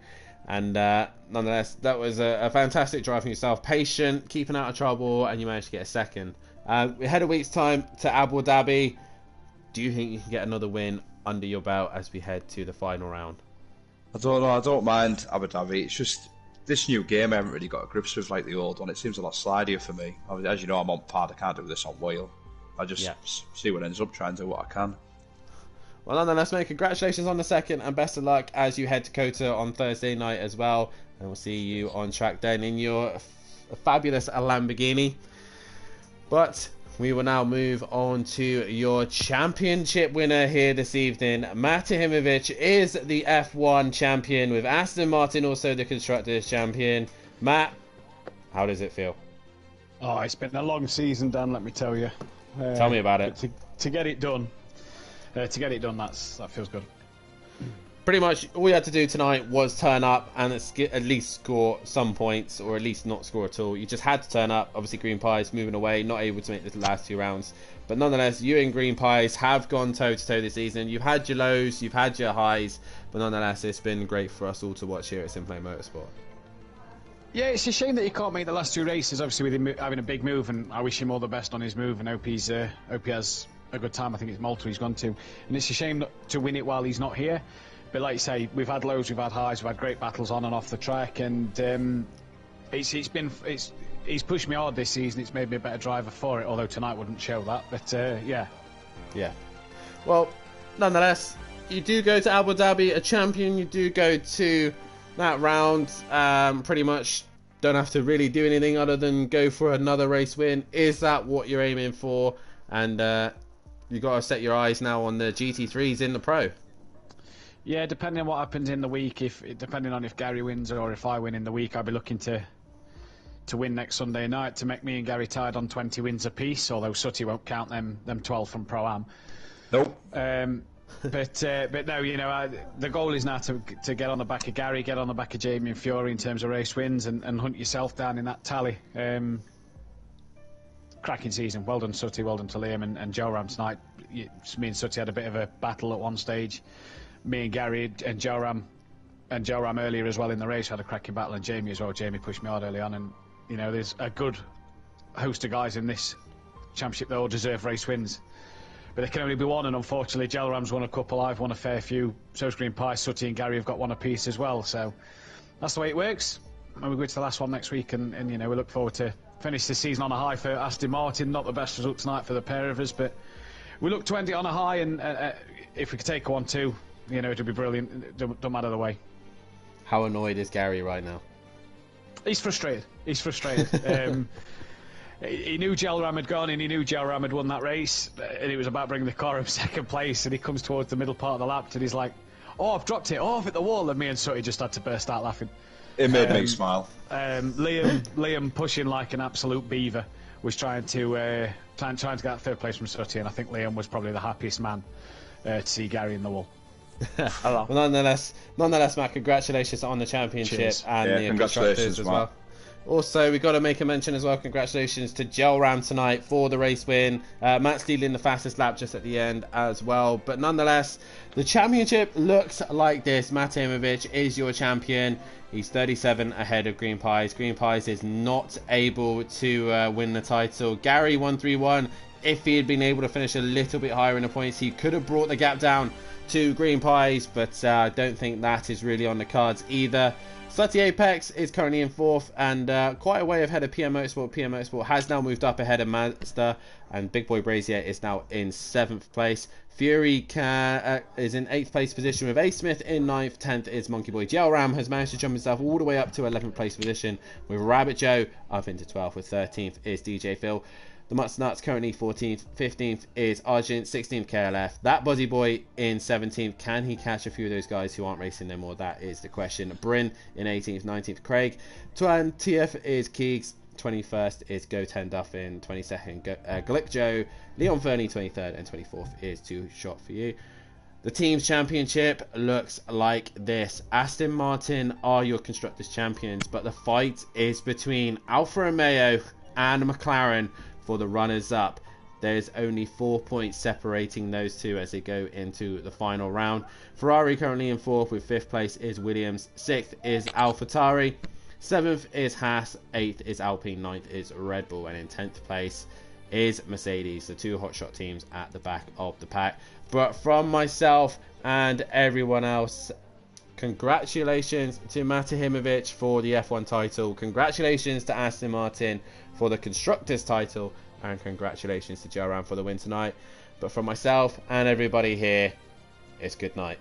And nonetheless, that was a fantastic drive from yourself. Patient, keeping out of trouble, and you managed to get a second. We had a week's time to Abu Dhabi. Do you think you can get another win under your belt as we head to the final round? I don't know. I don't mind Abu Dhabi. It's just this new game I haven't really got a grips with like the old one. It seems a lot slidier for me. As you know, I'm on pad. I can't do this on wheel. I just see what ends up, try and do what I can. Well, nonetheless, mate, congratulations on the second, and best of luck as you head to Kota on Thursday night as well. And we'll see you on track then in your fabulous Lamborghini. But we will now move on to your championship winner here this evening. Matt Ehimovic is the F1 champion, with Aston Martin also the Constructors champion. Matt, how does it feel? Oh, it's been a long season, Dan, let me tell you. Tell me about it. To get it done. That feels good. Pretty much all you had to do tonight was turn up and at least score some points, or at least not score at all. You just had to turn up. Obviously, Green Pies moving away, not able to make the last 2 rounds. But nonetheless, you and Green Pies have gone toe-to-toe this season. You've had your lows, you've had your highs, but nonetheless, it's been great for us all to watch here at Simplane Motorsport. Yeah, it's a shame that he can't make the last 2 races, obviously with him having a big move, and I wish him all the best on his move, and hope he has a good time. I think it's Malta he's gone to, and it's a shame to win it while he's not here. But like you say, we've had lows, we've had highs, we've had great battles on and off the track, and he's pushed me hard this season. It's made me a better driver for it, although tonight wouldn't show that. But yeah. Well, nonetheless, you do go to Abu Dhabi a champion. You do go to that round. Pretty much don't have to really do anything other than go for another race win. Is that what you're aiming for? And you got to set your eyes now on the GT3s in the Pro. Yeah, depending on what happens in the week, depending on if Gary wins or if I win in the week, I'll be looking to win next Sunday night to make me and Gary tied on 20 wins apiece. Although Sutty won't count them 12 from Pro Am. Nope. But no, you know, the goal is now to get on the back of Gary, get on the back of Jamie and Fury in terms of race wins, and hunt yourself down in that tally. Cracking season. Well done, Sutty. Well done to Liam and Joe Ram tonight. Me and Sutty had a bit of a battle at one stage. Me and Gary and Joe Ram earlier as well in the race had a cracking battle, and Jamie as well. Jamie pushed me hard early on, and you know, there's a good host of guys in this championship that all deserve race wins. But there can only be one, and unfortunately, Gelram's won a couple, I've won a fair few. So's Green Pie, Sutty and Gary have got one apiece as well. So that's the way it works. And we go to the last one next week, and you know, we look forward to finish the season on a high for Aston Martin. Not the best result tonight for the pair of us, but we look to end it on a high, and if we could take a 1-2, you know, it'd be brilliant. It don't matter the way. How annoyed is Gary right now? He's frustrated. He knew Gelram had gone, and he knew Gelram had won that race, and it was about bringing the car up second place, and he comes towards the middle part of the lap, and he's like, oh, I've dropped it, oh, I've hit the wall, and me and Sutty just had to burst out laughing. It made me smile. Liam pushing like an absolute beaver was trying to get that third place from Sutty, and I think Liam was probably the happiest man to see Gary in the wall. Well, nonetheless, Matt, congratulations on the championship. Cheers. And the congratulations as well. Also, we've got to make a mention as well. Congratulations to Gelram tonight for the race win. Matt stealing the fastest lap just at the end as well. But nonetheless, the championship looks like this. Matt Ehimovic is your champion. He's 37 ahead of Green Pies. Green Pies is not able to win the title. Gary 131. If he had been able to finish a little bit higher in the points, he could have brought the gap down 2 green pies, but I don't think that is really on the cards either. Slutty Apex is currently in 4th and quite a way ahead of PM Motorsport. PM Motorsport has now moved up ahead of Mazda, and Big Boy Brazier is now in 7th place. Fury is in 8th place position with A Smith in 9th. 10th is Monkey Boy. Gelram has managed to jump himself all the way up to 11th place position with Rabbit Joe up into 12th, with 13th is DJ Phil. The Mutts Nuts currently 14th, 15th is Argent, 16th KLF. That Buzzy Boy in 17th. Can he catch a few of those guys who aren't racing no more? That is the question. Bryn in 18th, 19th Craig. 20th is Keegs. 21st is Go 10 Duffin. 22nd Glick Joe. Leon Fernie 23rd, and 24th is Two Shot for You. The team's championship looks like this. Aston Martin are your constructors champions, but the fight is between Alfa Romeo and McLaren for the runners up. There's only 4 points separating those two as they go into the final round. Ferrari currently in 4th, with 5th place is Williams, 6th is AlphaTauri, 7th is Haas, 8th is Alpine, 9th is Red Bull, and in 10th place is Mercedes. The 2 hotshot teams at the back of the pack. But from myself and everyone else, congratulations to Matahimovic for the F1 title. Congratulations to Aston Martin for the Constructors title. And congratulations to Joe Ram for the win tonight. But from myself and everybody here, it's good night.